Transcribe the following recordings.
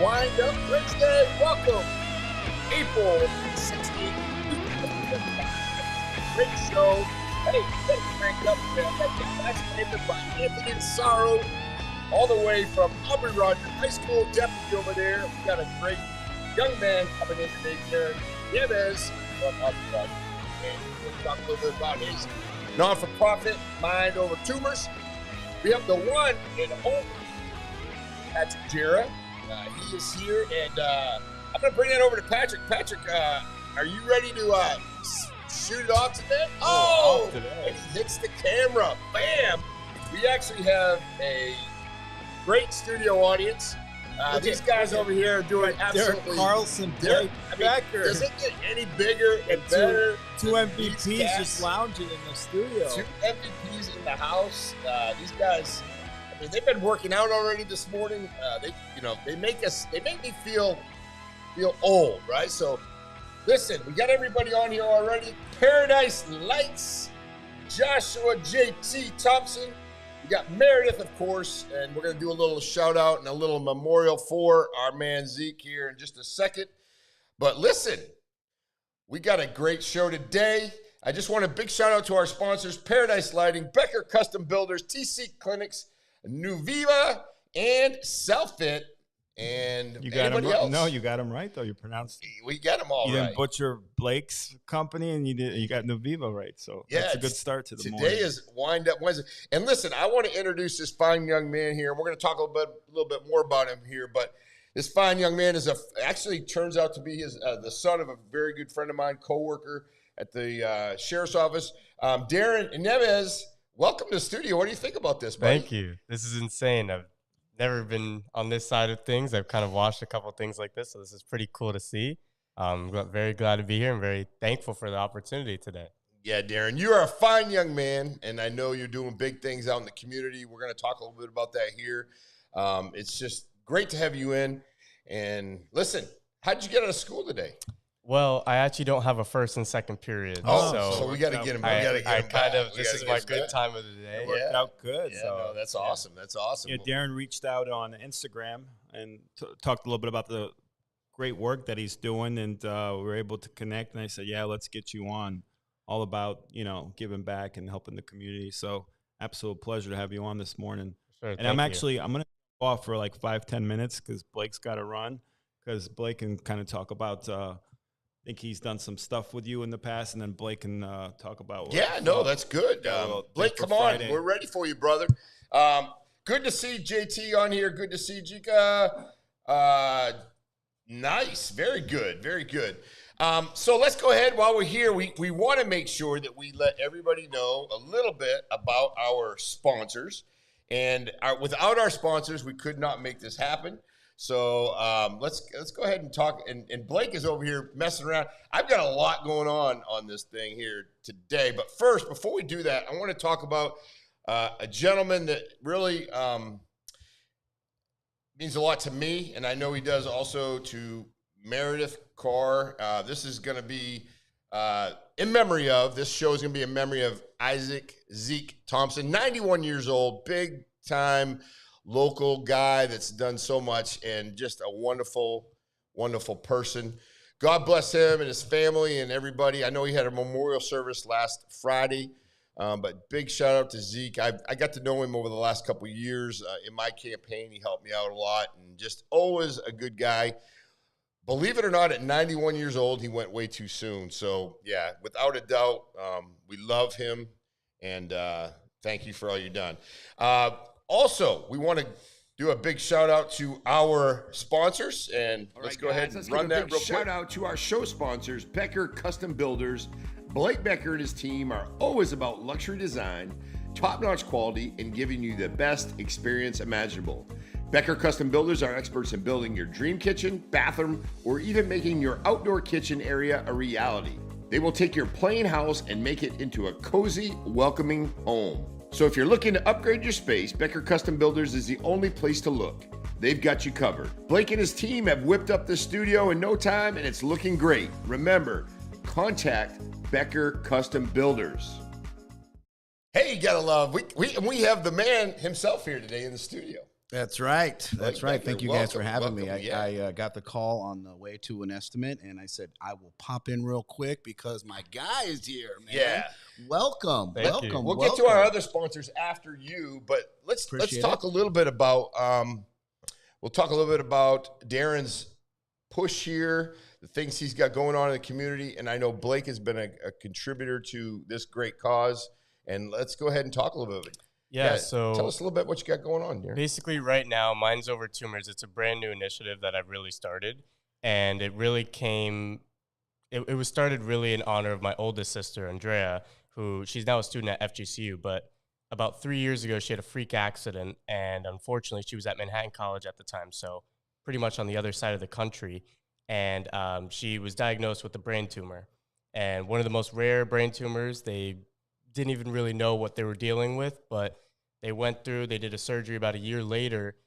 Windup Wednesday. Welcome, April 16th. Great show. Hey, get cranked up. That's paper by Anthony and Sorrow, all the way from Audbrey High School deputy over there. We got a great young man coming in today, Darren. Neives from Audbrey. And we'll talk a little bit about his non-for-profit Mind Over Tumors. We have the one and only Patrick Jira. He is here, and I'm going to bring that over to Patrick. Patrick, are you ready to shoot it off today? Oh! And he hits the camera. Bam! We actually have a great studio audience. These guys over here are doing absolutely... Carlson, Becker. Does it get any bigger and better? Two MVPs just lounging in the studio. Two MVPs in the house. These guys... I mean, they've been working out already this morning. They make me feel old, right? So, listen, we got everybody on here already. Paradise Lights, Joshua JT Thompson. We got Meredith, of course, and we're going to do a little shout out and a little memorial for our man Zeke here in just a second. But listen, we got a great show today. I just want a big shout out to our sponsors, Paradise Lighting, Becker Custom Builders, TC Clinics, Nuviva, and Selfit, and you got anybody him, else. No, you got them right, though. You pronounced it. We got them all you right. didn't butcher Blake's company, and you got Nuviva right. So yeah, that's a good start to the morning. Today is Windup Wednesday. And listen, I want to introduce this fine young man here. We're going to talk a little bit more about him here, but this fine young man actually turns out to be the son of a very good friend of mine, coworker at the sheriff's office, Darren and Neives. Welcome to the studio. What do you think about this, buddy? Thank you. This is insane. I've never been on this side of things. I've kind of watched a couple of things like this, so this is pretty cool to see. I'm very glad to be here and very thankful for the opportunity today. Yeah, Darren, you are a fine young man, and I know you're doing big things out in the community. We're going to talk a little bit about that here. It's just great to have you in. And listen, how'd you get out of school today? Well, I actually don't have a first and second period. So we got to get him. This is my good time of the day. It worked out good. Yeah, so, that's awesome. That's awesome. Yeah, Darren reached out on Instagram and talked a little bit about the great work that he's doing, and we were able to connect. And I said, yeah, let's get you on. All about, giving back and helping the community. So absolute pleasure to have you on this morning. Sure, and I'm going to go off for like 5-10 minutes because Blake's got to run, because Blake can kind of talk about I think he's done some stuff with you in the past, and then Blake can talk about. That's good. Blake, come on. We're ready for you, brother. Good to see JT on here. Good to see Jika. Nice. Very good. Very good. So let's go ahead while we're here. We want to make sure that we let everybody know a little bit about our sponsors. And without our sponsors, we could not make this happen. So let's go ahead and talk. And Blake is over here messing around. I've got a lot going on this thing here today. But first, before we do that, I want to talk about a gentleman that really means a lot to me, and I know he does also to Meredith Carr. This is going to be this show is going to be in memory of Zeke Thompson, 91 years old, big time local guy that's done so much, and just a wonderful, wonderful person. God bless him and his family and everybody. I know he had a memorial service last Friday, but big shout out to Zeke. I got to know him over the last couple of years in my campaign. He helped me out a lot, and just always a good guy. Believe it or not, at 91 years old, he went way too soon. So, yeah, without a doubt, we love him, and thank you for all you've done. Also, we want to do a big shout out to our sponsors, and let's go ahead and run that real quick. Shout out to our show sponsors, Becker Custom Builders. Blake Becker and his team are always about luxury design, top-notch quality, and giving you the best experience imaginable. Becker Custom Builders are experts in building your dream kitchen, bathroom, or even making your outdoor kitchen area a reality. They will take your plain house and make it into a cozy, welcoming home. So if you're looking to upgrade your space, Becker Custom Builders is the only place to look. They've got you covered. Blake and his team have whipped up the studio in no time, and it's looking great. Remember, contact Becker Custom Builders. Hey, you gotta love. We have the man himself here today in the studio. That's right. That's right. Becker, Thank you guys for welcome, having me. welcome, I got the call on the way to an estimate, and I said I will pop in real quick because my guy is here, man. Yeah. Welcome, Thank you. welcome. We'll get to our other sponsors after you, but let's Appreciate talk a little bit about Darren's push here, the things he's got going on in the community, and I know Blake has been a contributor to this great cause. And let's go ahead and talk a little bit. Yeah, so tell us a little bit what you got going on here. Basically, right now, Minds Over Tumors, it's a brand new initiative that I've really started. And it really came, it was started really in honor of my oldest sister, Andrea, who she's now a student at FGCU. But about 3 years ago, she had a freak accident. And unfortunately, she was at Manhattan College at the time. So pretty much on the other side of the country. And she was diagnosed with a brain tumor. And one of the most rare brain tumors, they didn't even really know what they were dealing with, but they went through, they did a surgery about a year later,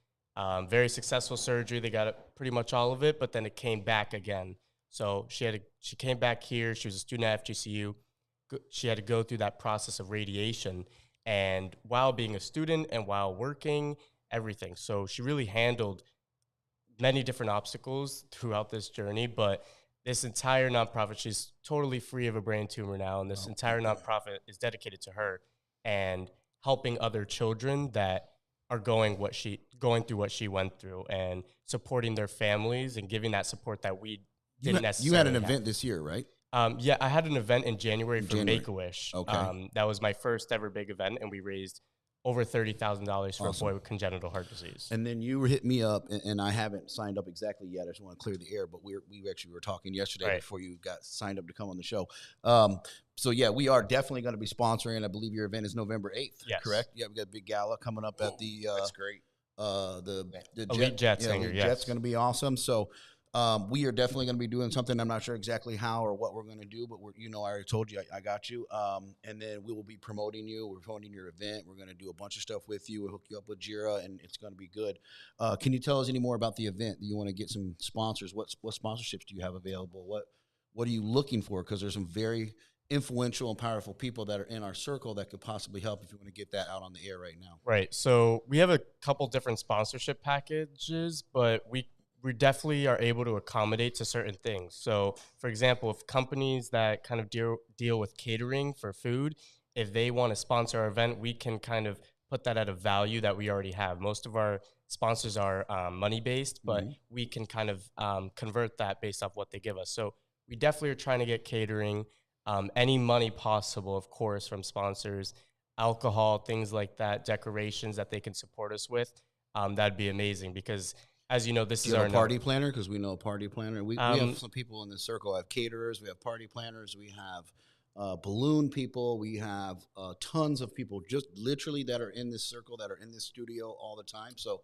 very successful surgery. They got pretty much all of it, but then it came back again. So she came back here. She was a student at FGCU. She had to go through that process of radiation, and while being a student and while working, everything. So she really handled many different obstacles throughout this journey, but this entire nonprofit, she's totally free of a brain tumor now, and this entire nonprofit is dedicated to her and helping other children that are going through what she went through, and supporting their families and giving that support that we didn't necessarily You had an have. event this year, right? Yeah, I had an event in January for Make-A-Wish. Okay. That was my first ever big event, and we raised over $30,000 for Awesome. a boy with congenital heart disease. And then you hit me up, and I haven't signed up exactly yet. I just want to clear the air, but we actually were talking yesterday Right. before you got signed up to come on the show. So yeah, we are definitely going to be sponsoring. I believe your event is November 8th, Yes. correct? Yeah, we got a big gala coming up at the That's great. the Elite Jets yeah, hangar, Elite yes. Jets going to be awesome. So we are definitely going to be doing something. I'm not sure exactly how or what we're going to do, but I already told you I got you. And then we will be promoting you. We're promoting your event. We're going to do a bunch of stuff with you. We'll hook you up with Jira, and it's going to be good. Can you tell us any more about the event? Do you want to get some sponsors? What sponsorships do you have available? What are you looking for? Because there's some very influential and powerful people that are in our circle that could possibly help if you want to get that out on the air right now. Right. So we have a couple different sponsorship packages, but we definitely are able to accommodate to certain things. So, for example, if companies that kind of deal with catering for food, if they want to sponsor our event, we can kind of put that at a value that we already have. Most of our sponsors are money-based, but we can kind of convert that based off what they give us. So we definitely are trying to get catering, any money possible, of course, from sponsors, alcohol, things like that, decorations that they can support us with. That'd be amazing because, as you know, this Do is you our have a party planner? Because we know a party planner. We have some people in the circle. We have caterers. We have party planners. We have balloon people. We have tons of people just literally that are in this circle, that are in this studio all the time. So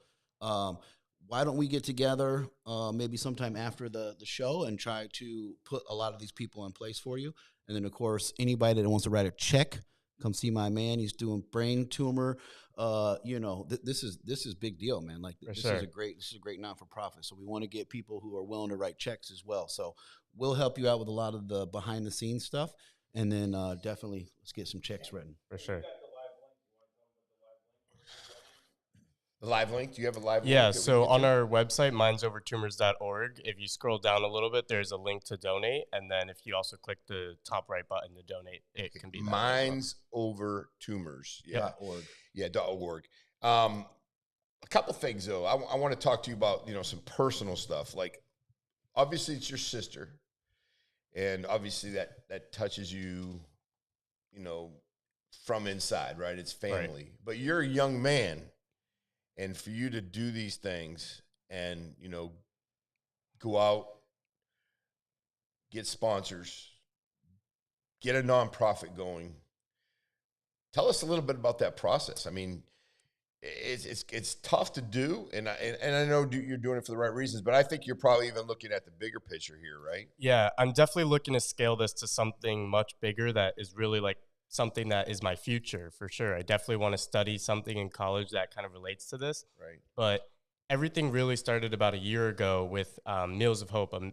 why don't we get together maybe sometime after the show and try to put a lot of these people in place for you? And then, of course, anybody that wants to write a check, come see my man. He's doing brain tumor. This is big deal, man. Like this is a great not-for-profit. So we want to get people who are willing to write checks as well. So we'll help you out with a lot of the behind-the-scenes stuff, and then definitely let's get some checks written. For sure. The live link? Do you have a live link? Yeah, so on our website, mindsovertumors.org, if you scroll down a little bit, there's a link to donate. And then if you also click the top right button to donate, it can be that. Minds Over Tumors. Yeah. .org. Yeah, .org. A couple things, though. I want to talk to you about, some personal stuff. Like, obviously, it's your sister. And obviously, that touches you, from inside, right? It's family. Right. But you're a young man. And for you to do these things and, go out, get sponsors, get a nonprofit going, tell us a little bit about that process. I mean, it's tough to do, and I know you're doing it for the right reasons, but I think you're probably even looking at the bigger picture here, right? Yeah, I'm definitely looking to scale this to something much bigger that is really like something that is my future for sure. I definitely want to study something in college that kind of relates to this. Right. But everything really started about a year ago with Meals of Hope, a meal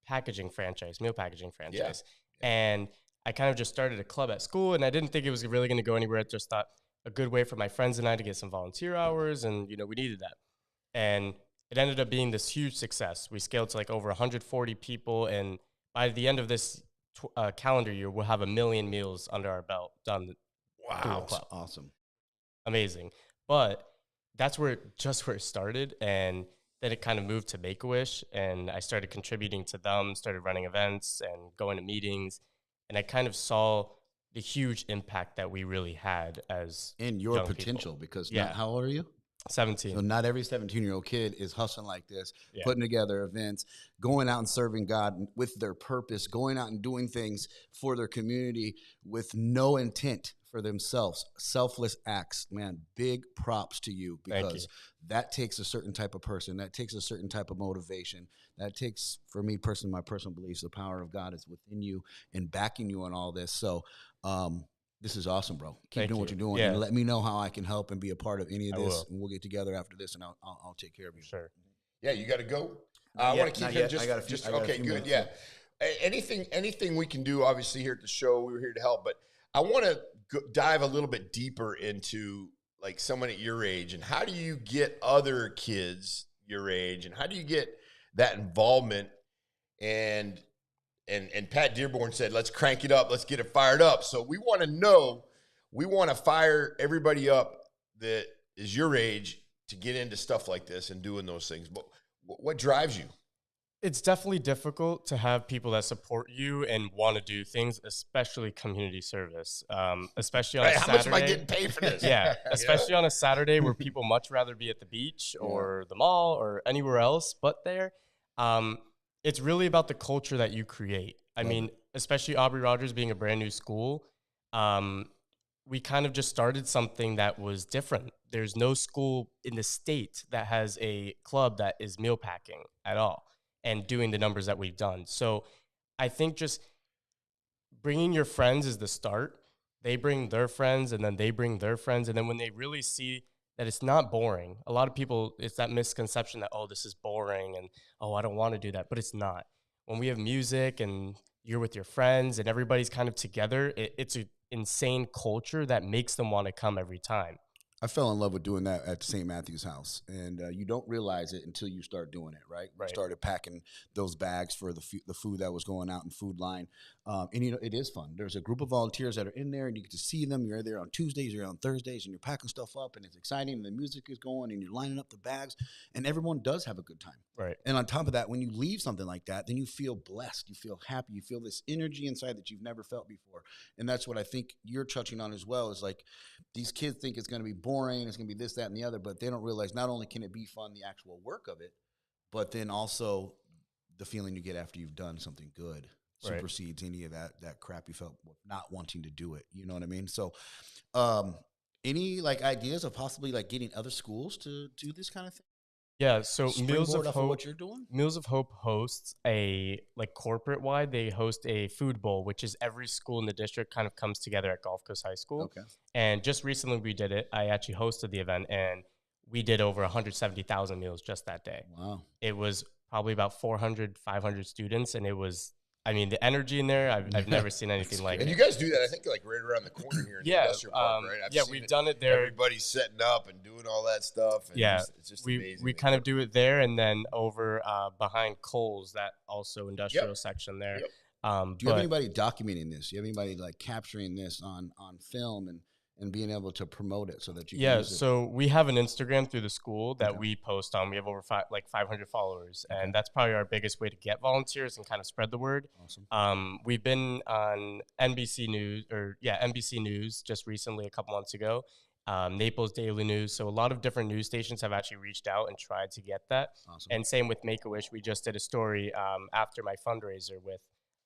packaging franchise. Yeah. And I kind of just started a club at school, and I didn't think it was really going to go anywhere. I just thought, a good way for my friends and I to get some volunteer hours, and we needed that. And it ended up being this huge success. We scaled to like over 140 people, and by the end of this calendar year, we'll have 1 million meals under our belt done. Wow, club. Awesome, amazing. But that's where it started, and then it kind of moved to Make-A-Wish, and I started contributing to them, started running events and going to meetings, and I kind of saw the huge impact that we really had as and your potential people. Because Yeah. how old are you? 17. So not every 17-year-old kid is hustling like this, Yeah. putting together events, going out and serving God with their purpose, going out and doing things for their community with no intent for themselves. Selfless acts, man, big props to you, because that takes a certain type of person. That takes a certain type of motivation. That takes, for me personally, my personal beliefs, the power of God is within you and backing you on all this. So, this is awesome, bro. Keep doing what you're doing, and let me know how I can help and be a part of any of this. And we'll get together after this, and I'll take care of you. Sure. Yeah, you got to go. I want to keep him just okay. Good. Yeah. Anything we can do, obviously, here at the show, we were here to help, but I want to dive a little bit deeper into like someone at your age, and how do you get other kids your age, and how do you get that involvement? And Pat Dearborn said, let's crank it up. Let's get it fired up. So we want to know, we want to fire everybody up that is your age to get into stuff like this and doing those things. But what drives you? It's definitely difficult to have people that support you and want to do things, especially community service, especially on a Saturday. How much am I getting paid for this? Yeah, especially on a Saturday where people much rather be at the beach or the mall or anywhere else but there. It's really about the culture that you create. I mean, especially Audbrey Rogers being a brand new school, we kind of just started something that was different. There's no school in the state that has a club that is meal packing at all and doing the numbers that we've done. So I think just bringing your friends is the start. They bring their friends, and then they bring their friends. And then when they really see that it's not boring, a lot of people, it's that misconception that, oh, this is boring and, oh, I don't want to do that. But it's not. When we have music and you're with your friends and everybody's kind of together, it's an insane culture that makes them want to come every time. I fell in love with doing that at St. Matthew's house, and you don't realize it until you start doing it, right? We started packing those bags for the food that was going out in food line, and it is fun. There's a group of volunteers that are in there, and you get to see them. You're there on Tuesdays, you're on Thursdays, and you're packing stuff up, and it's exciting, and the music is going, and you're lining up the bags, and everyone does have a good time. Right. And on top of that, when you leave something like that, then you feel blessed, you feel happy, you feel this energy inside that you've never felt before, and that's what I think you're touching on as well, is like these kids think it's going to be boring, it's going to be this, that, and the other, but they don't realize not only can it be fun, the actual work of it, but then also the feeling you get after you've done something good supersedes any of that crap you felt not wanting to do it. You know what I mean? So any like ideas of possibly like getting other schools to do this kind of thing? Yeah, so Meals of Hope, what you're doing? Meals of Hope hosts a, like corporate wide, they host a food bowl, which is every school in the district kind of comes together at Gulf Coast High School. Okay. And just recently we did it. I actually hosted the event, and we did over 170,000 meals just that day. Wow. It was probably about 400, 500 students, and it was, I mean, the energy in there, I've never seen anything like it. And you guys do that, I think, like right around the corner here in the industrial park, right? We've done it there. Everybody's setting up and doing all that stuff. And it's just amazing. We kind of do it there, and then over behind Kohl's, that also industrial section there. Do you have anybody documenting this? Do you have anybody like capturing this on film and being able to promote it so that you can use it? So we have an Instagram through the school that we post on. We have over 500 followers, and that's probably our biggest way to get volunteers and kind of spread the word. Awesome. We've been on NBC News just recently, a couple months ago, Naples Daily News. So a lot of different news stations have actually reached out and tried to get that. Awesome. And same with Make-A-Wish. We just did a story after my fundraiser with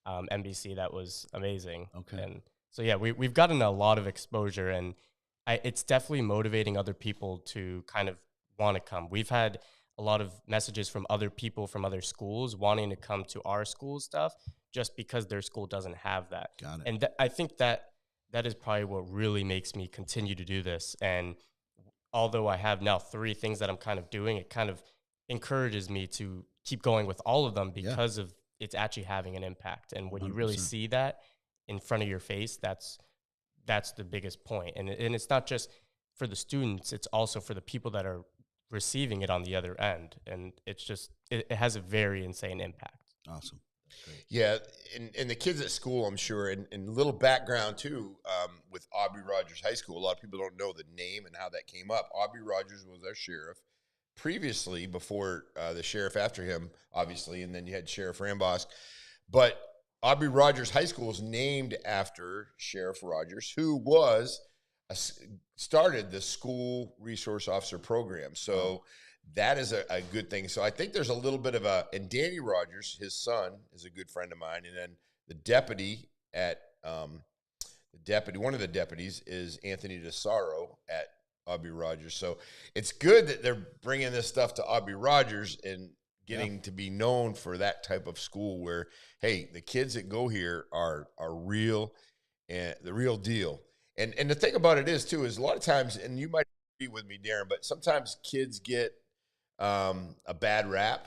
NBC that was amazing. Okay. And so, yeah, we've gotten a lot of exposure, and it's definitely motivating other people to kind of want to come. We've had a lot of messages from other people from other schools wanting to come to our school stuff just because their school doesn't have that. Got it. And I think that is probably what really makes me continue to do this. And although I have now 3 things that I'm kind of doing, it kind of encourages me to keep going with all of them because of it's actually having an impact. And when 100%. You really see that in front of your face, that's the biggest point. And it's not just for the students, it's also for the people that are receiving it on the other end. And it's just, it has a very insane impact. Awesome. Great. Yeah, and the kids at school, I'm sure, and a little background too, with Audbrey Rogers High School. A lot of people don't know the name and how that came up. Audbrey Rogers was our sheriff previously, before the sheriff after him, obviously, and then you had Sheriff Rambosk. But Audbrey Rogers High School is named after Sheriff Rogers, who was started the school resource officer program. So that is a good thing. So I think there's a little bit of and Danny Rogers, his son, is a good friend of mine. And then the deputy at, one of the deputies is Anthony DeSaro at Audbrey Rogers. So it's good that they're bringing this stuff to Audbrey Rogers and getting to be known for that type of school where, hey, the kids that go here are real and the real deal. And the thing about it is, too, is a lot of times, and you might agree with me, Darren, but sometimes kids get a bad rap,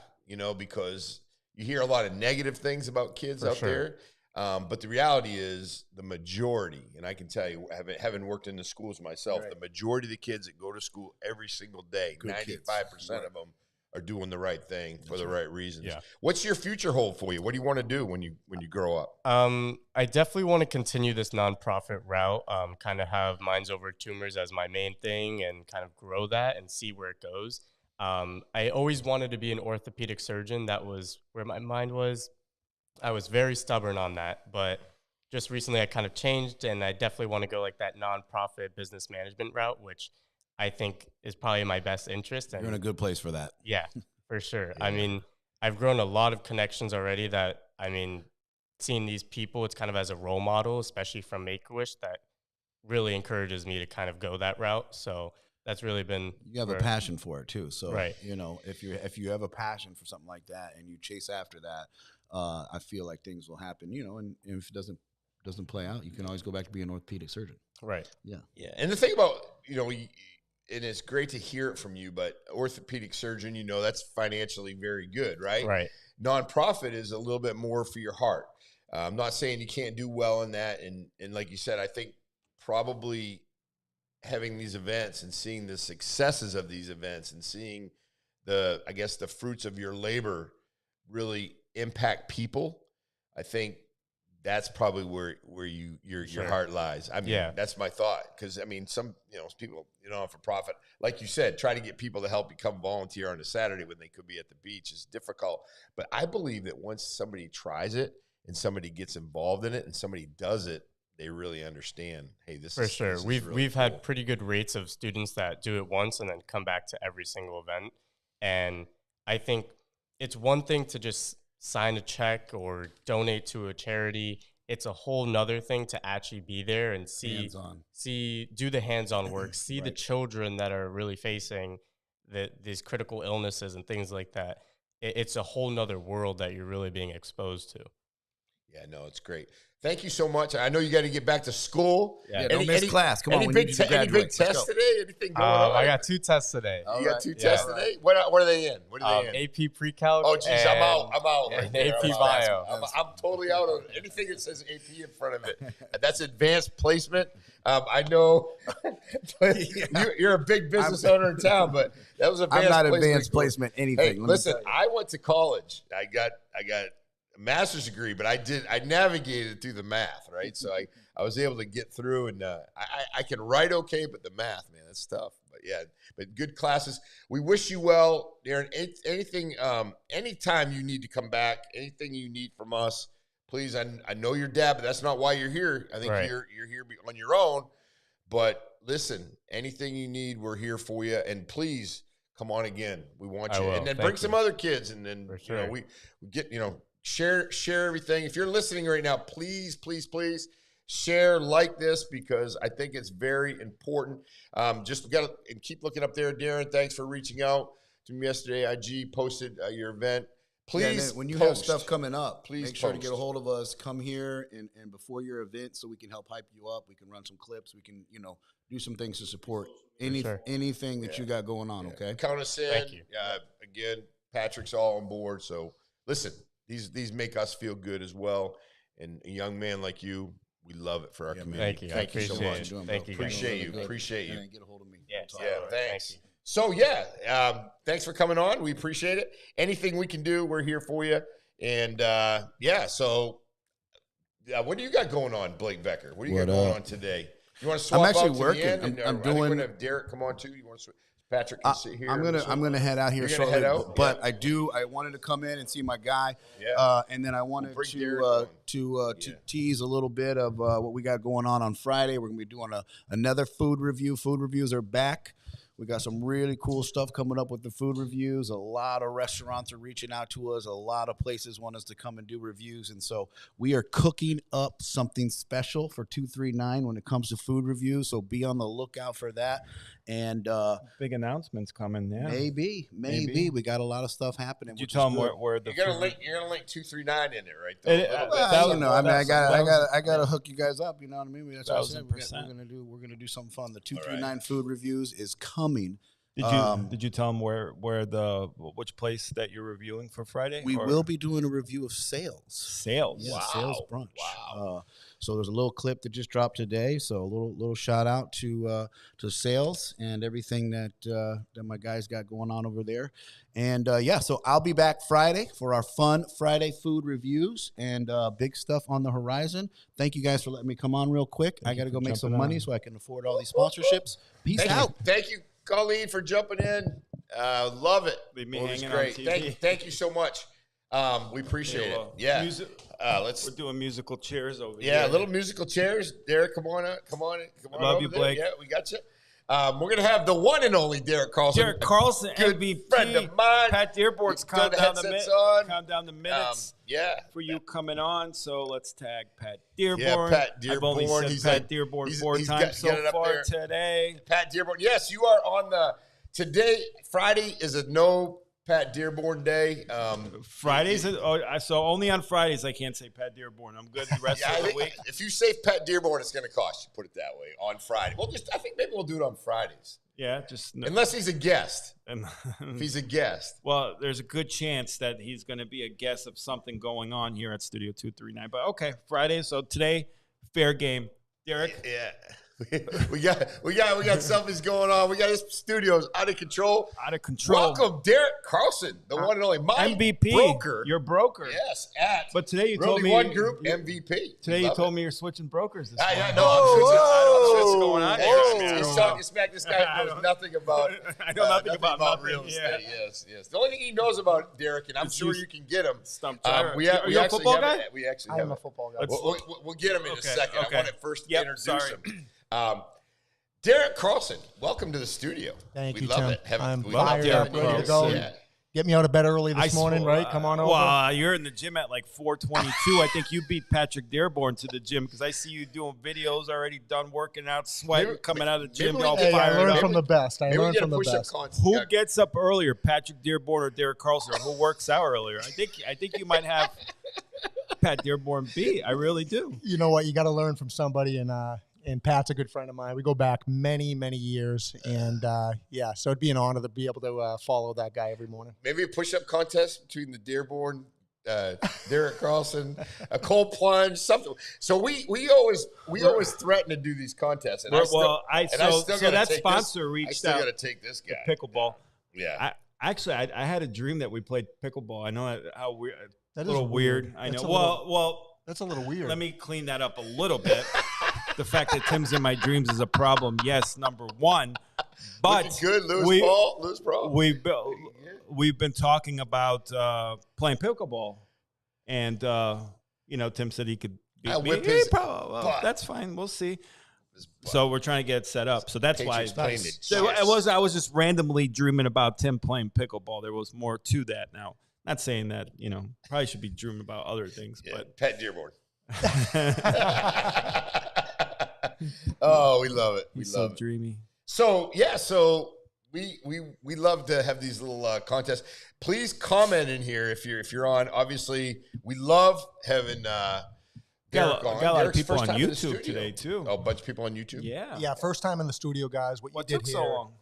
because you hear a lot of negative things about kids out there. But the reality is the majority, and I can tell you, having worked in the schools myself, the majority of the kids that go to school every single day, 95% of them are doing the right thing for the right reasons. Yeah. What's your future hold for you? What do you want to do when you grow up? I definitely want to continue this nonprofit route, kind of have Minds Over Tumors as my main thing and kind of grow that and see where it goes. I always wanted to be an orthopedic surgeon. That was where my mind was. I was very stubborn on that, but just recently I kind of changed, and I definitely want to go like that nonprofit business management route, which I think is probably my best interest. And you're in a good place for that. Yeah, for sure. Yeah. I mean, I've grown a lot of connections already that, seeing these people, it's kind of as a role model, especially from Make-A-Wish, that really encourages me to kind of go that route. So that's really been. You have a passion for it too. So, if you have a passion for something like that and you chase after that, I feel like things will happen, and if it doesn't play out, you can always go back to being an orthopedic surgeon. Right. Yeah. Yeah. And the thing about, and it's great to hear it from you, but orthopedic surgeon, that's financially very good, right? Right. Nonprofit is a little bit more for your heart. I'm not saying you can't do well in that. And like you said, I think probably having these events and seeing the successes of these events and seeing the fruits of your labor really impact people, I think that's probably where your heart lies. That's my thought. Because some people, for profit, like you said, try to get people to help you come volunteer on a Saturday when they could be at the beach is difficult. But I believe that once somebody tries it and somebody gets involved in it and somebody does it, they really understand. Hey, this is for sure. We've really cool. had pretty good rates of students that do it once and then come back to every single event. And I think it's one thing to just sign a check or donate to a charity. It's a whole nother thing to actually be there and do the hands-on work, see the children that are really facing these critical illnesses and things like that. It's a whole nother world that you're really being exposed to. Yeah, no, it's great. Thank you so much. I know you got to get back to school. Yeah, don't miss class. Come on, any big tests today? Anything going on? I got 2 tests today. You got 2 tests today? What are they in? What are they in? AP Pre-Calc. Oh, geez, I'm out. And AP Bio. I'm totally out on anything that says AP in front of it. That's advanced placement. I know you're a big business owner in town, but that was advanced placement. I'm not advanced placement anything. Hey, listen, I went to college. I got a master's degree, but I navigated through the math, right? So I was able to get through, and I can write okay, but the math, man, that's tough. But good classes. We wish you well, Darren. Anytime you need to come back, anything you need from us, please. I know your dad, but that's not why you're here. I think you're here on your own. But listen, anything you need, we're here for you. And please come on again. We want you, and then bring some other kids, and then we get share everything. If you're listening right now, please share, like this, because I think it's very important. Just got to keep looking up there, Darren. Thanks for reaching out to me yesterday. IG posted your event. Please, when you have stuff coming up, please make sure to get a post. hold of us. Come here and before your event, so we can help hype you up. We can run some clips. We can do some things to support anything that you got going on. Okay, count us in. Thank you. Again, Patrick's all on board. So listen, these make us feel good as well. And a young man like you, We love it for our community. Thank you. Thank you so much. Thank you. Appreciate you. Appreciate you. And get a hold of me. Yes. Yeah, thanks. Thank you. So thanks for coming on. We appreciate it. Anything we can do, we're here for you. And so what do you got going on, Blake Becker? What do you got going on today? You want to swap I'm actually out to working. the end? I'm I think doing. we're gonna have Derek come on too. You want to Patrick can sit here. I'm gonna head out here You're gonna shortly. head out? But Yeah. I wanted to come in and see my guy. Yeah. And then I wanted bring Derek on. to tease a little bit of what we got going on Friday. We're gonna be doing another food review. Food reviews are back. We got some really cool stuff coming up with the food reviews. A lot of restaurants are reaching out to us. A lot of places want us to come and do reviews. And so we are cooking up something special for 239 when it comes to food reviews. So be on the lookout for that. And Big announcements coming. Yeah. maybe we got a lot of stuff happening. Did you tell them where the You're gonna link 239 in there, right? Though, a little bit. I gotta hook you guys up. You know what I mean? That's what I said. 1000%. We're gonna do something fun. The 239 food reviews is coming. Did you tell them which place that you're reviewing for Friday? We will be doing a review of sales. Sales. Yeah, Wow. sales brunch. Wow. So there's a little clip that just dropped today. So a little shout out to sales and everything that my guys got going on over there. And so I'll be back Friday for our fun Friday food reviews and big stuff on the horizon. Thank you guys for letting me come on real quick. I got to go make some money so I can afford all these sponsorships. Peace out. Thank you, Colleen, for jumping in. Love it. Leave me It was hanging great. on TV. Thank you so much. We appreciate it. Yeah. We're doing musical chairs over here. Yeah, little musical chairs. Derek, come on out. Come on. Love over you, there. Blake. Yeah, we got you. We're gonna have the one and only Derek Carlson. Derek Carlson, good MVP. friend of mine. Pat Dearborn's He's got the headsets on. count down the minutes Yeah. for you coming on. So let's tag Pat Dearborn. Yeah, Pat Dearborn. I've only He's said Pat like- Dearborn he's- 4 he's times got it so up far there. today. Pat Dearborn. Yes, you are on today. Friday is a no Pat Dearborn day. Fridays, so only on Fridays I can't say Pat Dearborn. I'm good the rest Yeah, of the week. if you say Pat Dearborn, it's going to cost you. Put it that way. On Friday, I think maybe we'll do it on Fridays, Yeah, just unless he's a guest. and, If he's a guest, well, there's a good chance that he's going to be a guest of something going on here at Studio 239. But okay, Friday. So today, fair game. Derek, yeah. we got selfies going on. We got his studios out of control. out of control. Welcome, Derek Carlson, the one and only my MVP, broker. Your broker. Yes, at But today you Realty told me One Group MVP. Today you Love told it. me you're switching brokers this I morning. know. I don't know what's going on here. He's I don't talking know. smack. This guy knows nothing about. I know nothing about real nothing, estate. yeah. Yes. The only thing he knows about Derek, and I'm Is sure you you can get him. Stump Are driver. we Are you a actually football have guy? it. We actually I have am a it. football guy. We'll get him in a Okay, second. okay. I want to first Yep, introduce sorry. him. Derek Carlson, welcome to the studio. Thank we you, love Tim. it. I'm we love fired having up, you ready here. to go. Yeah. Get me out of bed early this morning, right? Come on over. Well, you're in the gym at like 4:22. I think you beat Patrick Dearborn to the gym because I see you doing videos already done, working out, sweating, Maybe- coming out of the gym, maybe we- all Hey, I fired learned up. from the best. I Maybe we learned get a from the push-up best. contest. Who Yeah. gets up earlier, Patrick Dearborn or Derek Carlson? Or who works out earlier? I think you might have Pat Dearborn beat. I really do. You know what? You got to learn from somebody, and Pat's a good friend of mine. We go back many, many years, and so it'd be an honor to be able to follow that guy every morning. Maybe a push-up contest between the Dearborn, Derek Carlson, a cold plunge, something. So we always threaten to do these contests, and So gotta that take sponsor this, I reached still out. got to take this guy. Pickleball. Yeah, I had a dream that we played pickleball. I know how weird. That A is little weird. I know. That's a Well, That's a little weird. let me clean that up a little bit. The fact that Tim's in my dreams is a problem. Yes, number one. But looking good, lose ball. we've been talking about playing pickleball, and Tim said he could beat I'll me. whip his Well, that's fine. We'll see. So we're trying to get it set up. So that's why. Patriots playing the So Chiefs. I was just randomly dreaming about Tim playing pickleball. There was more to that. Now, not saying that probably should be dreaming about other things, Yeah, but Pat Dearborn. Oh, we love it. We he's love so it. dreamy. So we love to have these little contests. Please comment in here if you're on. Obviously, we love having Derek on. Got a lot of Derek's people first on time in the YouTube studio. today too. Oh, a bunch of people on YouTube. Yeah. yeah, first time in the studio, guys. What What you took did so here, long?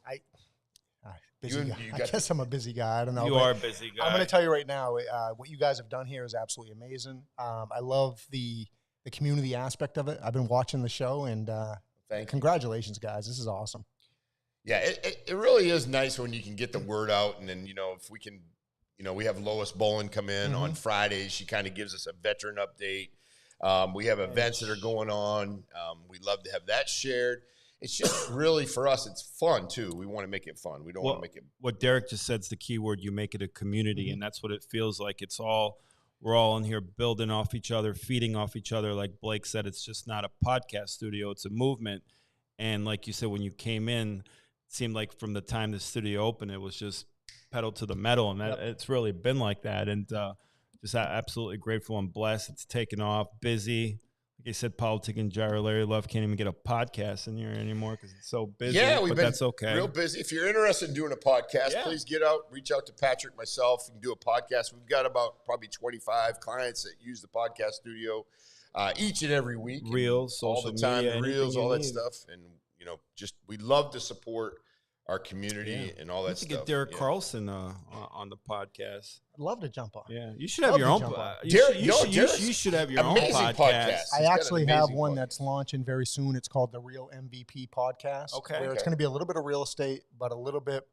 Busy You guy. got- I guess I'm a busy guy. I don't know. You but are a busy guy. I'm going to tell you right now, what you guys have done here is absolutely amazing. I love the the community aspect of it. I've been watching the show, and congratulations, guys. This is awesome. Yeah, it really is nice when you can get the word out, and then, if we can, we have Lois Bolin come in on Fridays. She kind of gives us a veteran update. We have events that are going on. We love to have that shared. It's just really, for us, it's fun, too. We want to make it fun. We don't want to make it. What Derek just said is the key word. You make it a community, and that's what it feels like. We're all in here building off each other, feeding off each other. Like Blake said, it's just not a podcast studio. It's a movement. And like you said, when you came in, it seemed like from the time the studio opened, it was just pedal to the metal. And it's really been like that. And just absolutely grateful and blessed. It's taken off, busy. Like I said, Politic and Jira, Larry Love can't even get a podcast in here anymore because it's so busy. Yeah, but that's okay. Real busy. If you're interested in doing a podcast, please reach out to Patrick, myself. You can do a podcast. We've got about probably 25 clients that use the podcast studio each and every week. Reels, all social the time, media, reels, all that stuff. And, just we love to support our community and all that stuff. Get Derek Carlson on the podcast. I'd love to jump on. Yeah, you should have your own. You should have your own podcast. I actually have one that's launching very soon. It's called the Real MVP Podcast. Where it's going to be a little bit of real estate, but a little bit.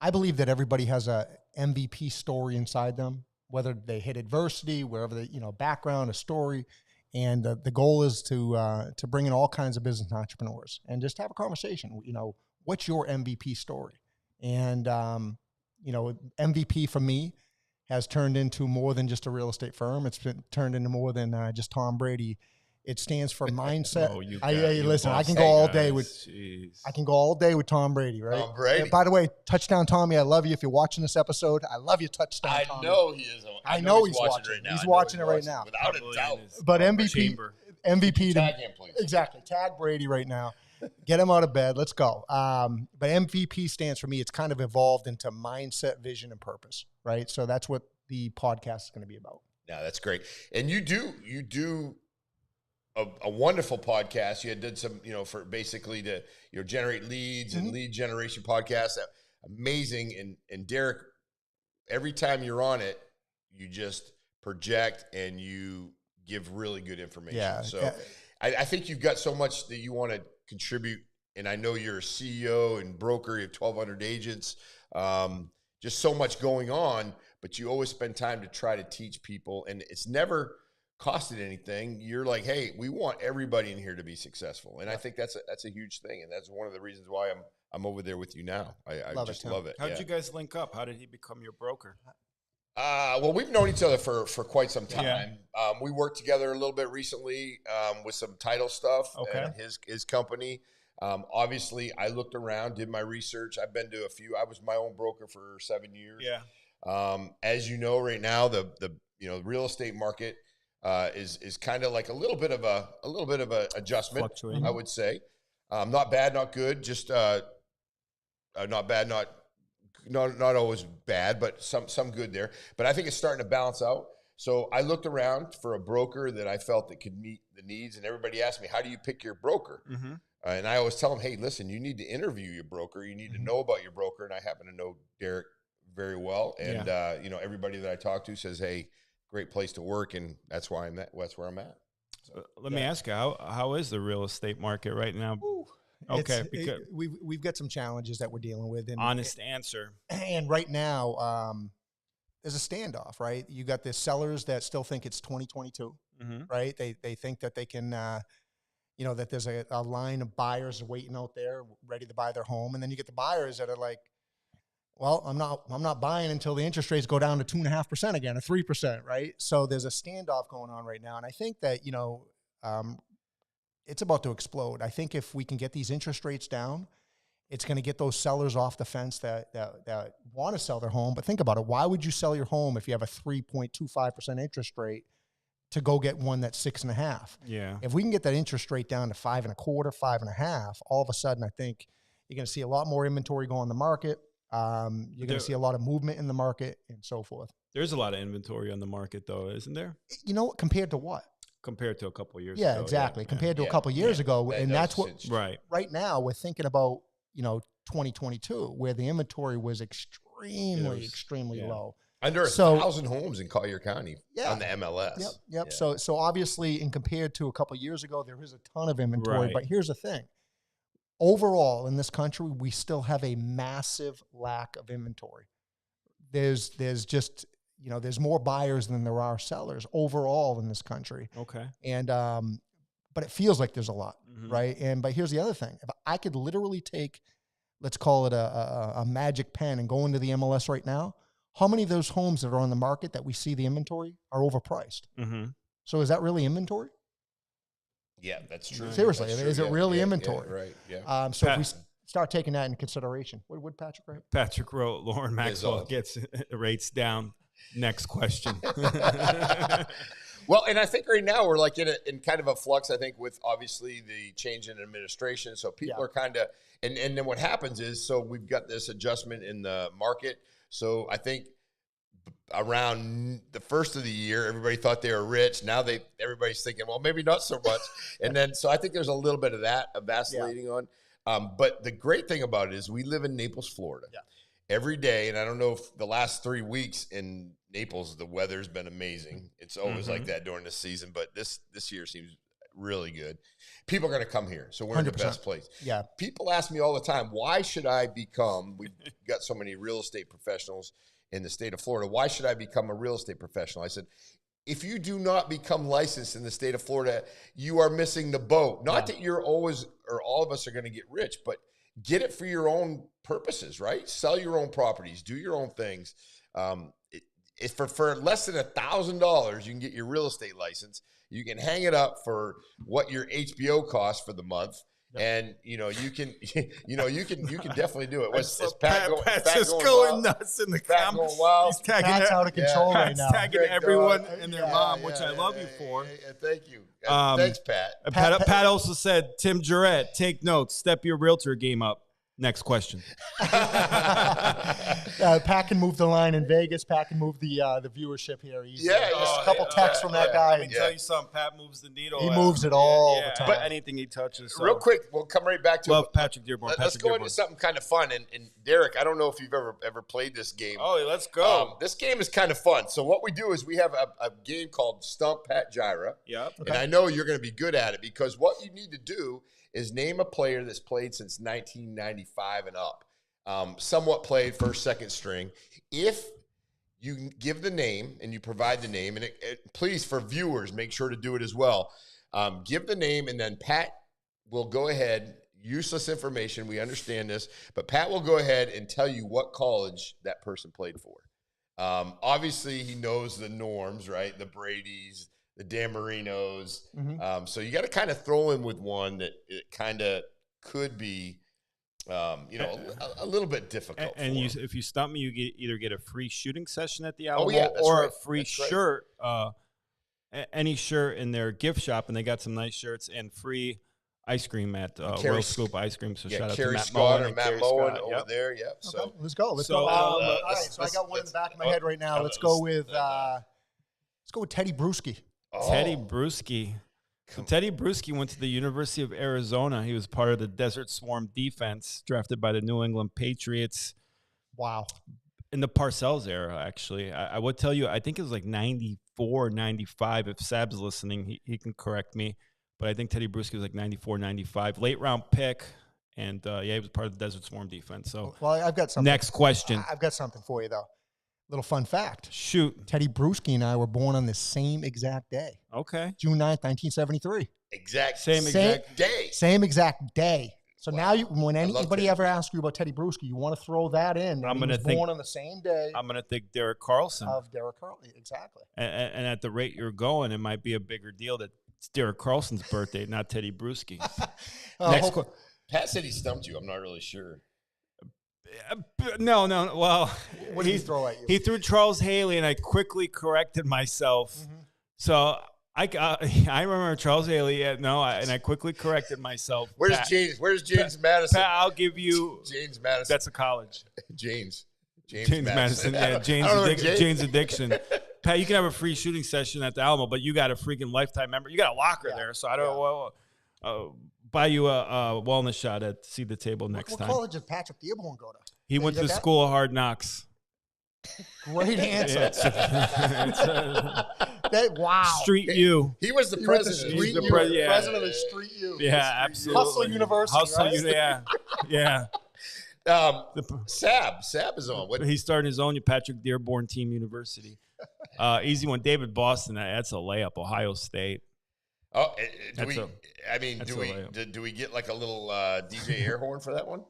I believe that everybody has a MVP story inside them, whether they hit adversity, wherever they, background, a story. And the goal is to bring in all kinds of business entrepreneurs and just have a conversation. What's your MVP story? And, MVP for me has turned into more than just a real estate firm. It's been turned into more than just Tom Brady. It stands for mindset. Listen, I can go all day with Tom Brady, right? Tom Brady. And by the way, Touchdown Tommy, I love you. If you're watching this episode, I love you, Touchdown Tommy. I know he is. I know he's watching right now. He's watching it right now. Without a doubt. But MVP, tag him, please. Exactly. Tag Brady right now. Get him out of bed. Let's go. But MVP stands for me. It's kind of evolved into mindset, vision, and purpose, right? So that's what the podcast is going to be about. Yeah, that's great. And you do a wonderful podcast. You did some, for basically to generate leads and lead generation podcast. Amazing. And Derek, every time you're on it, you just project and you give really good information. Yeah. So I think you've got so much that you want to contribute. And I know you're a CEO and broker. You have 1,200 agents. Just so much going on, but you always spend time to try to teach people. And it's never costed anything. You're like, hey, we want everybody in here to be successful. And I think that's a huge thing. And that's one of the reasons why I'm over there with you now. I just love it. How did you guys link up? How did he become your broker? Well, we've known each other for quite some time. Yeah. We worked together a little bit recently with some title stuff and his company. Obviously, I looked around, did my research. I've been to a few. I was my own broker for 7 years. Yeah. As you know, right now the real estate market is kind of like a little bit of a adjustment. I would say, not bad, not good, just not bad, not always bad, but some good there. But I think it's starting to balance out. So I looked around for a broker that I felt that could meet the needs, and everybody asked me, "How do you pick your broker?" Mm-hmm. And I always tell them, "Hey, listen, you need to interview your broker. You need to know about your broker." And I happen to know Derek very well, and everybody that I talk to says, "Hey, great place to work," and that's why that's where I'm at. So, let me ask you, how is the real estate market right now? Ooh, okay, because we've got some challenges that we're dealing with. And, honest answer. And right now, there's a standoff. Right, you got the sellers that still think it's 2022. Mm-hmm. Right, they think that they can. That there's a line of buyers waiting out there ready to buy their home, and then you get the buyers that are like, well, I'm not buying until the interest rates go down to 2.5% again, or 3%, right? So there's a standoff going on right now, and I think that it's about to explode. I think if we can get these interest rates down, it's going to get those sellers off the fence that want to sell their home. But think about it: why would you sell your home if you have a 3.25% interest rate to go get one that's 6.5%? Yeah. If we can get that interest rate down to 5.25%, 5.5%, all of a sudden, I think you're going to see a lot more inventory go on the market. You're going to see a lot of movement in the market and so forth. There's a lot of inventory on the market, though, isn't there? Compared to what? Compared to a couple of years ago. Yeah, compared to a couple of years ago. And that's what, right now, we're thinking about, 2022, where the inventory was extremely low. Under 1,000 homes in Collier County on the MLS. Yep. Yeah. So obviously, in compared to a couple of years ago, there is a ton of inventory. Right. But here's the thing: overall, in this country, we still have a massive lack of inventory. There's just there's more buyers than there are sellers overall in this country. Okay. And but it feels like there's a lot, right? But here's the other thing: if I could literally take, let's call it a magic pen, and go into the MLS right now. How many of those homes that are on the market that we see the inventory are overpriced? So is that really inventory? Yeah, that's true. Seriously, that's is it really inventory? Yeah, right. Yeah. So if we start taking that into consideration, what would Patrick write? Patrick wrote, Lauren Maxwell gets rates down. Next question. Well, and I think right now we're like in kind of a flux, I think, with obviously the change in administration. So people are kind of, and then what happens is, so we've got this adjustment in the market. So I think around the first of the year, everybody thought they were rich. Now everybody's thinking, well, maybe not so much. And then, so I think there's a little bit of that vacillating on. But the great thing about it is we live in Naples, Florida. Yeah. Every day, and I don't know if the last 3 weeks in Naples, the weather's been amazing. It's always like that during the season, but this year seems really good. People are going to come here, so we're 100%. In the best place. Yeah. People ask me all the time, why should I become, we've got so many real estate professionals in the state of Florida, why should I become a real estate professional? I said, if you do not become licensed in the state of Florida, you are missing the boat. Not that you're always, or all of us are going to get rich, but get it for your own purposes, right? Sell your own properties, do your own things. For less than $1,000, you can get your real estate license. You can hang it up for what your HBO costs for the month. And you can definitely do it. What's this? Pat's just going nuts in the comments. He's tagging Pat's out of control right now. Tagging everyone and their mom, which I love you for. Thank you. Thanks, Pat. Pat also said, Tim Guerrette, take notes. Step your realtor game up. Next question. Pat can move the line in Vegas. Pat can move the viewership here. Just a couple texts from that guy. Let me tell you something. Pat moves the needle. He moves it all the time. But anything he touches. Real quick, we'll come right back to Patrick Dearborn. Let's go into something kind of fun. And Derek, I don't know if you've ever played this game. Oh, let's go. This game is kind of fun. So what we do is we have a game called Stump Pat Jira. Yep. Okay. And I know you're going to be good at it because what you need to do is name a player that's played since 1995 and up. Somewhat played first, second string. If you give the name and you provide the name, and please, for viewers, make sure to do it as well. Give the name, and then Pat will go ahead. Useless information, we understand this, but Pat will go ahead and tell you what college that person played for. Obviously, he knows the norms, right? The Bradys, the Dan Marinos. So you got to kind of throw in with one that it kind of could be, a little bit difficult. And if you stump me, you either get a free shooting session at the Alamo or a free shirt, any shirt in their gift shop, and they got some nice shirts and free ice cream at World Scoop Ice Cream. So shout out to Matt Moen and Matt Moen over there. Yep. Okay, so let's go. All right. So I got one in the back of my head right now. Let's go with Teddy Bruschi. Teddy Bruschi. So Teddy Bruschi went to the University of Arizona. He was part of the Desert Swarm defense, drafted by the New England Patriots. Wow. In the Parcells era, actually. I would tell you, I think it was like 94, 95. If Sab's listening, he can correct me. But I think Teddy Bruschi was like 94, 95. Late round pick. And, he was part of the Desert Swarm defense. So, well, I've got something. Next question. I've got something for you, though. Little fun fact. Shoot. Teddy Bruschi and I were born on the same exact day. Okay. June 9th, 1973. Same exact day. Same exact day. So now when anybody ever asks you about Teddy Bruschi, you want to throw that in. I'm going to think. Born on the same day. I'm going to think Derek Carlson. Of Derek Carlson. Exactly. And at the rate you're going, it might be a bigger deal that it's Derek Carlson's birthday, not Teddy Bruschi. Next question. Pat said he stumped you. I'm not really sure. No. Well, what did he throw at you? He threw Charles Haley, and I quickly corrected myself. So I remember Charles Haley. And I quickly corrected myself. Where's James Madison? Pat, I'll give you James Madison. That's a college. James Madison. Yeah, James Addiction. Pat, you can have a free shooting session at the Alamo, but you got a freaking lifetime member. You got a locker there, so I don't know. Buy you a wellness shot at See the Table next time. What college did Patrick Dearborn go to? He went to the School of Hard Knocks. Great answer. Wow. Street U. He was the president. Street U. Yeah. President of Street U. Yeah, absolutely. Hustle University. Right? Yeah. Sab is on. What? He's starting his own Patrick Dearborn Team University. Easy one. David Boston. That's a layup. Ohio State. Oh, do we get like a little DJ air horn for that one?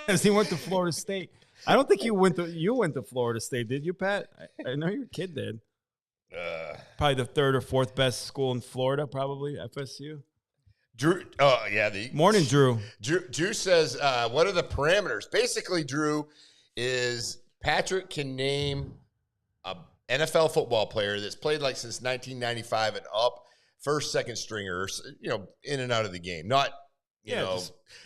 As he went to Florida State. I don't think you went to Florida State, did you, Pat? I know your kid did. Probably the third or fourth best school in Florida, probably FSU. Drew, Morning, Drew. Drew says, what are the parameters? Basically, Drew, is Patrick can name a NFL football player that's played like since 1995 and up, first, second stringer, in and out of the game. Not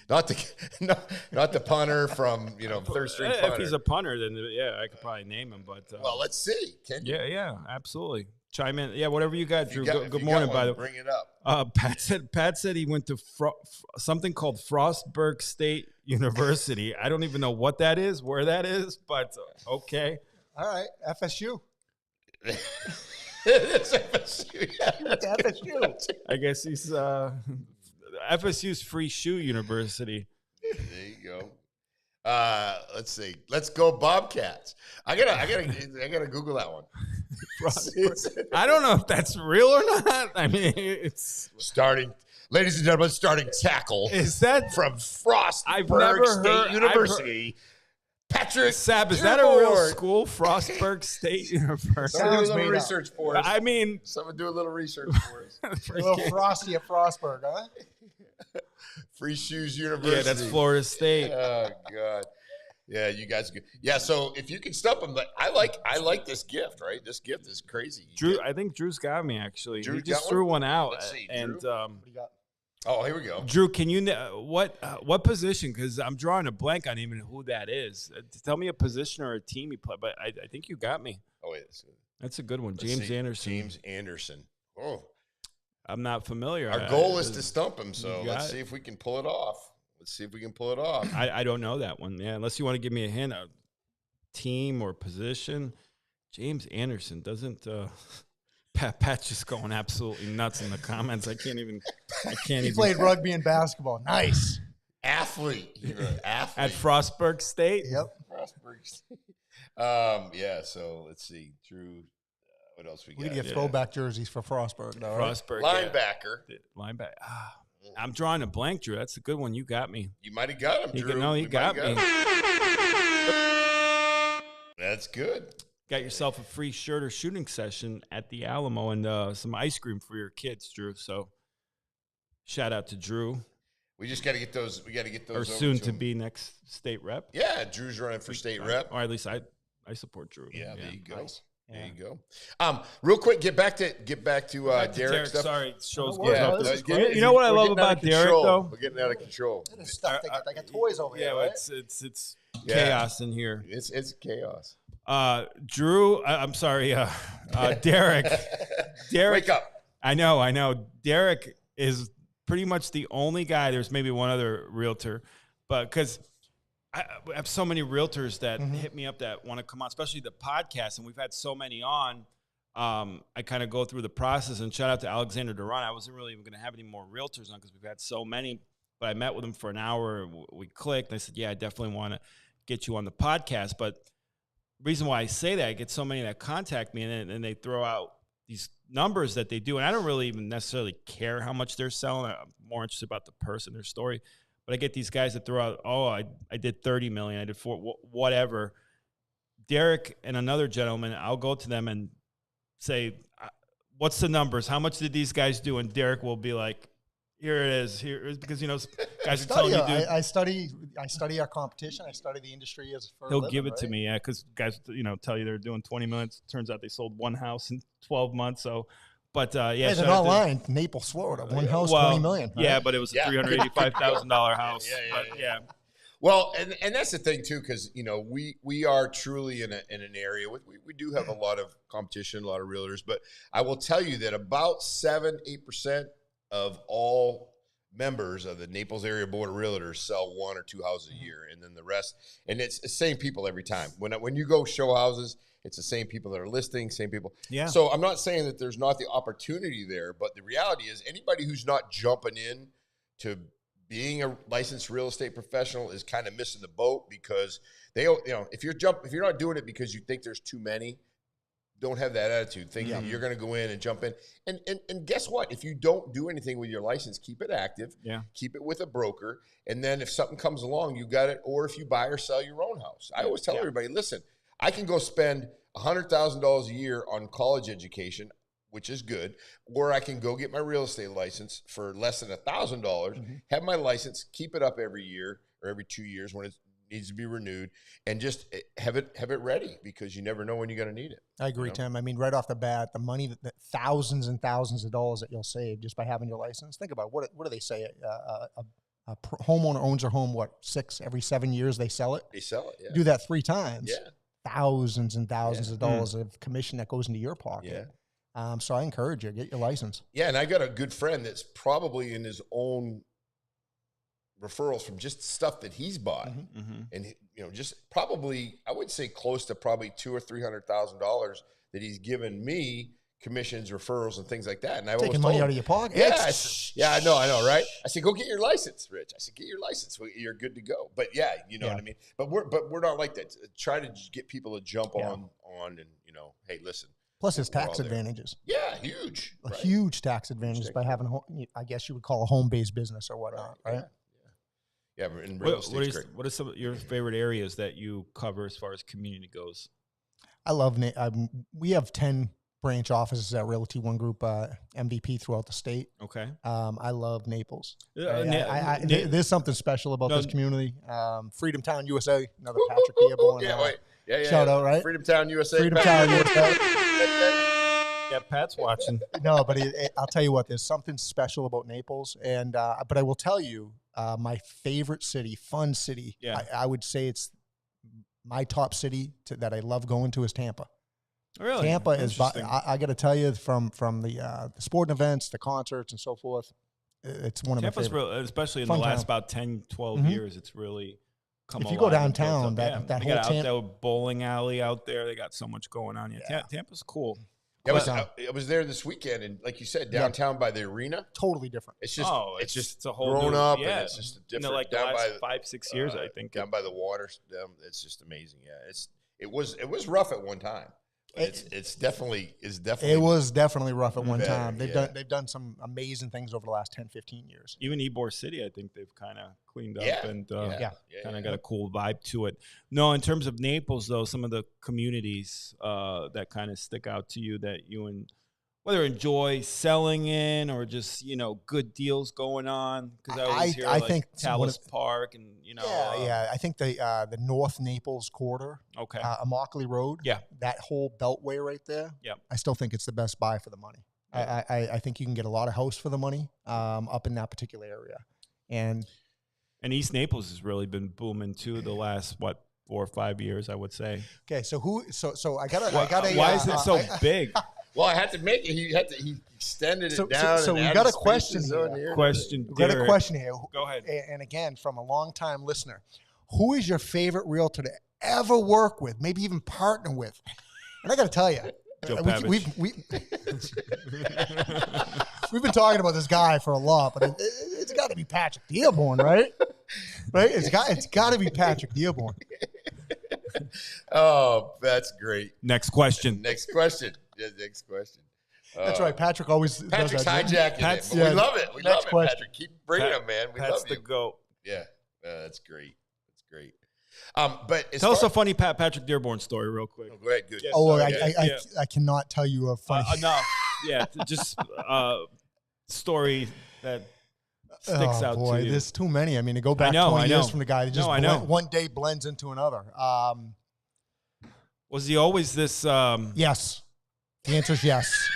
the punter from, third string punter. If he's a punter, then I could probably name him. But well, let's see. Can you? Yeah, absolutely. Chime in. Yeah, whatever you got, Drew. Good morning, by the way. Bring it up. Pat said he went to something called Frostburg State University. I don't even know what that is, where that is, but okay. All right, FSU. It's FSU. Yeah. FSU. I guess he's FSU's Free Shoe University. There you go. Let's see. Let's go Bobcats. I gotta Google that one. I don't know if that's real or not. I mean, it's starting, ladies and gentlemen, starting tackle. Is that from Frostburg State University? Patrick Sab, is that a real school? Frostburg State University. Someone do a little research for us. I mean, someone do a little research for us. A little frosty at Frostburg, huh? Free Shoes University. Yeah, that's Florida State. Oh God. Yeah, you guys. Yeah, so if you can stump them, I like this gift, right? This gift is crazy. Drew, I think Drew's got me actually. Drew just threw one out. Let's see, and Drew. What do you got? Oh, here we go. Drew, can you what position? Because I'm drawing a blank on even who that is. Tell me a position or a team he played. But I think you got me. Oh, wait, that's a good one. James Anderson. James Anderson. Oh, I'm not familiar. Our goal is to stump him. So let's see if we can pull it off. I don't know that one. Yeah, unless you want to give me a hint, a team or position. James Anderson doesn't. Pat's just going absolutely nuts in the comments. I can't even. He played rugby and basketball. Nice athlete. You're an athlete at Frostburg State. Yep. Frostburg State. Yeah. So let's see, Drew. What else we got? We get throwback jerseys for Frostburg. Though, right? Frostburg linebacker. Yeah. Linebacker. I'm drawing a blank, Drew. That's a good one. You got me. You might have got him, Drew. He got me. That's good. Got yourself a free shirt or shooting session at the Alamo and some ice cream for your kids, Drew. So shout out to Drew. We just got to get those. We got to get those. Or soon to be next state rep. Yeah, Drew's running for state rep. Or at least I support Drew. Yeah, there you go. Nice. There you go. Real quick, get back to Derek stuff. Sorry, show's good. You know what I love about Derek though? We're getting out of control. Stuff they got toys over here. Right? It's chaos in here. It's chaos. Drew, I'm sorry, Derek. Wake up. I know. Derek is pretty much the only guy. There's maybe one other realtor, but because I have so many realtors that hit me up that want to come on, especially the podcast, and we've had so many on. I kind of go through the process, and shout out to Alexander Duran. I wasn't really even going to have any more realtors on because we've had so many, but I met with him for an hour. We clicked. I said, yeah, I definitely want to get you on the podcast. But the reason why I say that, I get so many that contact me, and they throw out these numbers that they do, and I don't really even necessarily care how much they're selling. I'm more interested about the person, their story. But I get these guys that throw out, I did 30 million, I did 4, whatever. Derek and another gentleman, I'll go to them and say, what's the numbers? How much did these guys do? And Derek will be like, here it is. Here is because guys are telling you. I study our competition. I study the industry He'll give it to me, because guys, tell you they're doing 20 minutes. Turns out they sold one house in 12 months. So. But they're not lying. Naples, Florida, one house, 20 million. Right? Yeah, but it was a $385,000 house. Yeah. Well, and that's the thing too, because we are truly in an area we do have a lot of competition, a lot of realtors. But I will tell you that about 7-8% of all members of the Naples Area Board of Realtors sell 1 or 2 houses a year, and then the rest, and it's the same people every time. When you go show houses, it's the same people that are listing, same people. Yeah. So I'm not saying that there's not the opportunity there, but the reality is anybody who's not jumping in to being a licensed real estate professional is kind of missing the boat, because they, if you're not doing it because you think there's too many, don't have that attitude. Think that you're going to go in and jump in. And guess what? If you don't do anything with your license, keep it active. Yeah. Keep it with a broker. And then if something comes along, you got it. Or if you buy or sell your own house. I always tell everybody, listen, I can go spend $100,000 a year on college education, which is good, or I can go get my real estate license for less than $1,000, have my license, keep it up every year or every 2 years when it needs to be renewed, and just have it ready, because you never know when you're going to need it. I agree, Tim. I mean, right off the bat, the money that thousands and thousands of dollars that you'll save just by having your license. Think about what do they say? A homeowner owns their home, every 7 years they sell it? They sell it, yeah. Do that 3 times. Yeah. Thousands and thousands of dollars of commission that goes into your pocket. Yeah. So I encourage you, get your license. Yeah, and I got a good friend that's probably in his own referrals from just stuff that he's bought, and just probably, I would say close to probably $200,000 or $300,000 that he's given me commissions, referrals, and things like that. And I always taking money out of your pocket. Yeah, I know, right? I said, go get your license, Rich. I said, get your license. You're good to go. But yeah, you know what I mean. But we're not like that. Try to get people to jump on, and hey, listen. Plus, there's tax advantages. Yeah, huge. Huge tax advantages by having, I guess you would call a home-based business or whatnot, right? Yeah, in real estate, great. What are some of your favorite areas that you cover as far as community goes? I love, we have 10 branch offices at Realty One Group, MVP throughout the state. Okay. I love Naples. There's something special about this community. Freedom Town, USA, another Patrick Dearborn. Shout out, right? Freedom Town, USA. Freedom Town, USA. Yeah, Pat's watching. No, but I'll tell you what, there's something special about Naples. And but I will tell you, my favorite city, fun city, I would say it's my top city that I love going to is Tampa. Really? Tampa is, I got to tell you, from the sporting events, the concerts, and so forth, it's one of my favorites. Especially in the last about 10, 12 years, it's really come alive. If you go downtown, that whole Tampa bowling alley out there, they got so much going on. Yeah, Tampa's cool. I was there this weekend, and like you said, downtown by the arena, totally different. It's just it's a whole grown up, and it's just a different. Like the last 5-6 years, I think down by the water, it's just amazing. Yeah, it was rough at one time. It was definitely rough at one time. They've done some amazing things over the last 10, 15 years. Even Ybor City, I think they've kind of cleaned up and kind of got a cool vibe to it. No, in terms of Naples, though, some of the communities that kind of stick out to you that you whether enjoy selling in or just good deals going on, because I always hear think Talus Park and I think the North Naples corridor, Immokalee Road, that whole beltway right there, I still think it's the best buy for the money. I think you can get a lot of house for the money up in that particular area, and East Naples has really been booming too the last 4 or 5 years, I would say. Okay, so I got why is it so big? Well, I had to make it. He extended it down. So we got a question here. We got a question here. Go ahead. And again, from a longtime listener, who is your favorite realtor to ever work with, maybe even partner with? And I got to tell you, we've been talking about this guy for a lot, but it's got to be Patrick Dearborn, right? Right? It's got to be Patrick Dearborn. Oh, that's great. Next question. Next question. That's right. Patrick always Patrick's does that. hijacking it. We love it. We love it, question. Patrick. Keep bringing them, man. We love the you. GOAT. Yeah, that's great. That's great. But tell us a funny Patrick Dearborn story real quick. Oh, go ahead. Good. I cannot tell you a funny. Enough. Yeah, just story that sticks out to you. There's too many. I mean, to go back 20 years from the guy, just one day blends into another. Was he always this? Yes. The answer is yes.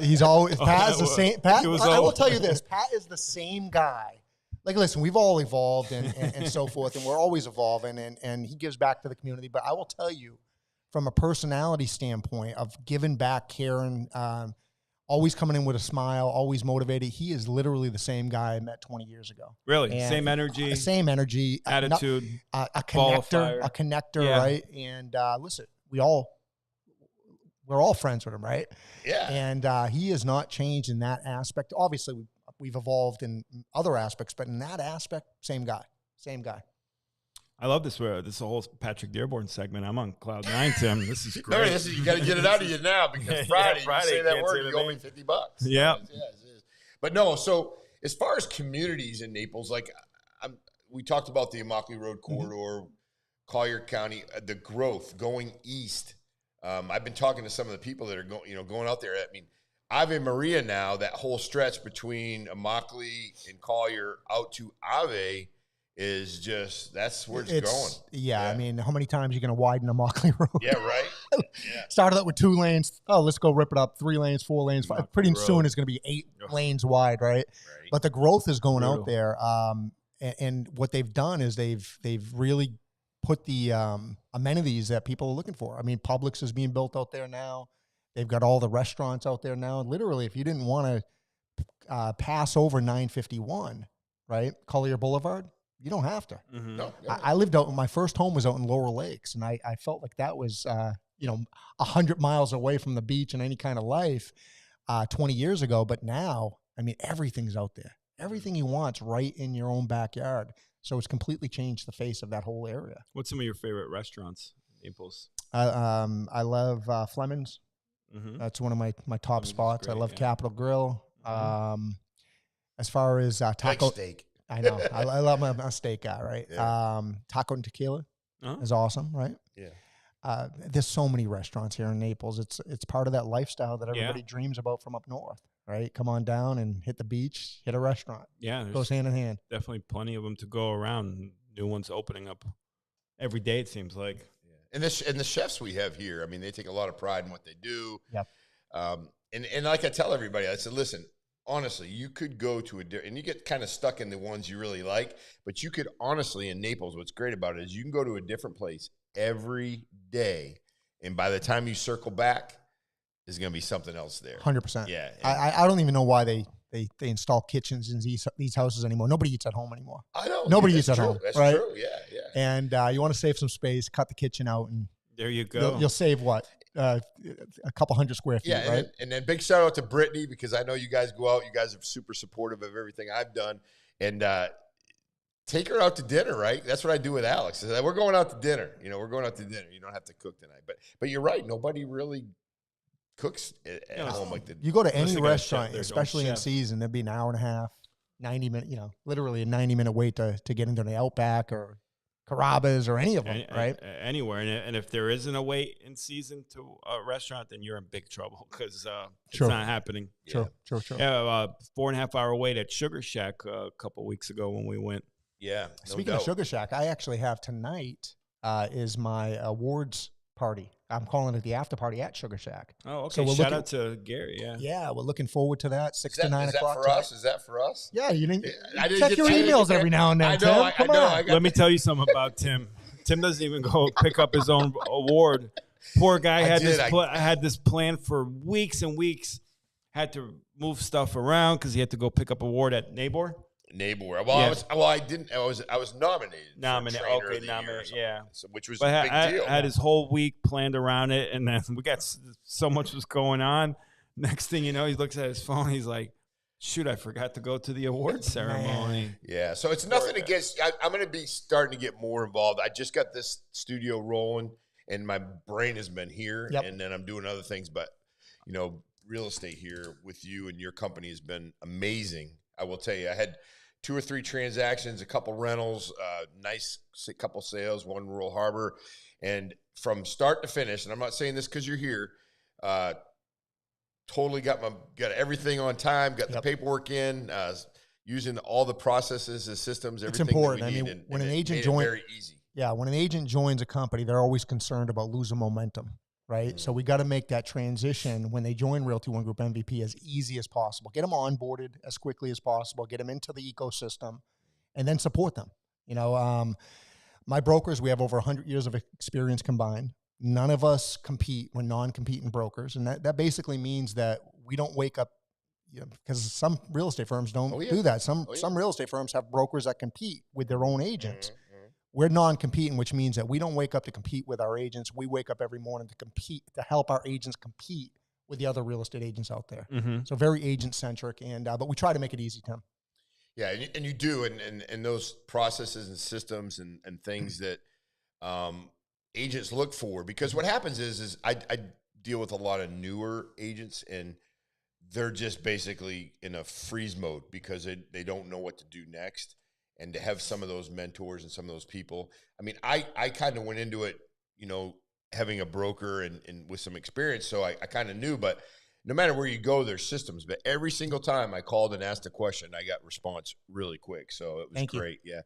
He's always Pat is the same. Pat, I will tell you this: Pat is the same guy. Like, listen, we've all evolved and so forth, and we're always evolving, and he gives back to the community. But I will tell you, from a personality standpoint of giving back, caring, always coming in with a smile, always motivated. He is literally the same guy I met 20 years ago. Really? And Same energy? Same energy. Attitude? A connector, yeah. right? And listen, we're all friends with him, right? Yeah. And he has not changed in that aspect. Obviously, we've evolved in other aspects, but in that aspect, same guy. I love this. This whole Patrick Dearborn segment. I'm on cloud 9, Tim. This is great. No, you got to get it out of you now because Friday, you say that word, you owe me $50. Yeah. But no, so as far as communities in Naples, like we talked about the Immokalee Road corridor, Collier County, the growth going east. I've been talking to some of the people that are going out there. I mean, Ave Maria now, that whole stretch between Immokalee and Collier out to Ave is just, that's where it's going. Yeah, I mean, how many times are you going to widen Immokalee Road? Yeah, right. Started out with 2 lanes. Oh, let's go rip it up. 3 lanes, 4 lanes. Pretty soon it's going to be 8 lanes wide, right? But the growth is going out there. And what they've done is they've really put the amenities that people are looking for. I mean, Publix is being built out there now. They've got all the restaurants out there now. Literally, if you didn't want to pass over 951, right, Collier Boulevard, you don't have to. No, I lived out, my first home was out in Laurel Lakes, and I felt like that was, 100 miles away from the beach and any kind of life 20 years ago. But now, I mean, everything's out there. Everything you want's right in your own backyard. So it's completely changed the face of that whole area. What's some of your favorite restaurants in Naples? I love Fleming's. That's one of my top spots. Great, I love Capitol Grill. As far as taco steak. I know. I love my steak guy, right? Yeah. Taco and tequila is awesome, right? Yeah. There's so many restaurants here in Naples. It's part of that lifestyle that everybody dreams about from up north, right? Come on down and hit the beach, hit a restaurant. Yeah. Goes hand in hand. Definitely plenty of them to go around. New ones opening up every day, it seems like. And the chefs we have here, I mean, they take a lot of pride in what they do. Yep. And like I tell everybody, I said, listen, honestly, you could go to and you get kind of stuck in the ones you really like, but you could honestly, in Naples, what's great about it is you can go to a different place every day, and by the time you circle back, there's going to be something else there. 100%. Yeah. I don't even know why they install kitchens in these houses anymore. Nobody eats at home anymore. I know. Nobody eats at home. That's right? true. Yeah. And you want to save some space, cut the kitchen out, and there you go. You'll save what? A couple hundred square feet, right? And then big shout out to Brittany, because I know you guys go out. You guys are super supportive of everything I've done. And take her out to dinner, right? That's what I do with Alex. I said, we're going out to dinner. We're going out to dinner. You don't have to cook tonight. But you're right. Nobody really cooks at home like that. You go to any restaurant, especially in season, there'd be an hour and a half, 90 minute, literally a 90-minute wait to get into the Outback or Carrabba's or any of them, right? Anywhere. And if there isn't a wait in season to a restaurant, then you're in big trouble because it's not happening. True. Yeah, 4.5 hour wait at Sugar Shack a couple weeks ago when we went. Yeah. Speaking of Sugar Shack, I actually have tonight is my awards party. I'm calling it the after party at Sugar Shack. Oh, okay. So shout out to Gary. Yeah. Yeah, we're looking forward to that. 6 to 9 o'clock. Is that for us? Yeah, you didn't. Check your emails every now and then. I know. Tim. Come on. Let me tell you something about Tim. Tim doesn't even go pick up his own award. Poor guy had this plan for weeks and weeks. Had to move stuff around because he had to go pick up award at Neighbor. Well, I didn't. I was nominated. Nominated. Yeah. So, which was a big deal. I had his whole week planned around it, and then we got so much was going on. Next thing you know, he looks at his phone. He's like, "Shoot, I forgot to go to the award ceremony." Yeah. So it's nothing against. I'm going to be starting to get more involved. I just got this studio rolling, and my brain has been here, and then I'm doing other things. But real estate here with you and your company has been amazing. I will tell you, I had 2 or 3 transactions, a couple rentals, nice couple sales, one rural harbor, and from start to finish. And I'm not saying this because you're here. Totally got everything on time. Got the paperwork in. Using all the processes, the systems, everything. It's important. That we need, I mean, when an agent joins, very easy. Yeah, when an agent joins a company, they're always concerned about losing momentum. Right. So we got to make that transition when they join Realty One Group MVP as easy as possible. Get them onboarded as quickly as possible. Get them into the ecosystem, and then support them. My brokers, we have over 100 years of experience combined. None of us compete. We're non-competing brokers, and that basically means that we don't wake up, because some real estate firms don't do that. Some real estate firms have brokers that compete with their own agents. We're non-competing, which means that we don't wake up to compete with our agents. We wake up every morning to compete, to help our agents compete with the other real estate agents out there. So very agent-centric, and but we try to make it easy, Tim. Yeah, and you do, and those processes and systems and things that agents look for, because what happens is I deal with a lot of newer agents, and they're just basically in a freeze mode because they don't know what to do next. And to have some of those mentors and some of those people, I mean, I kind of went into it, having a broker and with some experience, so I kind of knew. But no matter where you go, there's systems. But every single time I called and asked a question, I got response really quick. So it was great. Yeah.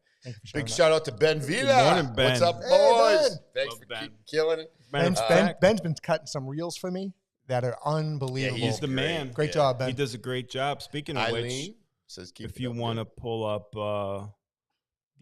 Big shout out to Ben Vita. Good morning, Ben. What's up, boys? Ben. Thanks for killing it. Ben's been cutting some reels for me that are unbelievable. Yeah, he's the man. Great job, Ben. He does a great job. Speaking of which, says if you want to pull up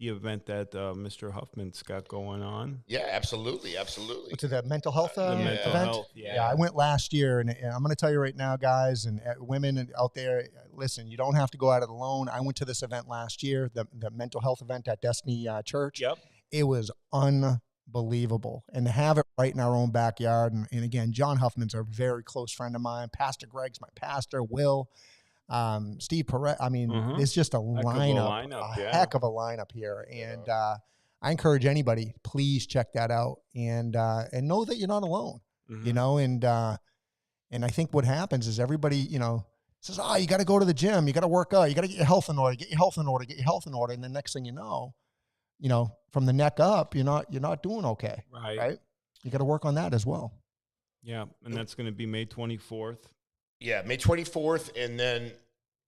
the event that Mr. Huffman's got going on. Yeah, absolutely. To the mental health event? Health, I went last year, and I'm going to tell you right now, guys, and women out there, listen, you don't have to go at it alone. I went to this event last year, the mental health event at Destiny Church. Yep. It was unbelievable. And to have it right in our own backyard, and again, John Huffman's a very close friend of mine. Pastor Greg's my pastor, Will. Steve Perret. I mean, it's just a heck of a lineup here. And I encourage anybody, please check that out and know that you're not alone, and I think what happens is everybody, says, you got to go to the gym, you got to work out, you got to get your health in order, get your health in order. And the next thing you know, from the neck up, you're not doing okay. Right. You got to work on that as well. Yeah. And that's going to be May 24th. Yeah, May 24th, and then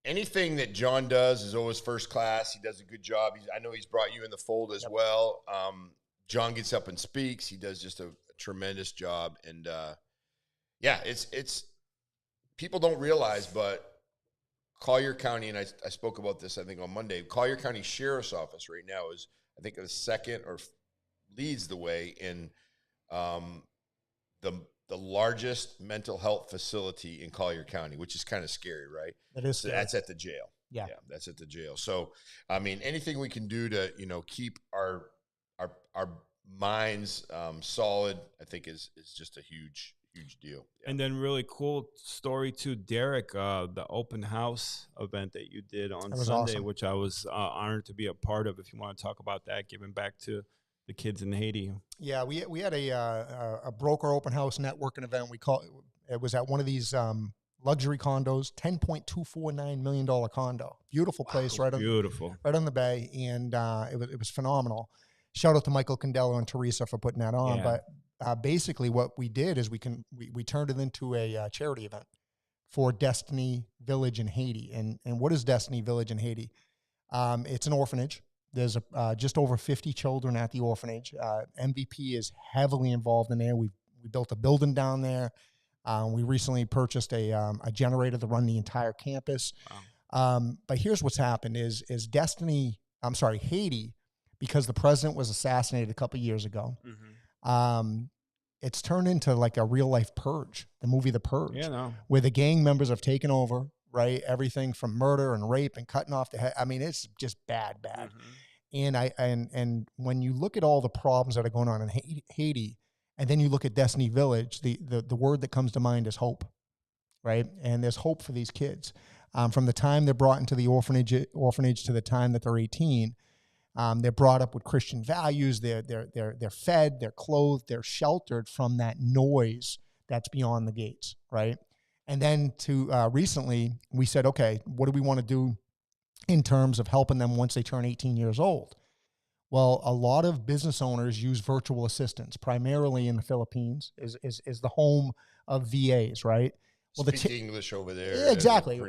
anything that John does is always first class. He does a good job. I know he's brought you in the fold as well. John gets up and speaks. He does just a tremendous job, and it's people don't realize, but Collier County, and I spoke about this I think on Monday. Collier County Sheriff's Office right now is I think the second or leads the way in the largest mental health facility in Collier County, which is kind of scary, right? It is. So that's at the jail. Yeah, that's at the jail. So, I mean, anything we can do to, keep our minds solid, I think is just a huge deal. Yeah. And then really cool story too, Derek, the open house event that you did on Sunday, awesome. Which I was honored to be a part of. If you want to talk about that, giving back to the kids in Haiti. Yeah, we had a broker open house networking event. It was at one of these luxury condos, $10.249 million condo. Beautiful place, right on the bay, and it was phenomenal. Shout out to Michael Condello and Teresa for putting that on. Yeah. But basically, what we did is we turned it into a charity event for Destiny Village in Haiti. And what is Destiny Village in Haiti? It's an orphanage. There's just over 50 children at the orphanage. MVP is heavily involved in there. We built a building down there. We recently purchased a generator to run the entire campus. Wow. But here's what's happened is Haiti, because the president was assassinated a couple of years ago, it's turned into like a real life purge, the movie The Purge, where the gang members have taken over, right? Everything from murder and rape and cutting off the head. I mean, it's just bad. And when you look at all the problems that are going on in Haiti, and then you look at Destiny Village, the word that comes to mind is hope, right? And there's hope for these kids. From the time they're brought into the orphanage to the time that they're 18, they're brought up with Christian values. They're fed, they're clothed, they're sheltered from that noise that's beyond the gates, right? And then recently, we said, okay, what do we want to do in terms of helping them once they turn 18 years old? Well, a lot of business owners use virtual assistants, primarily in the Philippines, is the home of VAs, right? Well, Speak English over there. Yeah, exactly.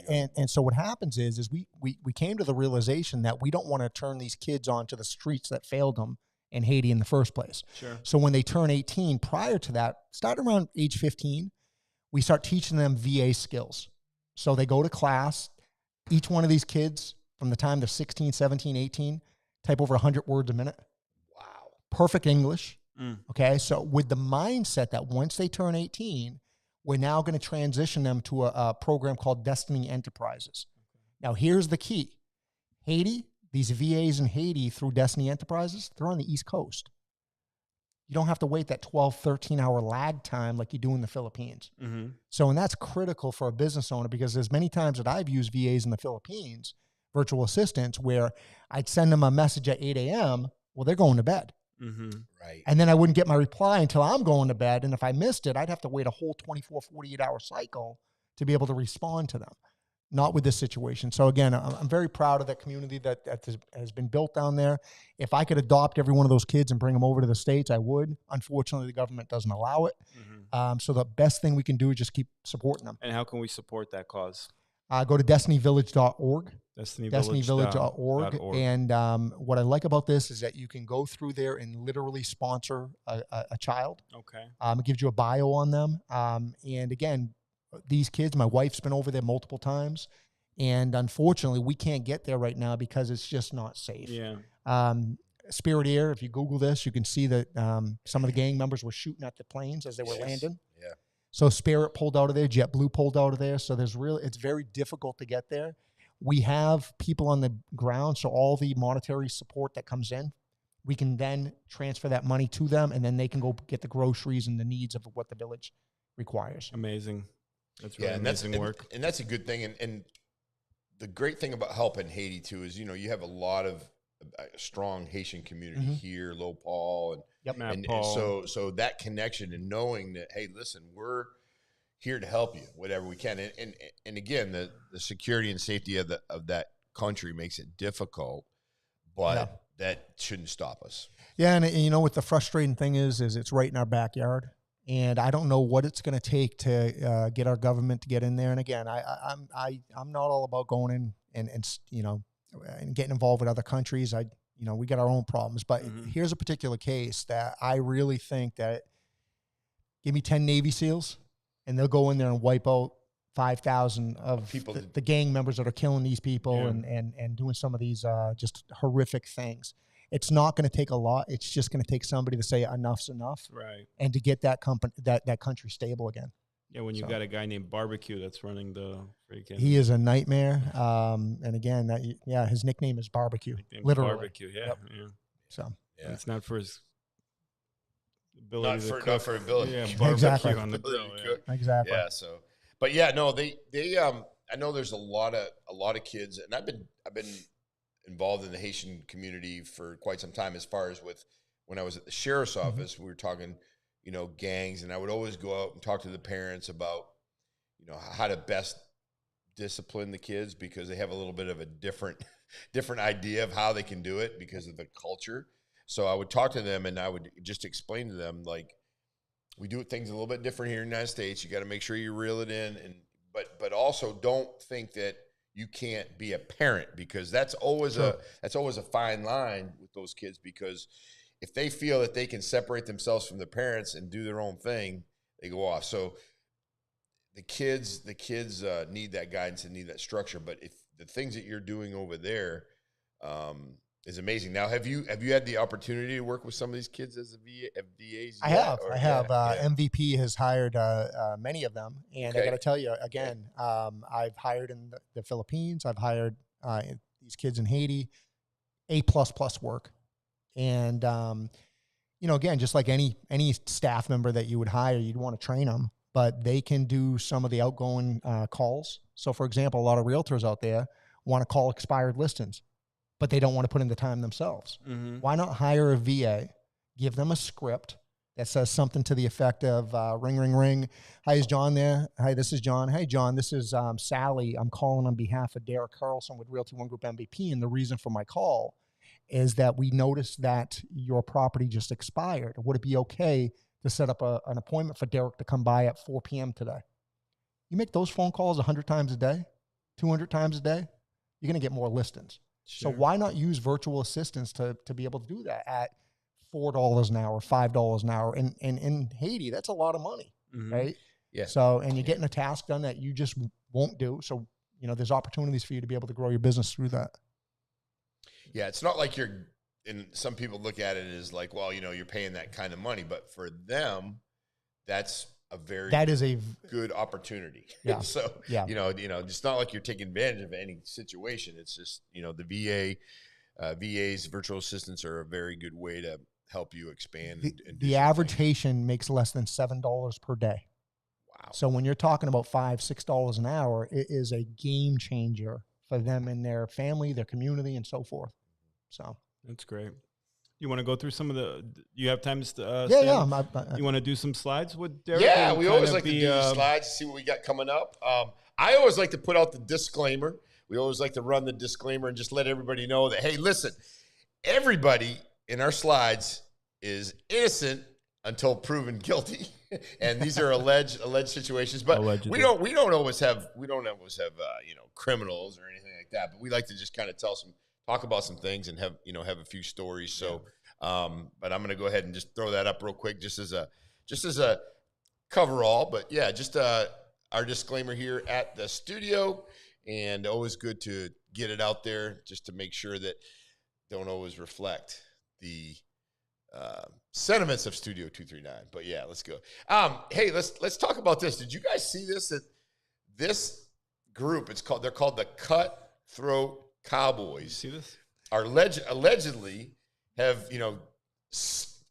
And so what happens is we came to the realization that we don't want to turn these kids onto the streets that failed them in Haiti in the first place. Sure. So when they turn 18, prior to that, start around age 15, we start teaching them VA skills. So they go to class. Each one of these kids, from the time they're 16, 17, 18, type over 100 words a minute. Wow. Perfect English. Okay. So with the mindset that once they turn 18, We're now going to transition them to a program called Destiny Enterprises. Now, here's the key. Haiti, these VAs in Haiti through Destiny Enterprises, they're on the East Coast. You don't have to wait that 12, 13-hour lag time like you do in the Philippines. Mm-hmm. So, and that's critical for a business owner, because there's many times that I've used VAs in the Philippines, virtual assistants, where I'd send them a message at 8 a.m., well, they're going to bed. Mm-hmm. Right. And then I wouldn't get my reply until I'm going to bed. And if I missed it, I'd have to wait a whole 24, 48-hour cycle to be able to respond to them. Not with this situation. So again, I'm very proud of that community that has been built down there. If I could adopt every one of those kids and bring them over to the States, I would. Unfortunately, the government doesn't allow it. Mm-hmm. So the best thing we can do is just keep supporting them. And how can we support that cause? Go to destinyvillage.org. Destinyvillage.org. And what I like about this is that you can go through there and literally sponsor a child. Okay. It gives you a bio on them. And again, these kids, my wife's been over there multiple times, and unfortunately we can't get there right now because it's just not safe. Yeah. Spirit Air, if you Google this, you can see that some of the gang members were shooting at the planes as they were landing. Yeah. So Spirit pulled out of there, JetBlue pulled out of there. So it's very difficult to get there. We have people on the ground, so all the monetary support that comes in, we can then transfer that money to them, and then they can go get the groceries and the needs of what the village requires. Amazing. That's really amazing work. And that's a good thing. And the great thing about helping Haiti too is, you have a lot of strong Haitian community here, Low Paul, and so that connection and knowing that, hey, listen, we're here to help you, whatever we can. And again, the security and safety of that country makes it difficult, but that shouldn't stop us. Yeah, and what the frustrating thing is it's right in our backyard. And I don't know what it's going to take to get our government to get in there. And again, I'm not all about going in and getting involved with other countries. We got our own problems. But here's a particular case that I really think that give me 10 Navy SEALs, and they'll go in there and wipe out 5,000 of people, the gang members that are killing these people and doing some of these just horrific things. It's not going to take a lot. It's just going to take somebody to say enough's enough, right? And to get that country stable again. Yeah, when you got a guy named Barbecue that's running the freaking, he is a nightmare. And again, his nickname is Barbecue. Literally, Barbecue. Yeah, yep. Yeah. So it's not for his ability not for ability. Yeah, barbecue exactly. on the grill. Yeah. Exactly. Yeah. So, but yeah, no, they I know there's a lot of kids, and I've been involved in the Haitian community for quite some time. As far as when I was at the sheriff's office, we were talking, gangs, and I would always go out and talk to the parents about, how to best discipline the kids, because they have a little bit of a different idea of how they can do it because of the culture. So I would talk to them, and I would just explain to them, like, we do things a little bit different here in the United States. You got to make sure you reel it in, but also don't think that you can't be a parent, because that's always a fine line with those kids, because if they feel that they can separate themselves from their parents and do their own thing, they go off. So the kids need that guidance and need that structure. But if the things that you're doing over there is amazing. Now, have you had the opportunity to work with some of these kids as VAs? I have. MVP has hired many of them, and I got to tell you again, I've hired in the Philippines. I've hired these kids in Haiti. A++ work, and again, just like any staff member that you would hire, you'd want to train them, but they can do some of the outgoing calls. So, for example, a lot of realtors out there want to call expired listings, but they don't want to put in the time themselves. Why not hire a VA, give them a script that says something to the effect of ring, ring, ring. Hi, is John there? Hi, this is John. Hey, John, this is Sally. I'm calling on behalf of Darren Carlson with Realty One Group MVP, and the reason for my call is that we noticed that your property just expired. Would it be okay to set up an appointment for Derek to come by at 4 p.m. today? You make those phone calls 100 times a day, 200 times a day, you're going to get more listings. Sure. So why not use virtual assistants to be able to do that at $4 an hour, $5 an hour? And in Haiti, that's a lot of money, right? Yeah. So, and you're getting a task done that you just won't do. So, there's opportunities for you to be able to grow your business through that. Yeah, it's not like and some people look at it as like, well, you're paying that kind of money, but for them, that's that is a good opportunity. Yeah. So, it's not like you're taking advantage of any situation. It's just, the VAs, virtual assistants are a very good way to help you expand. The average Haitian makes less than $7 per day. Wow. So when you're talking about $5, $6 an hour, it is a game changer for them and their family, their community, and so forth. So that's great. You want to go through some of the? You have time to? You want to do some slides with Darren? Yeah, we always like to do slides to see what we got coming up. I always like to put out the disclaimer. We always like to run the disclaimer and just let everybody know that, hey, listen, everybody in our slides is innocent until proven guilty, and these are alleged situations. But Allegedly. we don't always have criminals or anything like that. But we like to just kind of talk about some things and have a few stories. So, but I'm going to go ahead and just throw that up real quick, just as a coverall. But yeah, just our disclaimer here at the studio, and always good to get it out there just to make sure that don't always reflect the sentiments of Studio 239. But yeah, let's go. Hey, let's talk about this. Did you guys see this? That this group, they're called the Cutthroat Cowboys. See this? Are allegedly have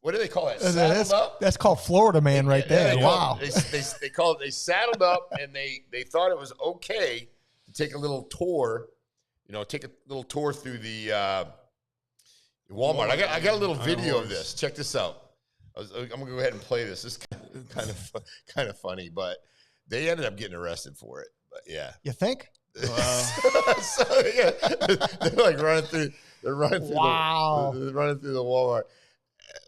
what do they call that? Saddled up. That's called Florida Man right there. Wow. They saddled up, and they thought it was okay to take a little tour. Take a little tour through the Walmart. I got a little video of this. Check this out. I'm gonna go ahead and play this. This is kind of funny, but they ended up getting arrested for it. But yeah, you think? So, yeah, they're like running through. They're running through. Wow. They're running through the Walmart.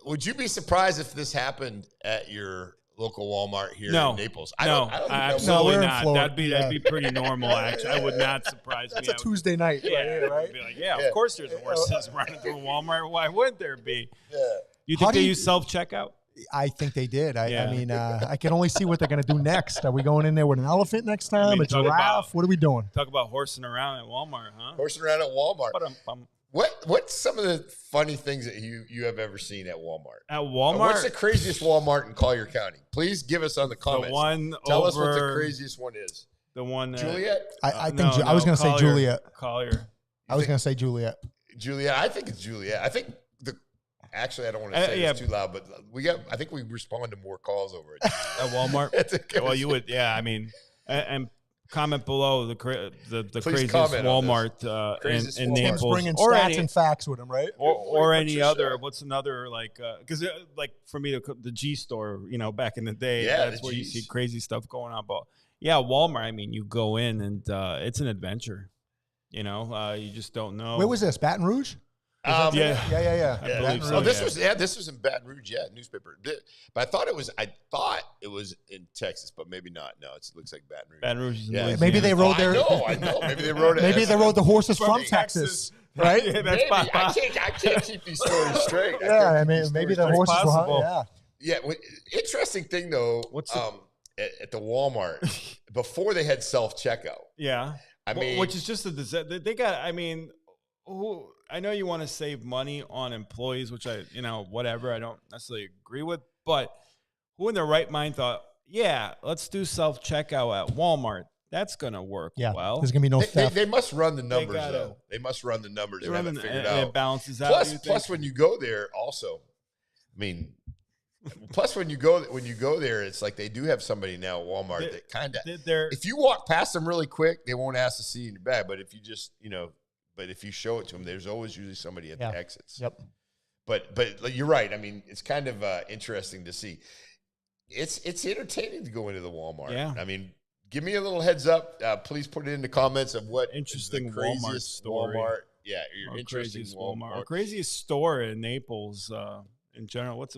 Would you be surprised if this happened at your local Walmart here in Naples? Absolutely No, not. That'd be pretty normal. Actually, I would not surprise That's me. a Tuesday night, right? I'd be like, of course there's horses running through Walmart. Why wouldn't there be? Yeah. You think they use self-checkout? I think they did. I mean, I can only see what they're going to do next. Are we going in there with an elephant next time? A giraffe? What are we doing? Talk about horsing around at Walmart, huh? Horsing around at Walmart. What's some of the funny things that you have ever seen at Walmart? At Walmart? What's the craziest Walmart in Collier County? Please give us on the comments. Tell us what the craziest one is. The one Juliet? I was going to say Juliet. Collier. I was going to say Juliet. Juliet. I think it's Juliet. I think actually, I don't want to say this too loud, but I think we respond to more calls over it. At Walmart? Well, you would, I mean, and comment below the craziest Walmart in Naples. Bringing stats and facts with them, right? Or any other. What's another, because for me, the G store, back in the day, that's where you see crazy stuff going on. But yeah, Walmart, I mean, you go in and it's an adventure. You just don't know. Where was this? Baton Rouge? Yeah. I believe so. This was in Baton Rouge, newspaper. But I thought it was in Texas, but maybe not. No, it looks like Baton Rouge. Baton Rouge is in Louisiana. Maybe they rode their. I know. Maybe they rode it. Maybe they rode the horses from Texas, right? Yeah, that's maybe. I can't keep these stories straight. Maybe the horses were. Yeah. Interesting thing though. At the Walmart before they had self-checkout. Yeah. I mean, which is just they got. I mean. I know you want to save money on employees, which whatever, I don't necessarily agree with, but who in their right mind thought, let's do self-checkout at Walmart. That's going to work well. There's going to be no theft. They must run the numbers, though. They must run the numbers and have it figured out. It balances out. Plus, when you go there also, when you go there, it's like they do have somebody now at Walmart that kind of, if you walk past them really quick, they won't ask to see in your bag, but if you just, but if you show it to them, there's always usually somebody at the exits. Yep. But you're right. I mean, it's kind of interesting to see. It's entertaining to go into the Walmart. Yeah. I mean, give me a little heads up. Please put it in the comments of what interesting is the craziest story. Walmart. Yeah, your interesting Walmart. Our craziest store in Naples. In general, what's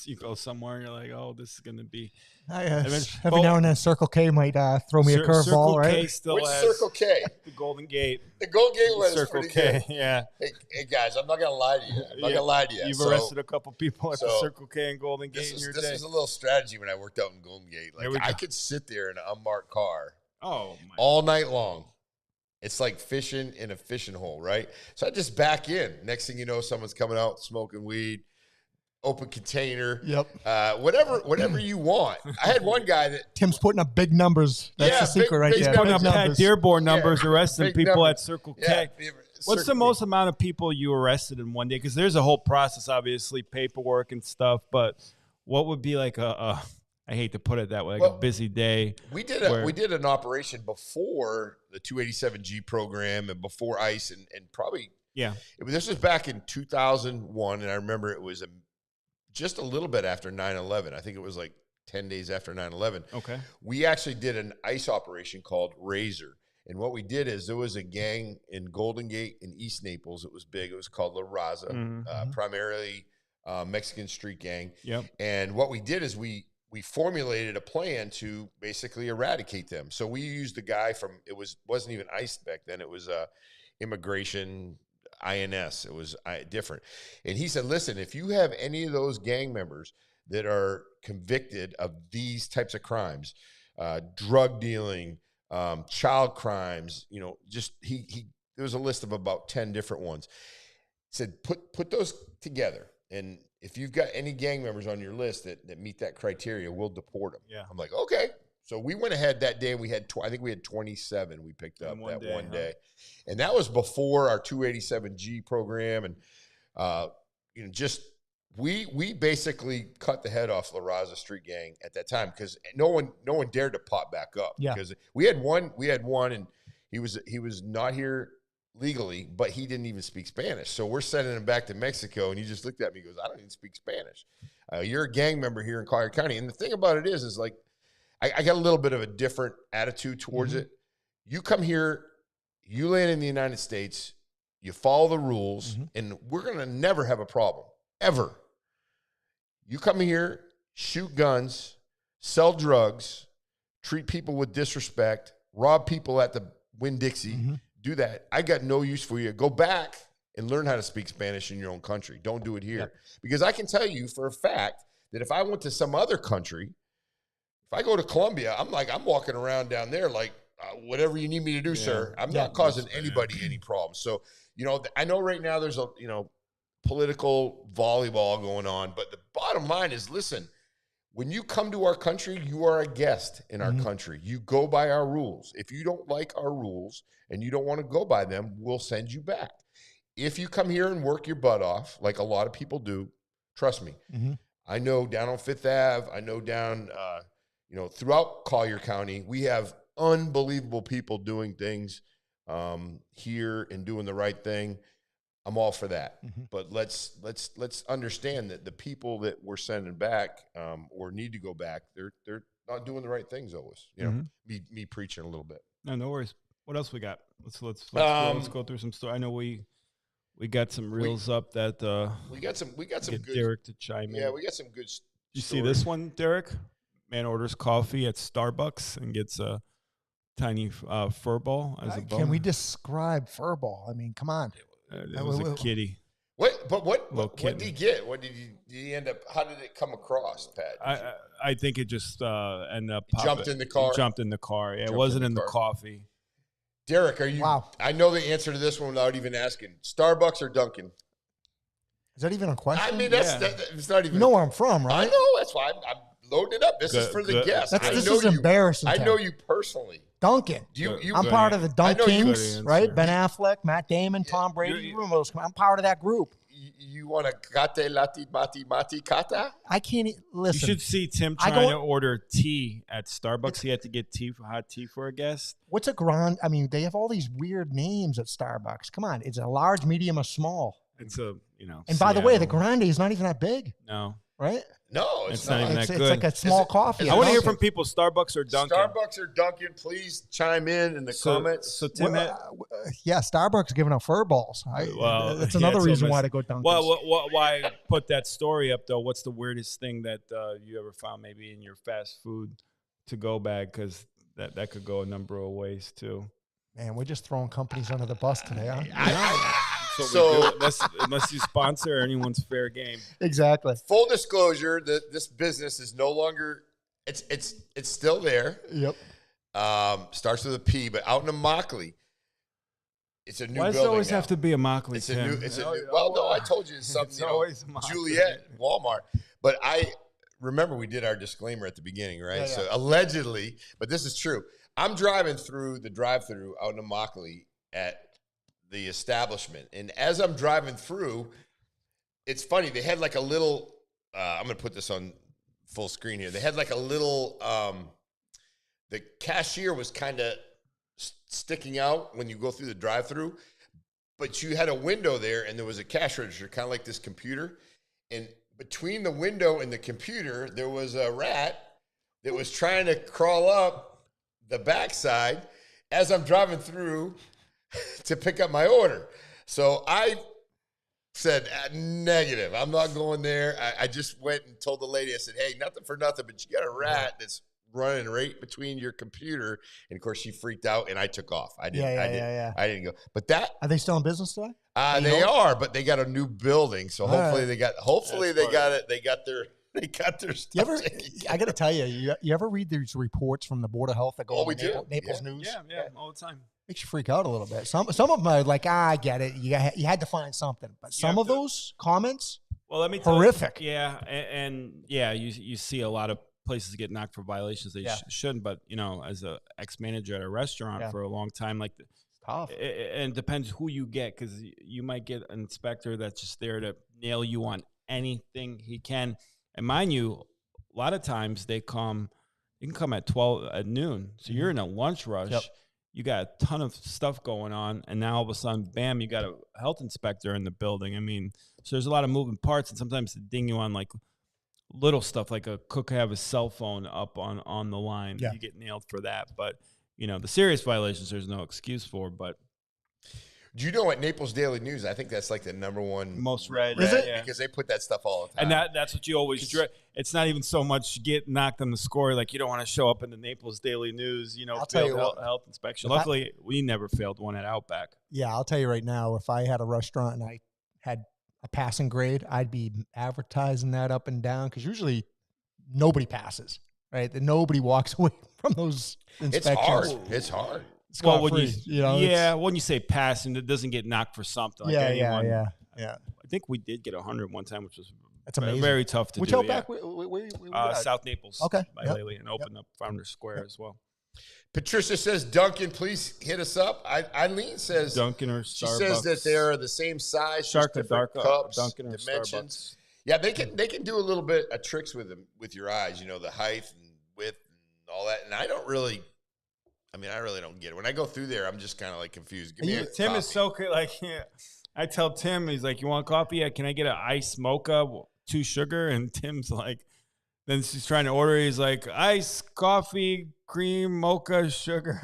you go somewhere and you're like, oh, this is going to be. Every now and then, Circle K might throw me a curveball, right? K still Which has Circle K? The Golden Gate. The Golden Gate one is Circle pretty K, good. yeah. Hey, guys, I'm not going to lie to you. I'm not going to lie to you. You've arrested a couple people at the Circle K and Golden Gate in your day. This was a little strategy when I worked out in Golden Gate. Like I could sit there in an unmarked car all night long. It's like fishing in a fishing hole, right? So I just back in. Next thing you know, someone's coming out smoking weed. open container. Yep. Whatever you want. I had one guy that Tim's putting up big numbers. That's the secret right there. Putting up Pat Dearborn numbers, arresting people at Circle K. Yeah. What's the most amount of people you arrested in one day? Because there's a whole process, obviously, paperwork and stuff. But what would be like I hate to put it that way, like a busy day? We did an operation before the 287G program and before ICE and probably this was back in 2001, and I remember it was just a little bit after 9/11. I think it was like 10 days after 9/11. Okay. We actually did an ICE operation called Razor. And what we did is there was a gang in Golden Gate in East Naples. It was big. It was called La Raza, primarily Mexican street gang. Yep. And what we did is we formulated a plan to basically eradicate them. So we used a guy from, wasn't even ICE back then. It was immigration, INS. It was different. And he said, listen, if you have any of those gang members that are convicted of these types of crimes, drug dealing, child crimes, just there was a list of about 10 different ones. He said, put those together. And if you've got any gang members on your list that meet that criteria, we'll deport them. Yeah. I'm like, okay. So we went ahead that day and we had, I think we had 27 we picked up one day. And that was before our 287G program. And, we basically cut the head off La Raza street gang at that time because no one dared to pop back up. Yeah. Because we had one and he was not here legally, but he didn't even speak Spanish. So we're sending him back to Mexico, and he just looked at me and goes, I don't even speak Spanish. You're a gang member here in Collier County. And the thing about it is like, I got a little bit of a different attitude towards it. You come here, you land in the United States, you follow the rules, and we're going to never have a problem, ever. You come here, shoot guns, sell drugs, treat people with disrespect, rob people at the Winn-Dixie, do that. I got no use for you. Go back and learn how to speak Spanish in your own country. Don't do it here. Yep. Because I can tell you for a fact that if I went to some other country, if I go to Colombia, I'm walking around down there like, whatever you need me to do, sir. I'm not causing anybody any problems. So, I know right now there's a, political volleyball going on, but the bottom line is, listen, when you come to our country, you are a guest in our country. You go by our rules. If you don't like our rules and you don't want to go by them, we'll send you back. If you come here and work your butt off, like a lot of people do, trust me. I know down on Fifth Ave, I know down, throughout Collier County, we have unbelievable people doing things here and doing the right thing. I'm all for that. But let's understand that the people that we're sending back or need to go back, they're not doing the right things always. Me preaching a little bit. No worries. What else we got? Let's go through some stuff. I know we got some reels up that we got some get good Derek to chime in. Yeah, we got some good. You see this one, Derek? Man orders coffee at Starbucks and gets a tiny fur ball as a bone. Can we describe fur ball? I mean, come on. It was a kitty. What did he get? What did he end up? How did it come across, Pat? I think it just ended up jumped in the car. Jumped in the car. Yeah, it wasn't in the coffee. Derek, are you? Wow. I know the answer to this one without even asking. Starbucks or Dunkin'? Is that even a question? I mean, it's not even. You know where I'm from, right? I know. That's why I'm loading it up. This is for the guests. This is embarrassing. I know you personally. Duncan. I'm part of the Dunkings, right? Ben Affleck, Matt Damon, Tom Brady. I'm part of that group. You want a kate lati mati kata? I can't listen. You should see Tim trying to order tea at Starbucks. He had to get hot tea for a guest. What's a grande? I mean, they have all these weird names at Starbucks. Come on, it's a large, medium, or small. It's a And by the way, the grande is not even that big. No. Right? No, it's not even that good. It's like a small coffee. I want to hear from people, Starbucks or Dunkin'. Starbucks or Dunkin', please chime in the comments. So Tim, Starbucks giving out fur balls. That's another reason why to go Dunkin'. Well, why put that story up though? What's the weirdest thing that you ever found maybe in your fast food to-go bag? Because that could go a number of ways too. Man, we're just throwing companies under the bus today, huh? So unless you sponsor, anyone's fair game. Exactly. Full disclosure: this business is no longer. It's still there. Yep. Starts with a P, but out in Immokalee, It's a new Why does it building always now. have to be a Immokalee? It's a new. Well, no, I told you it's something. It's always Immokalee. Juliet, Walmart. But I remember we did our disclaimer at the beginning, right? Yeah. So allegedly, but this is true. I'm driving through the drive-through out in Immokalee at the establishment, and as I'm driving through, it's funny. They had like a little. I'm going to put this on full screen here. They had like a little. The cashier was kind of sticking out when you go through the drive-through, but you had a window there and there was a cash register, kind of like this computer. And between the window and the computer, there was a rat that was trying to crawl up the backside as I'm driving through to pick up my order. So I said, negative. I'm not going there. I just went and told the lady, I said, hey, nothing for nothing, but you got a rat that's running right between your computer, and of course she freaked out, and I took off. I didn't go. But that Are they still in business today? they are, but they got a new building, so hopefully they got. Hopefully they got it. They got their stuff. I got to tell you, you ever read these reports from the Board of Health that go on Naples News? Yeah, all the time. Makes you freak out a little bit. Some of them are like, I get it. You had to find something, but some of those comments, well, let me tell horrific. You, and you see a lot of places get knocked for violations they shouldn't. But as a ex-manager at a restaurant for a long time, like tough. And it depends who you get, because you might get an inspector that's just there to nail you on anything he can. And mind you, a lot of times you can come at 12 at noon, so you're in a lunch rush. Yep. You got a ton of stuff going on, and now all of a sudden, bam, you got a health inspector in the building. I mean, so there's a lot of moving parts, and sometimes they ding you on like little stuff, like a cook have a cell phone up on the line. Yeah. You get nailed for that. But the serious violations, there's no excuse for. But do you know at Naples Daily News? I think that's like the number one most read. Is it? Yeah. Because they put that stuff all the time. And that's what you always dread. It's not even so much get knocked on the score. Like, you don't want to show up in the Naples Daily News, I'll tell you failed what, health inspection. Luckily, we never failed one at Outback. Yeah, I'll tell you right now, if I had a restaurant and I had a passing grade, I'd be advertising that up and down, because usually nobody passes, right? And nobody walks away from those inspections. It's hard. Well, when you say passing, it doesn't get knocked for something. Like yeah. I think we did get 100 one time, which was amazing. Very tough to Which do. Outback? Where South Naples. Okay. By Lely, and opened up Founders Square as well. Patricia says, Duncan, please hit us up. Eileen says, Duncan or Starbucks. She says that they're the same size, Shark just different Dark, cups, Duncan or dimensions. Starbucks. Yeah, they can do a little bit of tricks with them, with your eyes, the height and width and all that. And I really don't get it. When I go through there, I'm just kind of like confused. Tim is so good. Like, I tell Tim, he's like, you want coffee? Yeah, can I get an iced mocha, 2 sugar? And Tim's like, then she's trying to order. He's like, iced coffee, cream, mocha, sugar.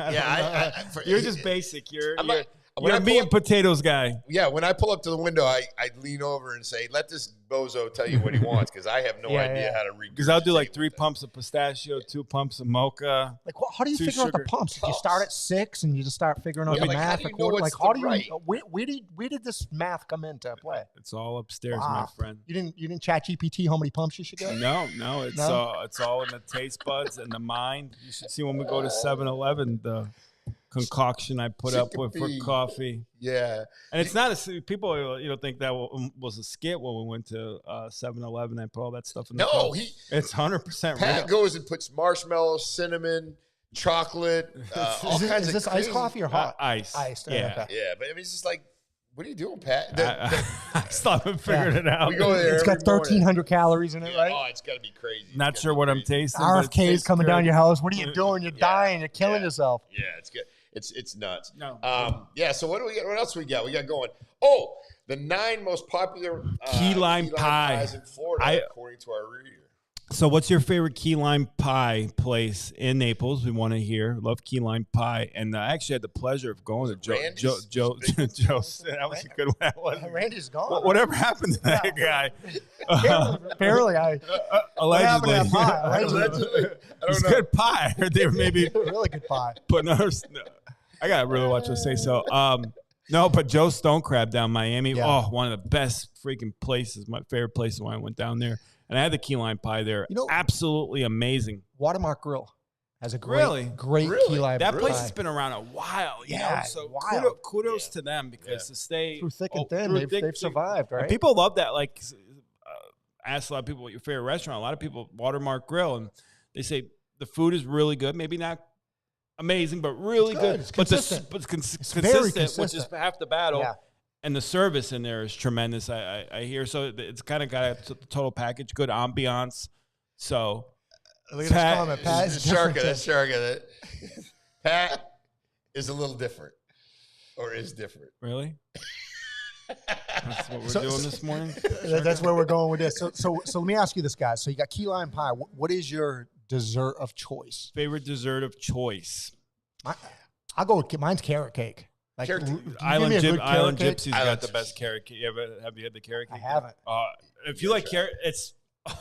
You're just basic. You're a meat and potatoes guy. Yeah, when I pull up to the window, I lean over and say, let this bozo tell you what he wants, because I have no idea how to read. Because I'll do like 3 pumps of pistachio, 2 pumps of mocha. Like, how do you figure out the pumps? Did you start at 6 and you just start figuring out the math? Where did this math come into play? It's all upstairs, my friend. You didn't chat GPT how many pumps you should get? No, it's all in the taste buds and the mind. You should see when we go to 7-Eleven, the concoction I put up with for coffee. Yeah. And it's not people think that was a skit when we went to 7-Eleven. I put all that stuff in the cup. It's 100% real. Pat goes and puts marshmallows, cinnamon, chocolate, all kinds of. Is this iced coffee or hot? Ice. Iced. Yeah. Okay. Yeah, but it's just like, what are you doing, Pat? I still haven't figured it out. We go there. It's got 1,300 calories in it, right? Oh, it's got to be crazy. Not sure what I'm tasting. RFK's coming down your house. What are you doing? You're dying. You're killing yourself. Yeah, it's good. It's nuts. No. So what do we got? What else we got? We got going. Oh, the 9 most popular key lime pies in Florida, according to our reader. So what's your favorite key lime pie place in Naples? We want to hear. Love key lime pie. And I actually had the pleasure of going to Joe. That was a good one. Randy's gone. Whatever happened to that guy? Apparently, allegedly. Allegedly. It's good pie. They were maybe really good pie. Putting others. I got to really watch what I say. So, no, but Joe Stone Crab down Miami. Yeah. Oh, one of the best freaking places. My favorite places when I went down there. And I had the key lime pie there. Absolutely amazing. Watermark Grill has a great key lime That pie. place has been around a while. You know? So kudos to them because to stay through thick and thin, they've survived, right? And people love that. Like, I asked a lot of people what your favorite restaurant. A lot of people Watermark Grill, and they say the food is really good. Maybe not amazing, but really good. It's consistent. Very consistent, which is half the battle. Yeah. And the service in there is tremendous. I hear. So it's kind of got a total package, good ambiance. So look at this comment, Pat. That's Sharka. Pat is a little different, or is different. Really? That's what we're doing this morning. That's where we're going with this. So let me ask you this, guys. So you got key lime pie. What is your dessert of choice? Favorite dessert of choice? I'll go with mine's carrot cake. Like Island Gypsy's got the best carrot cake. Have you had the carrot cake? I haven't. If you like carrot, it's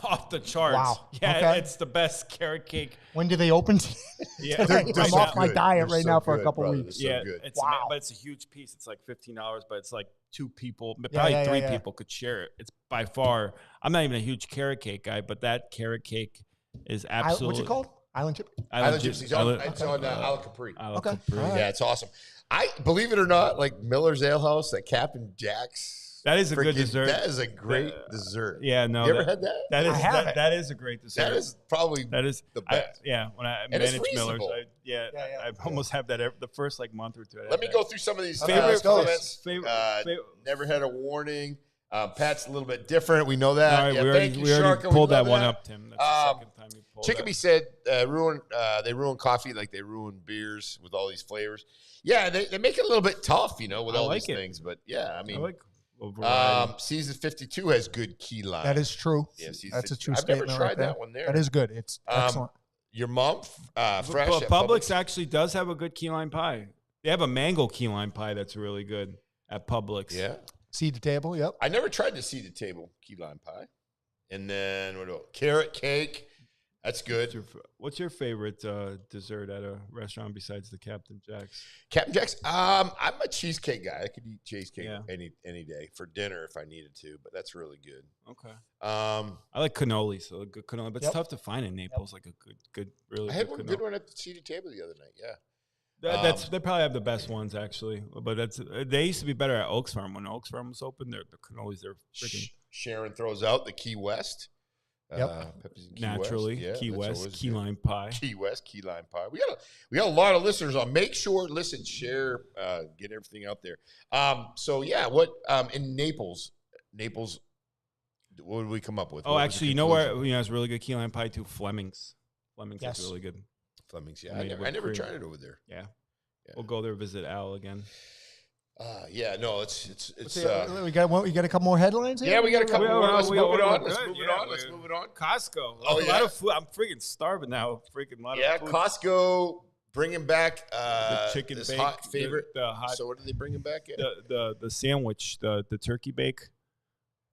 off the charts. Wow. Yeah, okay. It's the best carrot cake. When do they open? Yeah, I'm off my diet right now for a couple weeks. So yeah, good. but it's a huge piece. It's like $15, but it's like 2 people, probably 3 people could share it. It's by far. I'm not even a huge carrot cake guy, but that carrot cake is absolutely. What's it called? Island Gypsy's. It's on Ala Capri. Okay. Right. Yeah, it's awesome. I believe it or not, like Miller's Ale House, that Captain Jack's. That is a good dessert. That is a great dessert. Yeah, no. You ever had that? That is a great dessert. That is probably the best. When I managed Miller's, I almost have that the first month or two. Let me go through some of these favorite comments. Favorite. Never had a warning. Pat's a little bit different. We know that. All right, we already pulled that one up, Tim. That's the second time you pulled Chickabee said they ruin coffee like they ruin beers with all these flavors. Yeah, they make it a little bit tough, with all these things. But yeah, I mean, Season 52 has good key lime. That is true. Yeah, that's a true I've statement. never tried right there. that one there. That is good. It's excellent. Your mom, fresh. Publix actually does have a good key lime pie. They have a mango key lime pie that's really good at Publix. Yeah. Seed to table, yep. I never tried the seed to table key lime pie. And then carrot cake. That's good. What's your favorite dessert at a restaurant besides the Captain Jack's? Captain Jack's. I'm a cheesecake guy. I could eat cheesecake any day for dinner if I needed to, but that's really good. Okay. I like cannoli, so a good cannoli, but it's tough to find in Naples. Like a really. I had one good one at the seated table the other night. Yeah. They probably have the best ones actually, but they used to be better at Oaks Farm. When Oaks Farm was open, the cannolis they're freaking. Sharon throws out the Key West. Naturally, Key West, key lime pie. Key West, key lime pie. We got a lot of listeners on. Make sure, listen, share, get everything out there. What in Naples, what did we come up with? Oh, actually, you know where it's really good key lime pie too. Fleming's is really good. Fleming's, yeah. I never tried it over there. Yeah, we'll go there visit Al again. It's we got a couple more headlines here? Yeah, we got a couple more. Let's move it on. Let's move it on. Costco. A lot of food. I'm freaking starving now. Freaking lot of food. Costco bringing back the chicken this bake, hot favorite. The hot. So what are they bringing back? The sandwich, the turkey bake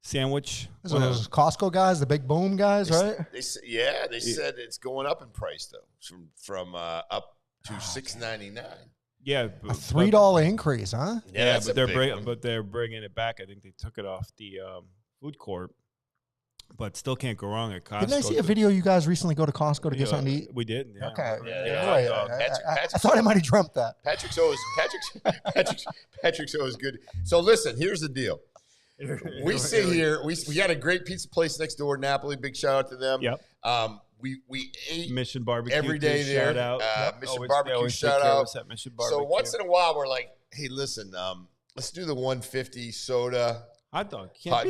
sandwich. Those are those Costco guys, the big boom guys, right? They said it's going up in price though, from up to $6.99. Yeah, a $3 increase, huh? Yeah, but they're bringing it back. I think they took it off the food court, but still can't go wrong at Costco. Didn't I see a video you guys recently go to Costco to get something to eat? We did. Yeah. Okay. I thought I might have dreamt that. Patrick's always good. So listen, here's the deal. We sit here. We got a great pizza place next door, Napoli. Big shout out to them. Yep. We ate Mission Barbecue every day there. Shout out. Mission Barbecue shout out. Mission Barbecue. So once in a while, we're like, hey, listen, let's do the 150 soda hot dog. Can't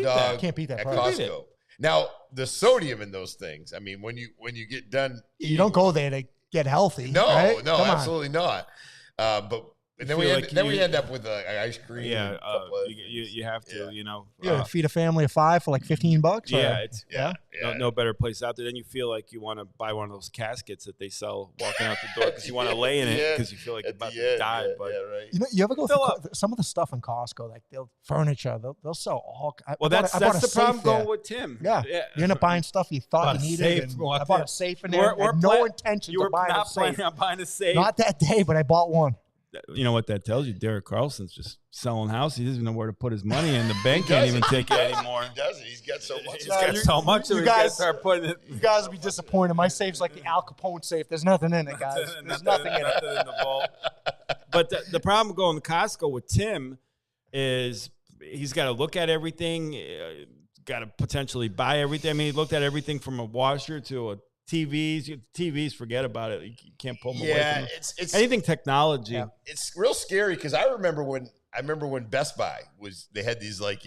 beat that at price. Costco. Now the sodium in those things. I mean, when you get done, you don't go there to get healthy. No, right? no, absolutely not. And then we end up with ice cream. Yeah, you have to, feed a family of 5 for like $15. Yeah, no better place out there. Then you feel like you want to buy one of those caskets that they sell walking out the door because you want to lay in it because you feel like you're about to die. You ever go through some of the stuff in Costco, like furniture, they'll sell all. That's the problem going with Tim. Yeah, you end up buying stuff you thought you needed. I bought a safe in there. I had no intention of buying a safe. Not buying a safe. Not that day, but I bought one. you know what that tells you? Derek Carlson's just selling houses. He doesn't know where to put his money, and the bank can't even take it anymore. He doesn't. He's got so much. He's got so much. You guys start putting it. You guys will be disappointed. My safe's like the Al Capone safe. There's nothing in it, guys. There's nothing in it. In the vault. But the problem going to Costco with Tim is he's got to look at everything. Got to potentially buy everything. I mean, he looked at everything from a washer to a TVs, forget about it. You can't pull them away from them. It's anything technology. Yeah. It's real scary because I remember when Best Buy they had these like,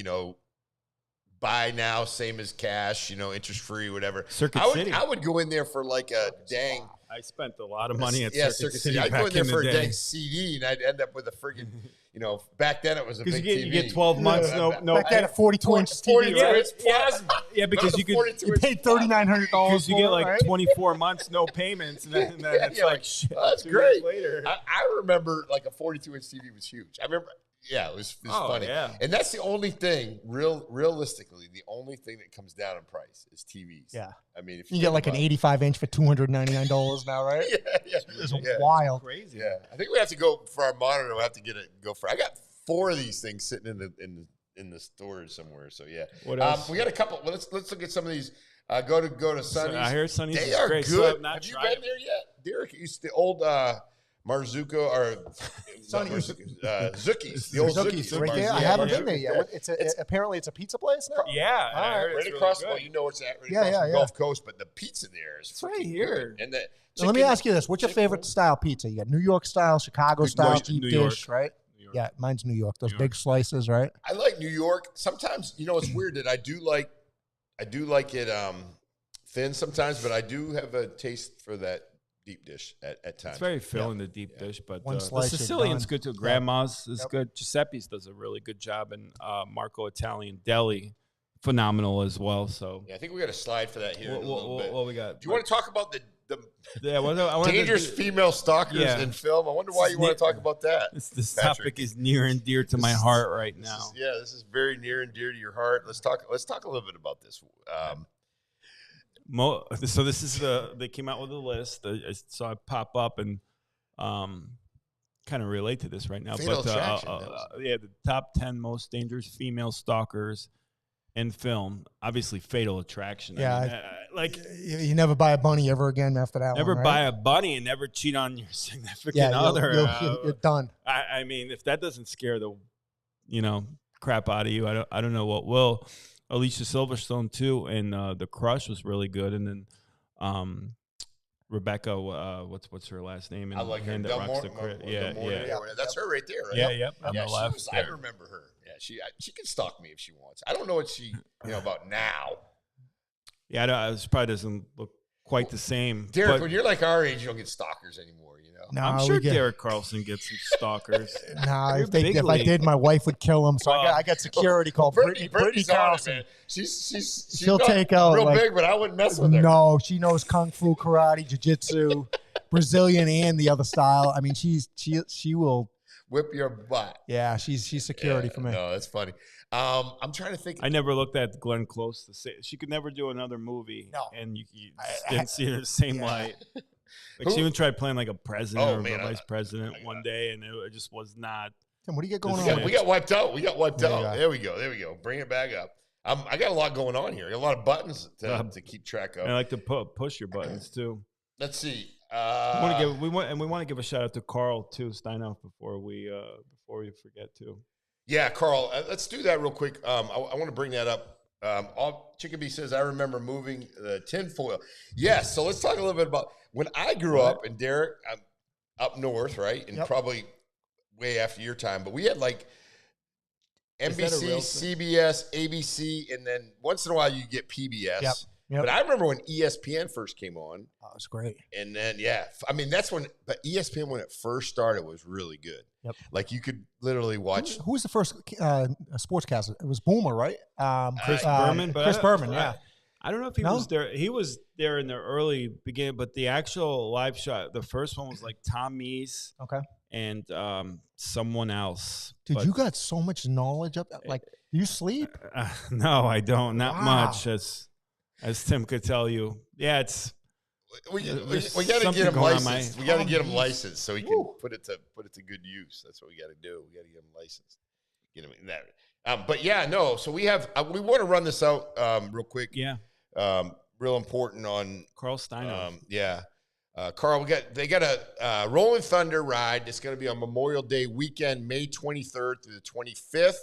buy now, same as cash, interest free, whatever. Circuit City. I would go in there for like a dang. I spent a lot of money at Circuit City. I'd go in there for a dang CD and I'd end up with a friggin', back then it was a big TV. You get 12 months, no. Back then a 42-inch TV. It's plasma. Yeah, because you paid $3,900 because you get like 24 months, no payments, and then it's like shit. That's great. Later. I remember like a 42-inch TV was huge. I remember. Yeah, it was funny. Yeah. And that's the only thing, realistically, the only thing that comes down in price is TVs. Yeah. I mean, if you get like an 85-inch for $299 now, right? Yeah. It's wild. Crazy. Yeah. I think we have to go for our monitor. We'll have to go for. I got 4 of these things sitting in the storage somewhere. So yeah. What else? We got a couple. Well, let's look at some of these. Go to Sonny's. I hear Sonny's. They is are great. good. So have you been there yet, Derek? The old Marzuko or Zucchi's. The old Zucchi's right there. I haven't been there yet. Apparently it's a pizza place now. Yeah, right across. Well, you know it's at across the Gulf Coast, but the pizza there is right here. Good. And so let me ask you this: what's your favorite style pizza? You got New York style, Chicago style, deep dish, right? Yeah, mine's New York. Those big slices, right? I like New York. Sometimes, it's weird that I do like it thin sometimes, but I do have a taste for that deep dish at times. It's very filling, the deep dish, but the Sicilian's good too. Grandma's is good. Giuseppe's does a really good job, and Marco Italian Deli, phenomenal as well. So I think we got a slide for that here. What we got? Do you want to talk about the I dangerous female stalkers in film? I wonder why you want to talk about that. This topic is near and dear to my heart right now. This is very near and dear to your heart. Let's talk a little bit about this. So this is they came out with a list. I saw it pop up and kind of relate to this right now. Fatal Attraction, the top 10 most dangerous female stalkers in film. Obviously, Fatal Attraction. Yeah, you never buy a bunny ever again after that. Never one, buy a bunny and never cheat on your significant other. You're done. I mean, if that doesn't scare the crap out of you, I don't know what will. Alicia Silverstone too, and The Crush was really good, and then Rebecca, what's her last name? I like her. Yeah, that's her right there, right? Yeah, yep. On the left. I remember her. Yeah, she can stalk me if she wants. I don't know what she about now. Yeah, it probably doesn't look quite the same. Derek, when you're like our age, you don't get stalkers anymore. No, I'm sure Derek Carlson gets some stalkers. If I did, my wife would kill him. So I got security called Brittany Carlson. She'll take out real big, but I wouldn't mess with her. No, she knows kung fu, karate, jiu-jitsu, Brazilian, and the other style. I mean, she will whip your butt. Yeah, she's security for me. No, that's funny. I'm trying to think. I never looked at Glenn Close to say she could never do another movie. No. And you didn't see her in the same light. Like she even tried playing like a president or a vice president one day, and it just was not. Tim, what do you get going on? We got wiped out. There we go. Bring it back up. I got a lot going on here. I got a lot of buttons to keep track of. I like to push your buttons too. Let's see. We want to give a shout out to Carl too, Steinhoff, before we forget to. Yeah, Carl. Let's do that real quick. I want to bring that up. Chickabee says, I remember moving the tinfoil. Yes, so let's talk a little bit about when I grew up, and Derek, I'm up north, right? And probably way after your time, but we had like NBC, CBS, ABC, and then once in a while you get PBS. Yep. But I remember when ESPN first came on. Oh, it was great. And then, that's when, but ESPN, when it first started, was really good. Yep. Like you could literally watch. Who was the first sportscaster? It was Boomer, right? Chris Berman. Chris Berman, yeah. I don't know if he was there. He was there in the early beginning, but the actual live shot, the first one was like Tom Meese. Okay. And someone else. Dude, you got so much knowledge up. Like, do you sleep? No, I don't. Not much, as Tim could tell you. Yeah, We got to get him licensed. We got to get him licensed so he can put it to good use. That's what we got to do. We got to get him licensed. Get him in that. But yeah, no. So we want to run this out real quick. Yeah. Real important on Carl Steiner. Carl, they got a Rolling Thunder ride. It's going to be on Memorial Day weekend, May 23rd through the 25th.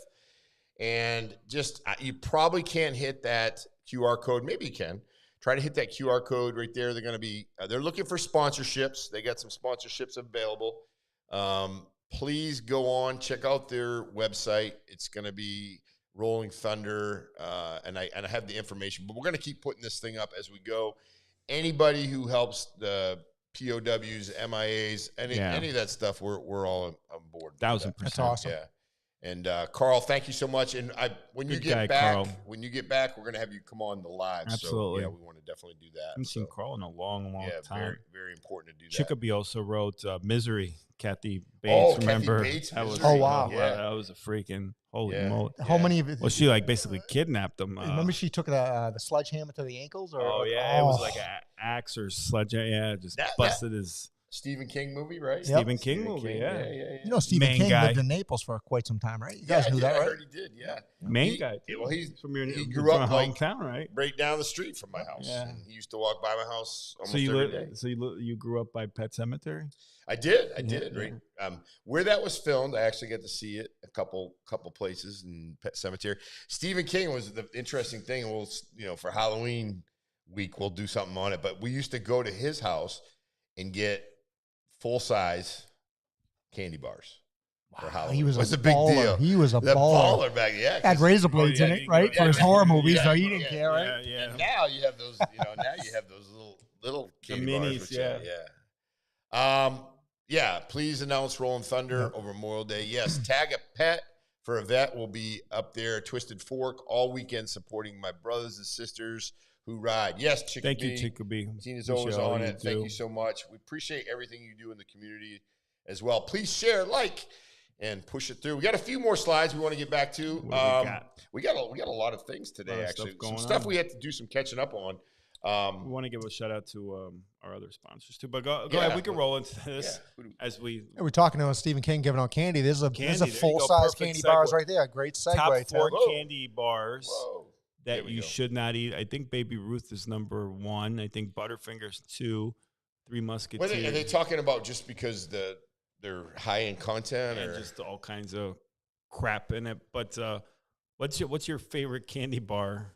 And just you probably can't hit that QR code. Maybe you can. Try to hit that QR code right there. They're going to be they're looking for sponsorships. They got some sponsorships available. Please go on, check out their website. It's going to be Rolling Thunder, and I have the information. But we're going to keep putting this thing up as we go. Anybody who helps the POWs, MIAs, any of that stuff, we're all on board. 1,000%. That's awesome. Yeah. And Carl, thank you so much. And when you get back, we're gonna have you come on the live. Absolutely. So, yeah, we want to definitely do that. I haven't seen Carl in a long time. Very, very important to do that. Chicopee also wrote "Misery." Kathy Bates, remember? Kathy Bates, that was, wow. Yeah, that was a freaking holy moly. How many of it? Well, she basically kidnapped him. Remember, she took the sledgehammer to the ankles. Or, it was like an axe or sledgehammer. Yeah, just busted his. Stephen King movie, right? Stephen King movie, yeah. You know, Stephen King lived in Naples for quite some time, right? You guys knew that, right? I heard he did, yeah. Main guy. Well, he grew up hometown, right? Right down the street from my house. Yeah. And he used to walk by my house almost every day. So you grew up by Pet Cemetery? I did. Right. Where that was filmed, I actually got to see it a couple places in Pet Cemetery. Stephen King was the interesting thing. We'll, for Halloween week, we'll do something on it. But we used to go to his house and get full-size candy bars. Wow, he was a big deal. He was a baller back. Yeah, had razor blades in it, right? For his horror movies, so he didn't care, right? Yeah. And now you have those. Little candy bars. Yeah. Please announce Rolling Thunder over Memorial Day. Yes, tag a pet for a vet. Will be up there. Twisted Fork all weekend supporting my brothers and sisters who ride. Yes, Chicopee. Thank you, Chicopee. Tina's always on it. Thank you so much. We appreciate everything you do in the community as well. Please share, and push it through. We got a few more slides we want to get back to. We got a lot of things today, actually. Some stuff we had to do some catching up on. We want to give a shout out to our other sponsors too. But go ahead. We can roll into this as we're talking to Stephen King giving out candy. There's a full size candy bars right there. Great segue. Top 4 candy bars. That you should not eat. I think Baby Ruth is number 1. I think Butterfingers 2, 3 Musketeers. Are they talking about just because they're high in content, and just all kinds of crap in it? But what's your favorite candy bar?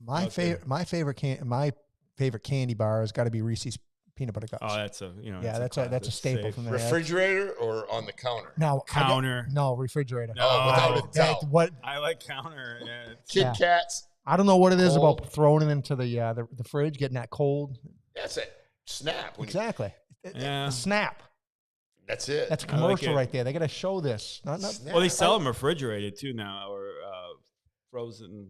My favorite candy bar has got to be Reese's peanut butter cups. Oh, that's a staple from there. Refrigerator or on the counter? No, counter. No, refrigerator. No, without a doubt. I like counter. Yeah, Kit Kats. I don't know what it is about throwing it into the fridge, getting that cold. That's it. Snap. Exactly. Snap. That's it. That's a commercial right there. They got to show this. Well, they sell them refrigerated too now, or frozen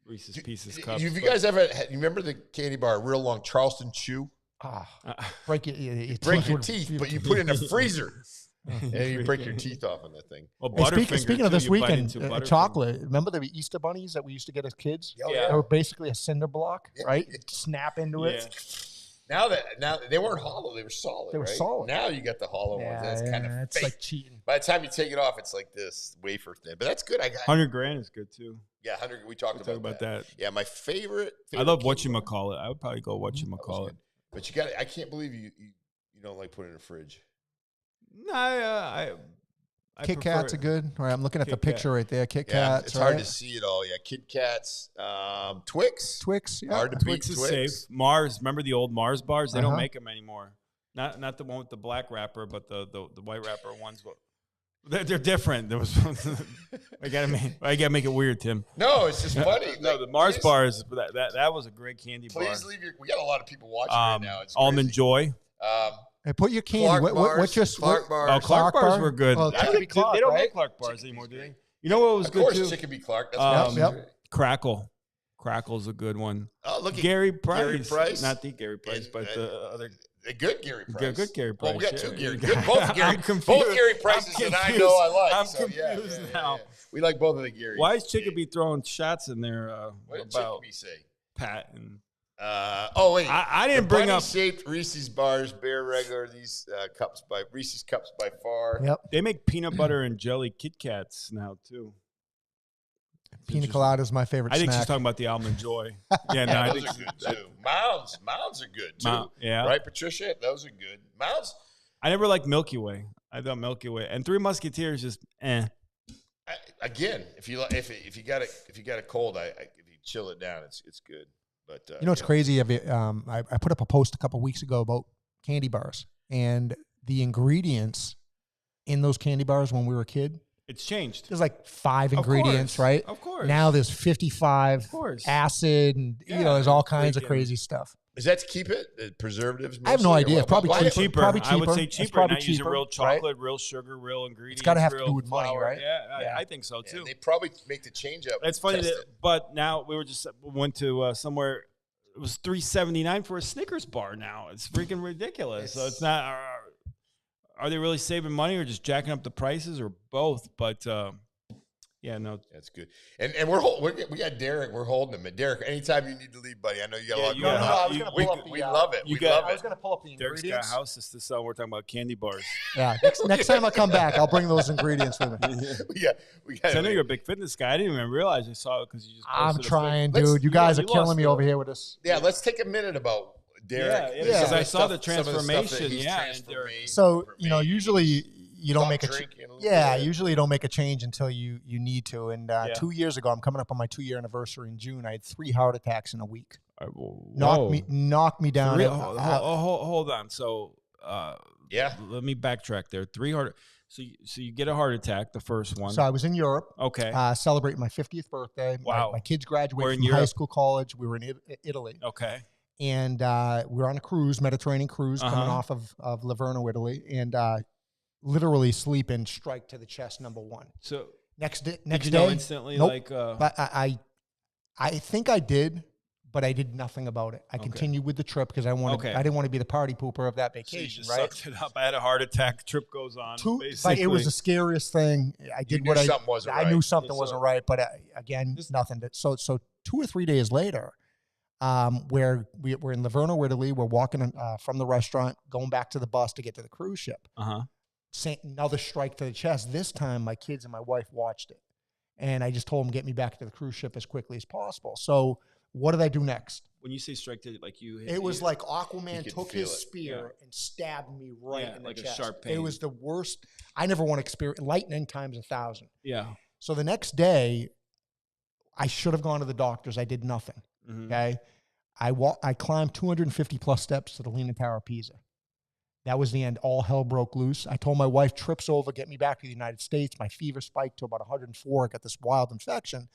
Reese's Pieces cups. You guys ever you remember the candy bar, real long Charleston Chew? Break your teeth, but you put it in a freezer. And you break your teeth off on that thing. Well, speaking of this weekend, chocolate. Remember the Easter bunnies that we used to get as kids? Yeah. They were basically a cinder block, right? Snap into it. Now they weren't hollow; they were solid. They were solid. Now you got the hollow ones. That's kind of it's like cheating. By the time you take it off, it's like this wafer thin. But that's good. I got $100,000 is good too. Yeah, 100. We talked about that. Yeah, my favorite. I love whatchamacallit. I would probably go whatchamacallit. But you got. I can't believe you don't like putting it in the fridge. No, I Kit Kats are good. Right, I'm looking at the picture right there. Kit Kats. It's hard to see it all. Yeah, Kit Kats, Twix. Yeah. Hard to beat. Twix is safe. Mars. Remember the old Mars bars? They don't make them anymore. Not the one with the black wrapper, but the white wrapper ones. They're different. There was. I gotta make it weird, Tim. No, it's just funny. No, the Mars bars. That was a great candy bar. Please leave we got a lot of people watching right now. It's Almond Joy. Hey, put your candy. What's your Clark bars? Oh, Clark bars were good. Well, they don't make Clark bars anymore, do they? You know what was good too? Of course, Chicopee Clark. That's Crackle. Crackle's a good one. Oh, look at Gary Price. Gary Price. Not the Gary Price, but the other. A good Gary Price. Good Gary Price. Well, we got two Gary. Both Gary Prices that I know I like. I'm confused now. Yeah. We like both of the Garys. Why is Chicopee throwing shots in there what did about Chicopee say? Pat and Oh wait, I didn't bring up shaped Reese's bars, Bear regular. These cups by Reese's cups by far. Yep. They make peanut butter and jelly Kit Kats now too. Pina colada is my favorite. I think snack. she's talking about the Almond Joy. Yeah, Yeah, no, those are good too. Mounds are good too. Yeah, right, Patricia. Those are good. Mounds. I never liked Milky Way. I thought Milky Way and Three Musketeers just Again, if you got a cold, if you chill it down, it's good. But you know, it's crazy. I put up a post a couple weeks ago about candy bars and the ingredients in those candy bars when we were a kid. It's changed. There's like 5 ingredients, right? Of course. Now there's 55. Of course. Acid, and there's all kinds of crazy stuff. Is that to keep it? The preservatives? I have no idea. Probably cheaper. Probably cheaper. I would say cheaper. Probably Not using real chocolate, right? real sugar, real ingredients. It's got to have to real do with money, flour. right? Yeah, I think so too. They probably make the change up. It's funny but now we went to somewhere. It was $3.79 for a Snickers bar. Now it's freaking ridiculous. So it's not. Are they really saving money or just jacking up the prices or both? But yeah, no, that's good. And we got Derek. We're holding him. Derek, anytime you need to leave, buddy. I know you got a lot. I was going to pull up we love it. I was going to pull up the Derek's ingredients. got houses to sell. We're talking about candy bars. Yeah. Next time I come back, I'll bring those ingredients with me. we got. I know you're a big fitness guy. I didn't even realize I saw it because you just. I'm trying, dude. You guys are killing me over here with this. Yeah, let's take a minute about Derek. Yeah, because I saw the transformation. So usually you don't make usually you don't make a change until you need to. And 2 years ago, I'm coming up on my 2-year anniversary in June. I had 3 heart attacks in a week. Knocked me down. Hold on. So let me backtrack there. 3 heart. So you get a heart attack, the first one. So I was in Europe. Okay. Celebrating my 50th birthday. Wow. My kids graduated from high school, college. We were in Italy. Okay. And we were on a cruise, Mediterranean cruise, coming off of Livorno, Italy, and literally sleeping strike to the chest, number 1. So next day, instantly, nope. But I think I did, but I did nothing about it. I continued with the trip because I didn't want to be the party pooper of that vacation. So you just sucked it up. I had a heart attack. Trip goes on. It was the scariest thing. I did what I knew something wasn't right, but again, nothing. So 2 or 3 days later. Where we're in Livorno, Italy. We're walking from the restaurant, going back to the bus to get to the cruise ship. Another strike to the chest. This time, my kids and my wife watched it. And I just told them, get me back to the cruise ship as quickly as possible. So what did I do next? When you say strike to, like you hit, it was like Aquaman took his spear and stabbed me right in the chest. A sharp pain. It was the worst. I never want to experience lightning times 1,000. Yeah. So the next day, I should have gone to the doctors. I did nothing. Okay. I climbed 250 plus steps to the Leaning Tower of Pisa. That was the end. All hell broke loose. I told my wife, trips over, get me back to the United States. My fever spiked to about 104. I got this wild infection.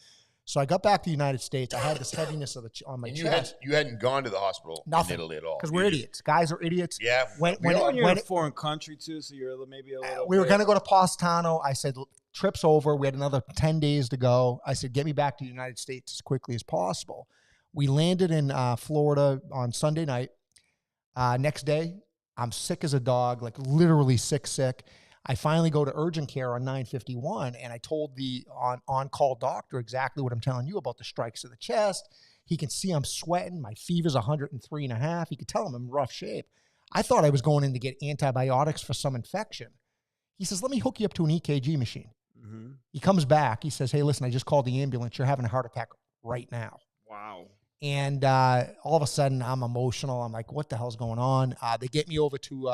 So I got back to the United States. I had this heaviness on my chest. You hadn't gone to the hospital in Italy at all. Because we're idiots. Guys are idiots. Yeah. When you're in a foreign country, too, so you're maybe a little... We were going to go to Positano. I said, trip's over. We had another 10 days to go. I said, get me back to the United States as quickly as possible. We landed in Florida on Sunday night. Next day, I'm sick as a dog, like literally sick. I finally go to urgent care on 951, and I told the on-call doctor exactly what I'm telling you about the strikes to the chest. He can see I'm sweating. My fever's 103.5. He could tell I'm in rough shape. I thought I was going in to get antibiotics for some infection. He says, let me hook you up to an EKG machine. He comes back. He says, hey, listen, I just called the ambulance. You're having a heart attack right now. Wow. And all of a sudden, I'm emotional. I'm like, what the hell's going on? They get me over to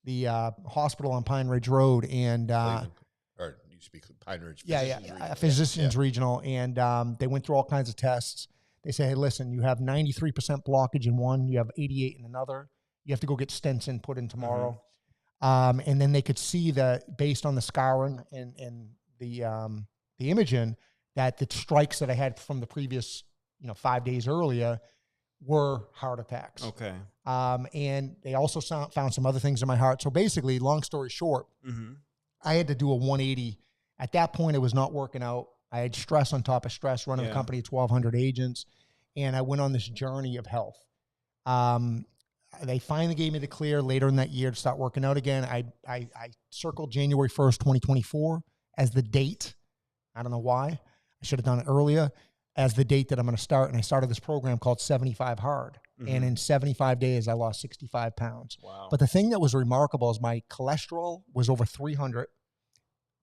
the hospital on Pine Ridge Road. And or you speak Pine Ridge. Physicians Regional. And they went through all kinds of tests. They say, hey, listen, you have 93% blockage in one. You have 88 in another. You have to go get stents put in tomorrow. And then they could see that based on the scouring and the imaging, that the strikes that I had from the previous 5 days earlier were heart attacks. Okay. And they also found some other things in my heart. So basically, long story short, I had to do a 180. At that point, it was not working out. I had stress on top of stress, running a company of 1,200 agents. And I went on this journey of health. They finally gave me the clear later in that year to start working out again. I circled January 1st, 2024 as the date. I don't know why. I should have done it earlier. as the date that I'm going to start. And I started this program called 75 Hard. And in 75 days, I lost 65 pounds. Wow. But the thing that was remarkable is my cholesterol was over 300.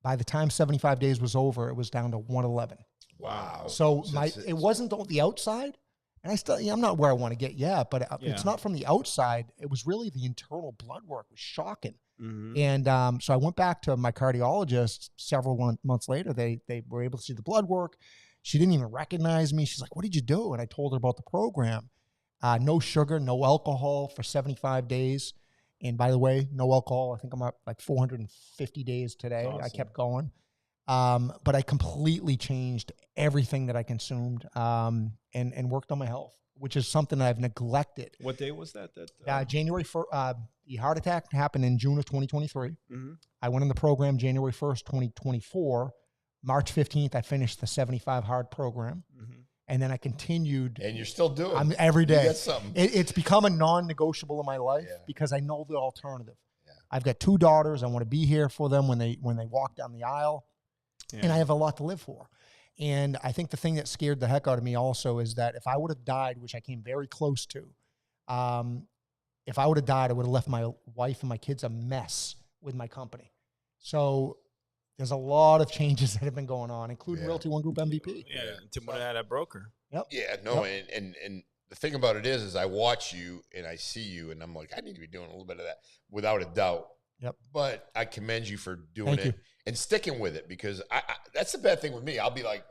By the time 75 days was over, it was down to 111. Wow. So it wasn't the outside. And I'm not where I want to get yet, but it's not from the outside. It was really the internal blood work was shocking. And so I went back to my cardiologist several months later. They were able to see the blood work. She didn't even recognize me. She's like, "What did you do?" And I told her about the program. No sugar, no alcohol for 75 days. And by the way, no alcohol. I think I'm at like 450 days today. Awesome. I kept going. But I completely changed everything that I consumed and worked on my health, which is something I've neglected. What day was that? January 1st. The heart attack happened in June of 2023. I went in the program January 1st, 2024. March 15th, I finished the 75 Hard program. And then I continued. And you're still doing it. Every day. You got something. It's become a non-negotiable in my life because I know the alternative. I've got 2 daughters. I want to be here for them when they walk down the aisle. And I have a lot to live for. And I think the thing that scared the heck out of me also is that if I would have died, which I came very close to, if I would have died, I would have left my wife and my kids a mess with my company. So there's a lot of changes that have been going on, including Realty One Group MVP. Yeah, Tim would have had a broker. Yep. Yeah, no, and the thing about it is I watch you and I see you and I'm like, I need to be doing a little bit of that without a doubt. Yep. But I commend you for doing it and sticking with it because I that's the bad thing with me. I'll be like,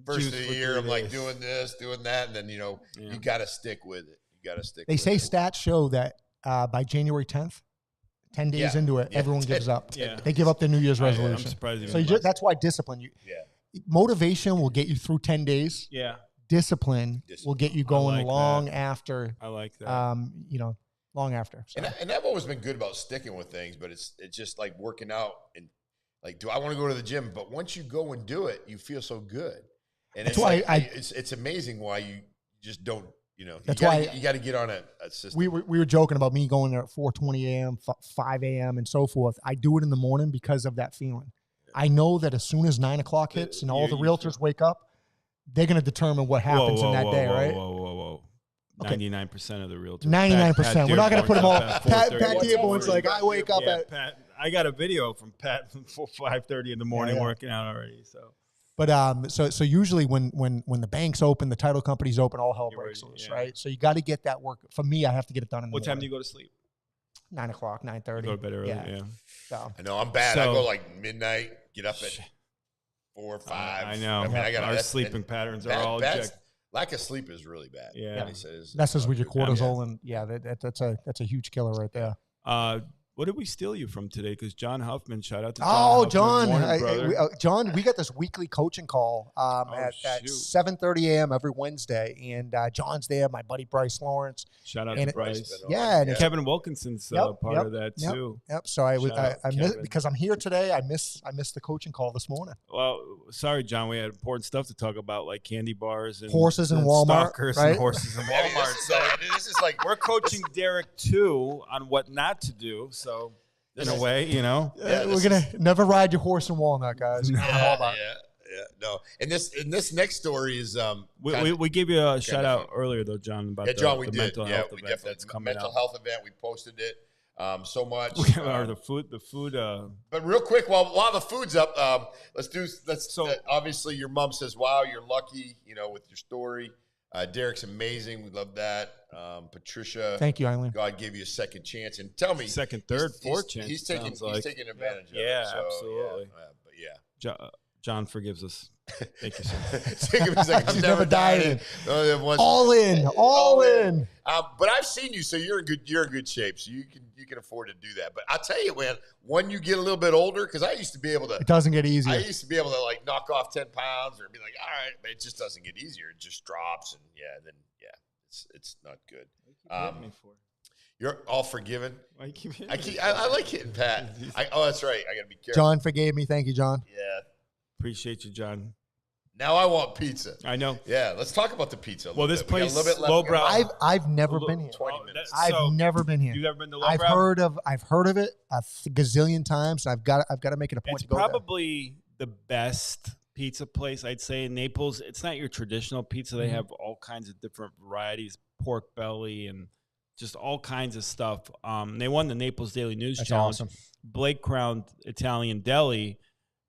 first of the year, I'm like doing this, doing that, and then you got to stick with it. You got to stick. They say stats show that by January 10th. 10 days into it, everyone gives up. They give up their New Year's resolution. I'm surprised. So that's why discipline. Motivation will get you through 10 days. Yeah. Discipline will get you going long after. I like that. Long after. So. And I've always been good about sticking with things, but it's just like working out and like, do I want to go to the gym? But once you go and do it, you feel so good. And that's why it's amazing why you just don't. That's why you got to get on a system. We were joking about me going there at 4:20 a.m., 5 a.m., and so forth. I do it in the morning because of that feeling. I know that as soon as 9 o'clock hits and all the realtors wake up, they're going to determine what happens in that day, right? Whoa. 99% of the realtors. 99%. We're not going to put them all. Pat Dearborn's like, I wake up at. Pat, I got a video from Pat from 5:30 in the morning working out already. So. But so usually when the bank's open, the title company's open, all hell breaks loose, right? So you got to get that work. For me, I have to get it done in the morning. What time do you go to sleep? 9 o'clock, 9:30. Go to bed early, yeah. So I know I'm bad. I go like midnight, get up at 4 or 5. I know. Our sleeping patterns are all jacked. Lack of sleep is really bad. Yeah. Messes with your cortisol, and that's a huge killer right there. What did we steal you from today? Because John Huffman, shout out to John. Morning, John, we got this weekly coaching call at 7:30 a.m. every Wednesday, and John's there. My buddy Bryce Lawrence. Shout out to Bryce. And Kevin Wilkinson's part of that too. Yep. So I missed, because I'm here today. I missed the coaching call this morning. Well, sorry, John. We had important stuff to talk about, like candy bars and horses in Walmart, right? And horses in Walmart. So this is like we're coaching Derek too on what not to do. So in a way, we're gonna never ride your horse in Walnut, guys. No. And this next story is we gave you a shout out earlier though, John, about the mental health event that's coming mental up. health event. We posted it so much. Or the food. But real quick, while the food's up, obviously your mom says, "Wow, you're lucky," with your story. Derek's amazing. We love that. Patricia, thank you, Eileen. God gave you a second chance, and tell me, second, third, fourth chance. He's taking advantage of it. Yeah, absolutely. John forgives us. Thank you, sir. He's never dying. All in. But I've seen you, so you're in good shape. So you can afford to do that. But I'll tell you, man, when you get a little bit older, because I used to be able to. It doesn't get easier. I used to be able to knock off 10 pounds or be like, all right, but it just doesn't get easier. It just drops, and it's not good. You're all forgiven. I like hitting Pat. That's right. I got to be careful. John forgave me. Thank you, John. Yeah. Appreciate you, John. Now I want pizza. I know. Yeah, let's talk about the pizza. This place, Lowbrow. I've never been here. 20 minutes. I've never been here. You've never been to Lowbrow? I've heard of it a gazillion times. And I've got to make it a point to go there. It's probably the best pizza place, I'd say in Naples, it's not your traditional pizza. They have all kinds of different varieties, pork belly and just all kinds of stuff. They won the Naples Daily News Challenge. Awesome. Blake crowned Italian Deli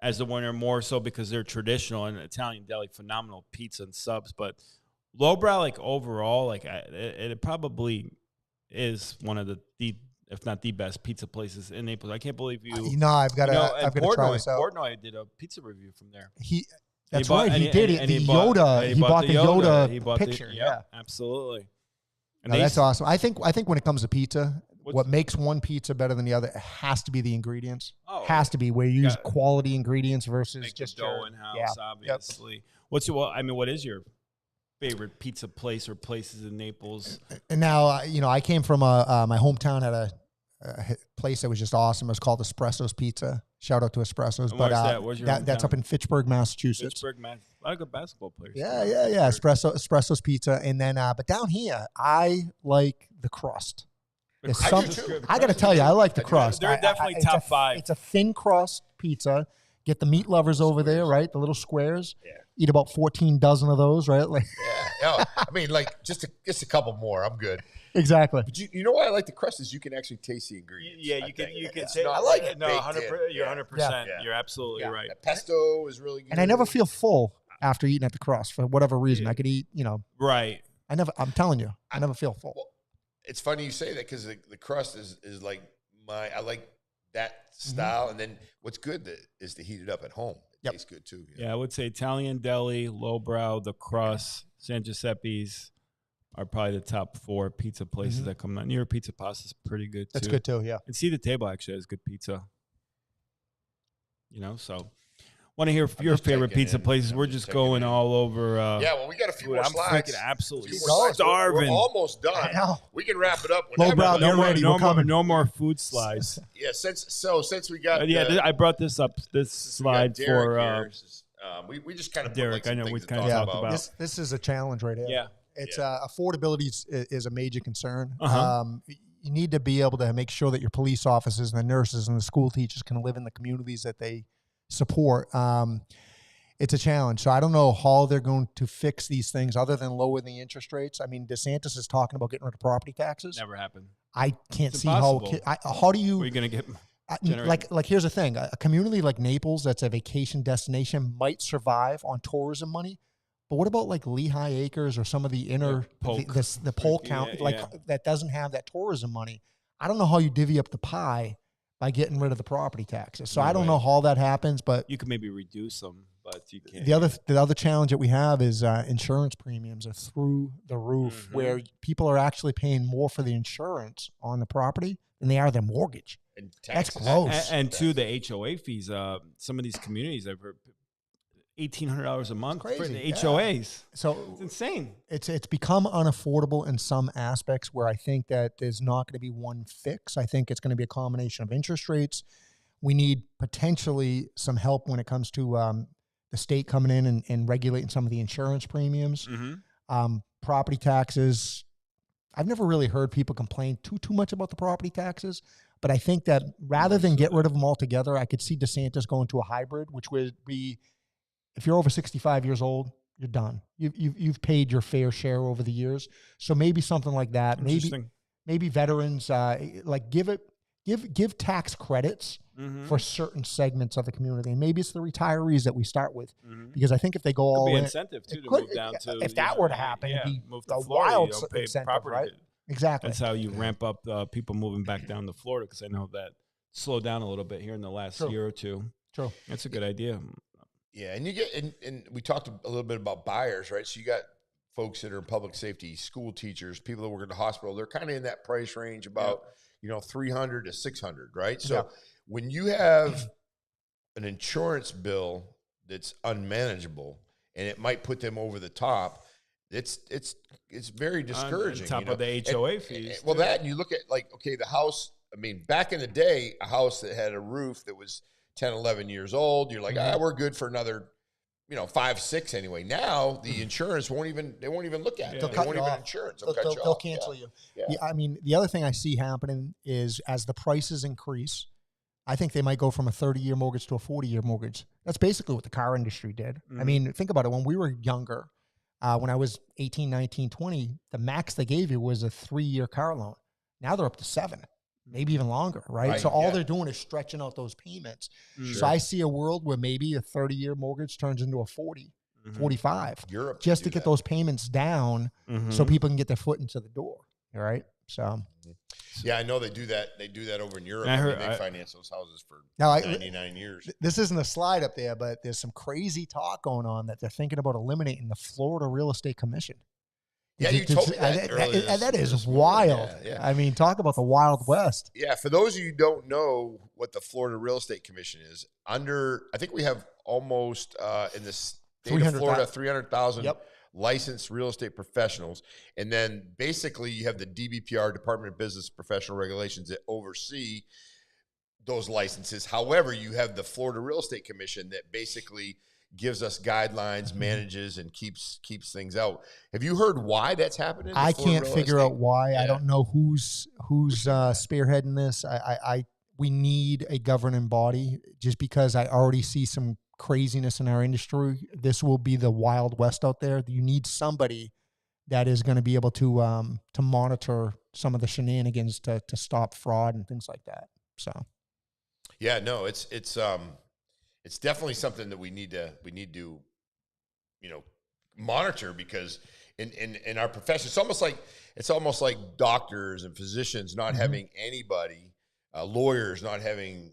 as the winner, more so because they're traditional, and Italian Deli, phenomenal pizza and subs. But lowbrow, like overall, like it probably is one of the if not the best pizza places in Naples. I can't believe you. I've got to try this out. Portnoy did a pizza review from there. That's right. He did it. He bought the Yoda picture. Yeah, absolutely. And that's awesome. I think when it comes to pizza, what makes one pizza better than the other, it has to be the ingredients. Has to be where you use quality ingredients versus just dough in house. Obviously. Yep. What is your favorite pizza place or places in Naples? And now, I came from my hometown had a place that was just awesome. It was called Espresso's Pizza. Shout out to Espresso's. And where's that? That's up in Fitchburg, Massachusetts. A lot of good basketball players. Yeah. Espresso's Pizza. And then, but down here, I like the crust. I got to tell you, I like the crust. They're definitely top 5. It's a thin crust pizza. Get the meat lovers over there, right? The little squares. Yeah. Eat about 14 dozen of those, right? Like, I mean, like just a couple more. I'm good. Exactly. But you know why I like the crust is you can actually taste the ingredients. Yeah, you can say. I like it. No, 100%. You're 100%. Yeah. You're absolutely right. That pesto is really good. And I never feel full after eating at the crust for whatever reason. I could eat, Right. I'm telling you, I never feel full. Well, it's funny you say that because the crust is like I like that style. And then what's good is to heat it up at home. It tastes good too. Yeah, I would say Italian Deli, lowbrow, the crust, San Giuseppe's are probably the top 4 pizza places that come out. New York Pizza Pasta's pretty good too. That's good too, yeah. And See the Table actually has good pizza. So want to hear your favorite pizza places. We're just going all over. We got a few more slides. I'm freaking absolutely starving. We're almost done. We can wrap it up. Lowbrow, no more food slides. Yeah, since we got. I brought this up. This slide for. We just kind of Derek. I know we kind of talked about. This is a challenge right here. Yeah. It's affordability is a major concern. You need to be able to make sure that your police officers and the nurses and the school teachers can live in the communities that they support. It's a challenge. So I don't know how they're going to fix these things other than lower the interest rates. I mean, DeSantis is talking about getting rid of property taxes. Never happened. I can't see how do you. Where are you going to get? Like here's the thing: a community like Naples, that's a vacation destination, might survive on tourism money. But what about like Lehigh Acres or some of the inner the Polk County that doesn't have that tourism money? I don't know how you divvy up the pie by getting rid of the property taxes. So I don't know how that happens, but you can maybe reduce them, but you can't. The other challenge that we have is insurance premiums are through the roof, where people are actually paying more for the insurance on the property than they are their mortgage. And that's gross. And to the HOA fees, some of these communities I've heard $1,800 a month for the HOAs. So it's insane. It's become unaffordable in some aspects where I think that there's not going to be one fix. I think it's going to be a combination of interest rates. We need potentially some help when it comes to the state coming in and regulating some of the insurance premiums, property taxes. I've never really heard people complain too much about the property taxes, but I think that rather than get rid of them altogether, I could see DeSantis going to a hybrid, which would be, if you're over 65 years old, you're done. You've paid your fair share over the years. So maybe something like that. Maybe veterans give tax credits for certain segments of the community. And maybe it's the retirees that we start with, because I think if they go all in, incentive too to move down to. If that were to happen, it'd be move to a Florida, wild incentive, right? Exactly. That's how you ramp up people moving back down to Florida, because I know that slowed down a little bit here in the last year or two. True. That's a good idea. Yeah, and you get and we talked a little bit about buyers, right? So you got folks that are in public safety, school teachers, people that work at the hospital. They're kind of in that price range about $300 to $600, right? So when you have an insurance bill that's unmanageable and it might put them over the top, it's very discouraging. On top of the HOA fees. Well, that, and you look at the house. I mean, back in the day, a house that had a roof that was 10, 11 years old, you're like, we're good for another, 5, 6 anyway. Now the insurance won't even look at it. They won't even insurance. They'll cancel you. Yeah, I mean, the other thing I see happening is as the prices increase, I think they might go from a 30-year mortgage to a 40-year mortgage. That's basically what the car industry did. I mean, think about it. When we were younger, when I was 18, 19, 20, the max they gave you was a 3-year car loan. Now they're up to 7, maybe even longer, right? So all they're doing is stretching out those payments. So I see a world where maybe a 30-year mortgage turns into a 40, 45, Europe just to get those payments down so people can get their foot into the door, all right? So, yeah, I know they do that. They do that over in Europe. They finance those houses for 99 years. This isn't a slide up there, but there's some crazy talk going on that they're thinking about eliminating the Florida Real Estate Commission. Yeah, you told me that. That is wild. Yeah. I mean, talk about the Wild West. Yeah, for those of you who don't know what the Florida Real Estate Commission is, I think we have almost in the state of Florida 300,000 licensed real estate professionals. And then basically you have the DBPR, Department of Business Professional Regulations, that oversee those licenses. However, you have the Florida Real Estate Commission that basically gives us guidelines, manages, and keeps things out. Have you heard why that's happening? I can't figure out why. I don't know who's spearheading this. We need a governing body, just because I already see some craziness in our industry. This will be the Wild West out there. You need somebody that is going to be able to monitor some of the shenanigans to stop fraud and things like that. So, yeah, no, it's definitely something that we need to monitor, because in our profession, it's almost like doctors and physicians not having anybody, lawyers not having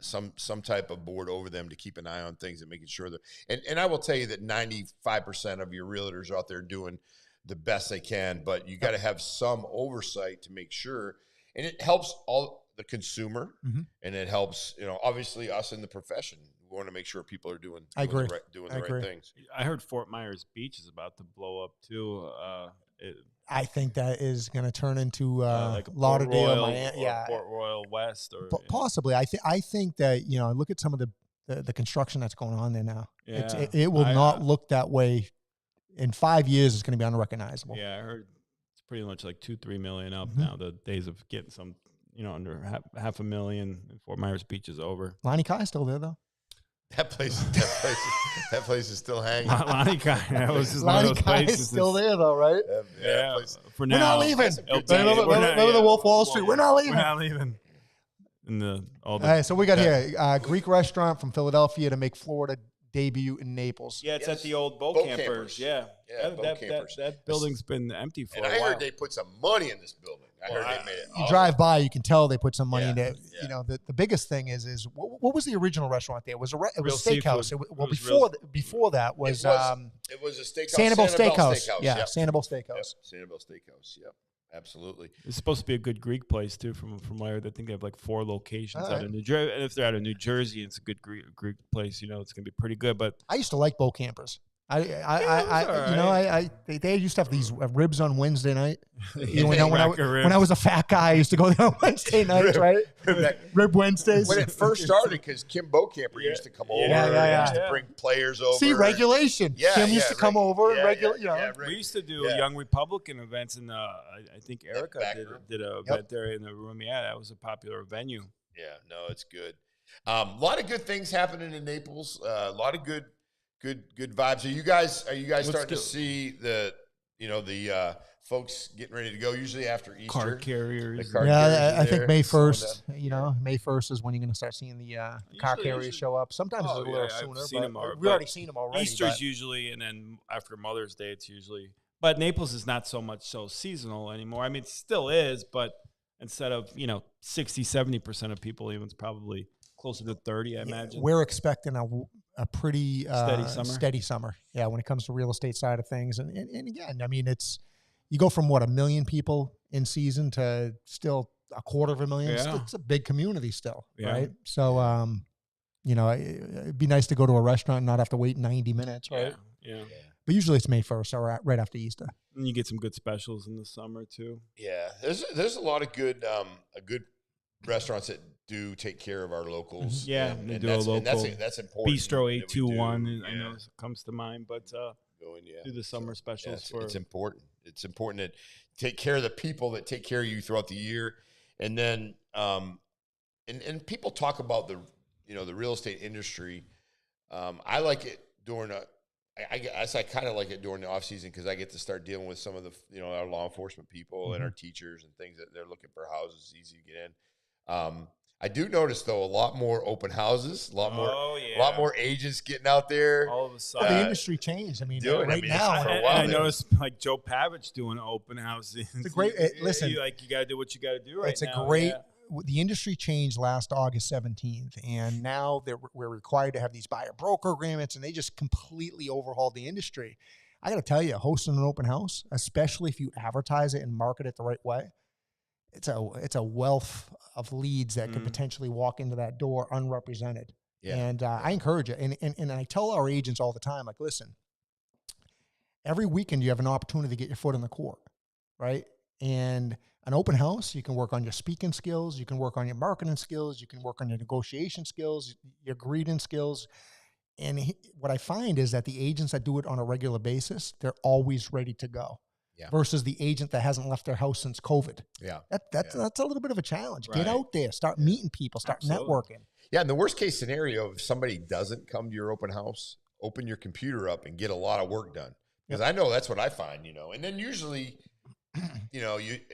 some type of board over them to keep an eye on things and making sure that. And I will tell you that 95% of your realtors are out there doing the best they can, but you got to have some oversight to make sure, and it helps all the consumer, and it helps, obviously us in the profession. We want to make sure people are doing the right things. I heard Fort Myers Beach is about to blow up too. I think that is going to turn into like Lauderdale, Miami, Port Royal West, or possibly. I think that look at some of the construction that's going on there now. Yeah. It will not look that way in 5 years. It's going to be unrecognizable. Yeah, I heard it's pretty much like 2-3 million up now. The days of getting some under half a million. Fort Myers Beach is over. Lonnie Kai's still there though. That place is still hanging. Lonnie Kai, that was just one Lonnie of those Kai places. is still there though, right? Yeah. For now, we're not leaving. Remember the Wolf Wall Street. We're not leaving. We're not leaving. All right, so we got here Greek restaurant from Philadelphia to make Florida debut in Naples. Yeah, it's at the old Boat Campers. Yeah, that building's been empty for a while. And I heard they put some money in this building. I heard they made it. You drive by, you can tell they put some money in it. Yeah. The biggest thing is what was the original restaurant there? It was a steakhouse. Before that was it was a steakhouse. Sanibel Steakhouse. Yeah, Sanibel Steakhouse. Sanibel Steakhouse. Yep. Absolutely. It's supposed to be a good Greek place too. From what I heard, I think they have like 4 locations out of New Jersey. And if they're out of New Jersey, it's a good Greek place. It's gonna be pretty good. But I used to like Boat Campers. They used to have these ribs on Wednesday night. When I was a fat guy, I used to go there on Wednesday nights, right? Rib Wednesdays. When it first started, because Kim Boatcamper used to come over. Used to bring players over. See, regulation. Kim used to come over and we used to do Young Republican events, and I think Erica did an event there in the room. Yeah, that was a popular venue. Yeah, no, it's good. A lot of good things happening in Naples. A lot of good vibes. Are you guys starting to see the folks getting ready to go, usually after Easter? Car carriers. I think May 1st, May 1st is when you're going to start seeing the car carriers show up. Sometimes it's a little sooner. We've already seen them already. Easter's usually, and then after Mother's Day, it's usually. But Naples is not so much so seasonal anymore. I mean, it still is, but instead of, 60-70% of people, even it's probably closer to 30, I imagine. We're expecting a pretty steady summer. Yeah, when it comes to real estate side of things. And again, I mean, you go from 1 million people in season to still 250,000. Yeah. It's a big community still, right? So, it'd be nice to go to a restaurant and not have to wait 90 minutes, right? Yeah. But usually it's May 1st or right after Easter. And you get some good specials in the summer too. Yeah, there's a lot of good restaurants that do take care of our locals. Yeah, they do a local. And that's important. Bistro 821, I know comes to mind, but do the summer specials it's important. It's important to take care of the people that take care of you throughout the year, and then and people talk about the real estate industry. I like it during I kind of like it during the off season because I get to start dealing with some of the our law enforcement people and our teachers and things that they're looking for houses easy to get in. I do notice though a lot more open houses, a lot more agents getting out there. All of a sudden, the industry changed. I mean, now, I noticed like Joe Pavich doing open houses. It's a great. Listen, you got to do what you got to do right now. It's a great. Yeah. The industry changed last August 17th, and now we're required to have these buyer broker agreements, and they just completely overhauled the industry. I got to tell you, hosting an open house, especially if you advertise it and market it the right way, it's a wealth of leads that could potentially walk into that door unrepresented. Yeah. And I encourage it, and I tell our agents all the time, like, listen, every weekend you have an opportunity to get your foot in the court, right? And an open house, you can work on your speaking skills, you can work on your marketing skills, you can work on your negotiation skills, your greeting skills. And what I find is that the agents that do it on a regular basis, they're always ready to go. Yeah. Versus the agent that hasn't left their house since COVID. Yeah. That's a little bit of a challenge. Right. Get out there, start meeting people, start networking. Yeah, and the worst case scenario, if somebody doesn't come to your open house, open your computer up and get a lot of work done. Because I know that's what I find, and then usually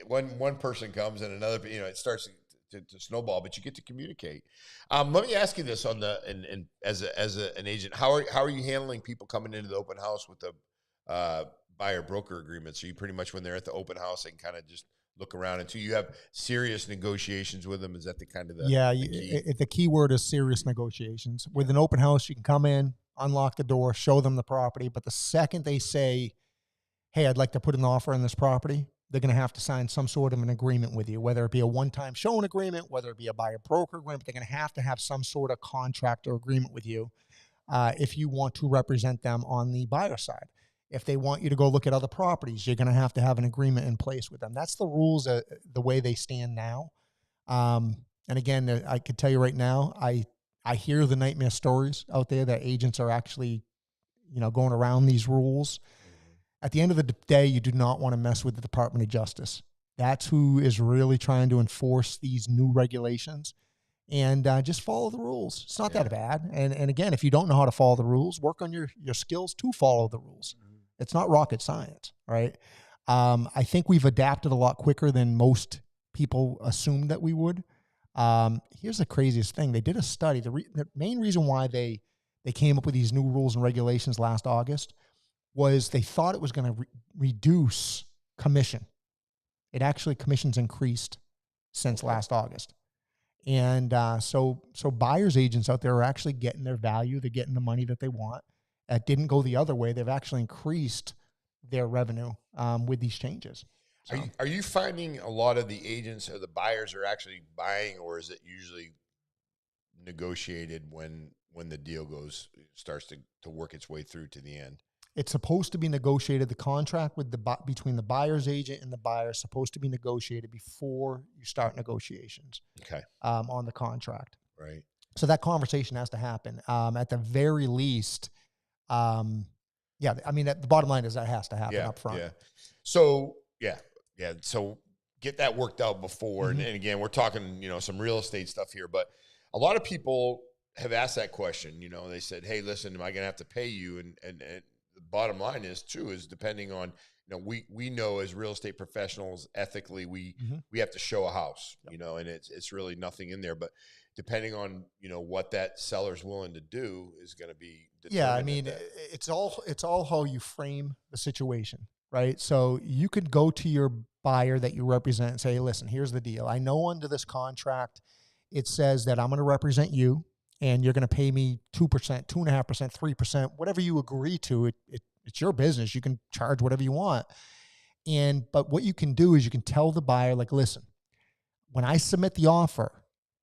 when one person comes and another, it starts to snowball, but you get to communicate. Let me ask you this and as an agent, how are you handling people coming into the open house with the buyer broker agreements? Are you pretty much when they're at the open house and kind of just look around until you have serious negotiations with them? Is that the key? The key word is serious negotiations. With an open house, you can come in, unlock the door, show them the property, but the second they say, hey, I'd like to put an offer on this property, they're going to have to sign some sort of an agreement with you, whether it be a one-time showing agreement, whether it be a buyer broker agreement. They're going to have some sort of contract or agreement with you if you want to represent them on the buyer side. If they want you to go look at other properties, you're going to have an agreement in place with them. That's the rules, the way they stand now. And again, I could tell you right now, I hear the nightmare stories out there that agents are actually, going around these rules. At the end of the day, you do not want to mess with the Department of Justice. That's who is really trying to enforce these new regulations. And just follow the rules. It's not that bad. And again, if you don't know how to follow the rules, work on your skills to follow the rules. It's not rocket science, right? I think we've adapted a lot quicker than most people assumed that we would. Here's the craziest thing. They did a study. The main reason why they came up with these new rules and regulations last August was they thought it was going to reduce commission. Commissions increased since last August. And so buyers agents out there are actually getting their value. They're getting the money that they want. It didn't go the other way. They've actually increased their revenue with these changes. So. Are you finding a lot of the agents or the buyers are actually buying, or is it usually negotiated when the deal starts to work its way through to the end? It's supposed to be negotiated. The contract between the buyer's agent and the buyer is supposed to be negotiated before you start negotiations. Okay. On the contract. Right. So that conversation has to happen. At the very least, the bottom line is that has to happen up front. Yeah. So So get that worked out before. And again, we're talking, some real estate stuff here, but a lot of people have asked that question. They said, hey, listen, am I going to have to pay you? And the bottom line is depending on, we know as real estate professionals, ethically, we have to show a house, and it's really nothing in there. But depending on, what that seller's willing to do is going to be determined. Yeah, it's all how you frame the situation, right? So you could go to your buyer that you represent and say, hey, listen, here's the deal. I know under this contract, it says that I'm going to represent you, and you're going to pay me 2%, 2.5%, 3%, whatever you agree to. It's your business. You can charge whatever you want. But what you can do is you can tell the buyer, like, listen, when I submit the offer,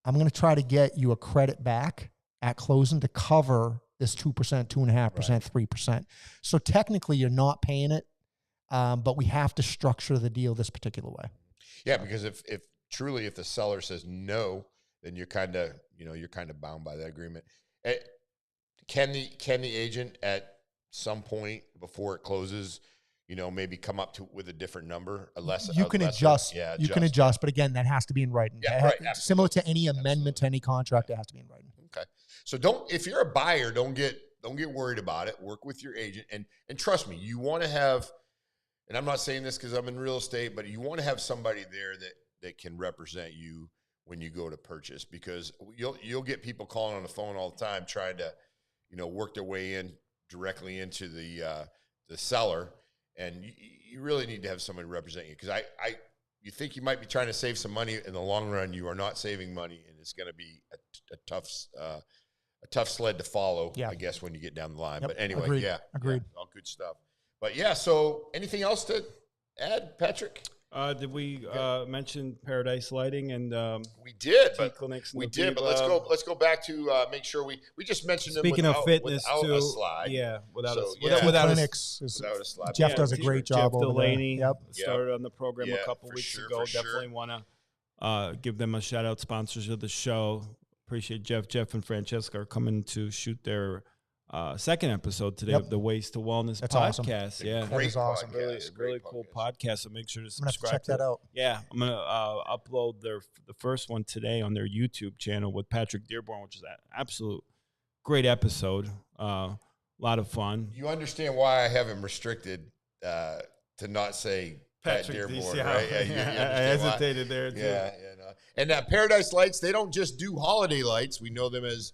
I'm going to try to get you a credit back at closing to cover this 2%, 2.5%, 3%. So technically you're not paying it, but we have to structure the deal this particular way. Yeah, because if the seller says no, then you're kind of bound by that agreement. Can the agent at some point before it closes maybe come up with a different number, You can adjust. You can adjust, but again, that has to be in writing. Yeah, right. Similar to any amendment to any contract, it has to be in writing. Okay. So if you're a buyer, don't get worried about it. Work with your agent, and trust me, you want to have. And I'm not saying this because I'm in real estate, but you want to have somebody there that can represent you when you go to purchase, because you'll get people calling on the phone all the time trying to, work their way in directly into the seller, and you really need to have somebody represent you, because you think you might be trying to save some money. In the long run, you are not saving money, and it's going to be a tough sled to follow. I guess when you get down the line. Yep. But anyway, agreed. All good stuff. But so anything else to add, Patrick? Did we mention Paradise Lighting and we did, but let's go back to make sure we just mentioned them. Speaking of fitness, without a slide. Without a slide. Jeff does a great job. Jeff Delaney over there. started on the program a couple weeks ago. Definitely want to give them a shout out. Sponsors of the show. Appreciate Jeff and Francesca are coming to shoot their second episode today of the Waste to Wellness podcast. Awesome. Yeah, that is awesome. Really cool podcast. So make sure to subscribe. Check that out. Yeah, I'm gonna upload the first one today on their YouTube channel with Patrick Dearborn, which is an absolute great episode. A lot of fun. You understand why I have him restricted to not say Patrick Dearborn, right? Yeah, I hesitated there too. Yeah. And Paradise Lights, they don't just do holiday lights. We know them as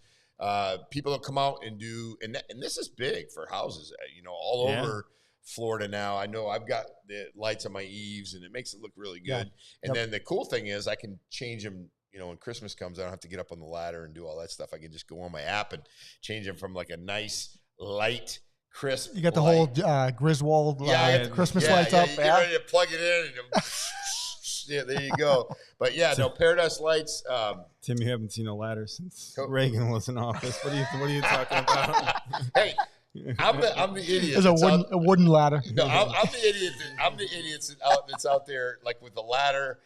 people that come out and do, and this is big for houses, all over Florida now. I know I've got the lights on my eaves, and it makes it look really good. Yeah. And then the cool thing is I can change them, when Christmas comes, I don't have to get up on the ladder and do all that stuff. I can just go on my app and change them from like a nice, light, crisp. You got the whole Griswold Christmas lights up. You get ready to plug it in, and there you go. But Paradise Lights. Tim, you haven't seen a ladder since Reagan was in office. What are you talking about? Hey, I'm the idiot. There's a wooden ladder. No, I'm the idiot. I'm the idiot that's out there like with the ladder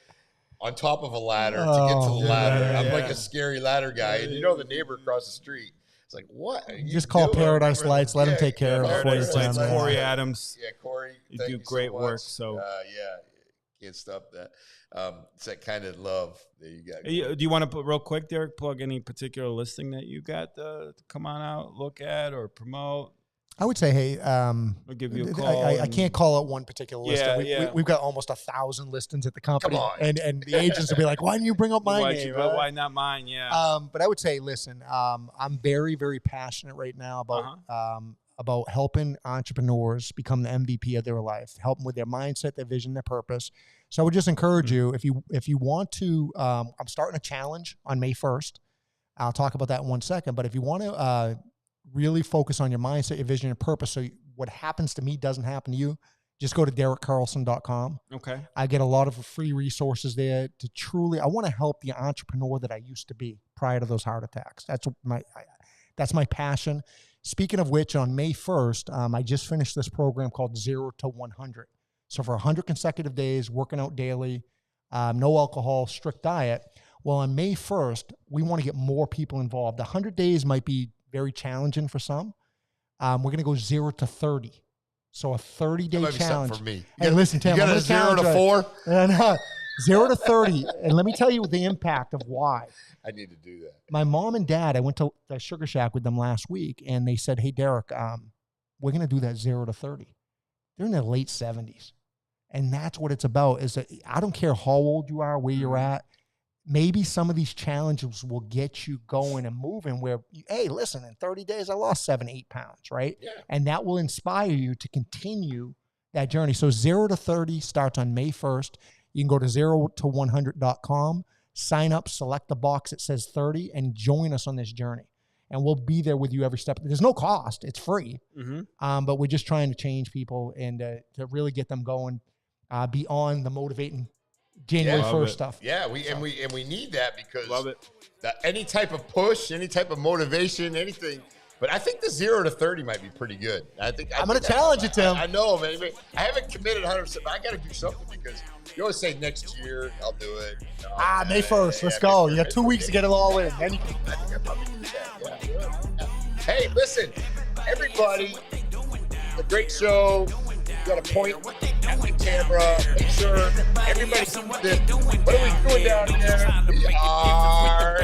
on top of a ladder to get to the ladder. I'm like a scary ladder guy, and the neighbor across the street. It's like, what? You just call Paradise Lights. Let them take care of it for you. Lights, Corey Adams. Yeah, Corey. You do great work. So can't stop that. It's that kind of love that you got. Do you want to put real quick, Derek, plug any particular listing that you got to come on out, look at, or promote? I would say, hey, I'll give you a call. I can't call out one particular listing. We've got almost 1,000 listings at the company. Come on. And the agents will be like, why didn't you bring up my name? Why not mine? Yeah. But I would say, listen, I'm very, very passionate right now about helping entrepreneurs become the MVP of their life, help them with their mindset, their vision, their purpose. So I would just encourage you, if you want to, I'm starting a challenge on May 1st. I'll talk about that in 1 second. But if you want to really focus on your mindset, your vision, and purpose, so what happens to me doesn't happen to you, just go to DerekCarlson.com. Okay. I get a lot of free resources there to truly, I want to help the entrepreneur that I used to be prior to those heart attacks. That's my passion. Speaking of which, on May 1st, I just finished this program called 0 to 100. So for 100 consecutive days, working out daily, no alcohol, strict diet. Well, on May 1st, we want to get more people involved. 100 days might be very challenging for some. We're going to go 0 to 30. So a 30-day challenge. For me. Hey, listen, Tim. You got a 0 to 4? 0 to 30. And let me tell you the impact of why. I need to do that. My mom and dad, I went to the Sugar Shack with them last week, and they said, hey, Derek, we're going to do that 0 to 30. They're in their late 70s. And that's what it's about. Is that I don't care how old you are, where you're at. Maybe some of these challenges will get you going and moving where, hey, listen, in 30 days, I lost 7-8 pounds, right? Yeah. And that will inspire you to continue that journey. So 0 to 30 starts on May 1st. You can go to 0to100.com, sign up, select the box that says 30, and join us on this journey. And we'll be there with you every step. There's no cost. It's free. But we're just trying to change people and to really get them going beyond the motivating January 1st stuff. Yeah, we need that because any type of push, any type of motivation, anything. But I think the 0 to 30 might be pretty good. I'm going to challenge you, Tim. I know, man. I haven't committed 100%, but I got to do something because you always say next year I'll do it. May 1st. Let's go. You got 2 weeks to get it all in. Then you can. I think I probably do that. Yeah. Hey, listen, everybody, a great show. got to point at the camera. Make sure everybody sees this. What are we doing down there? We are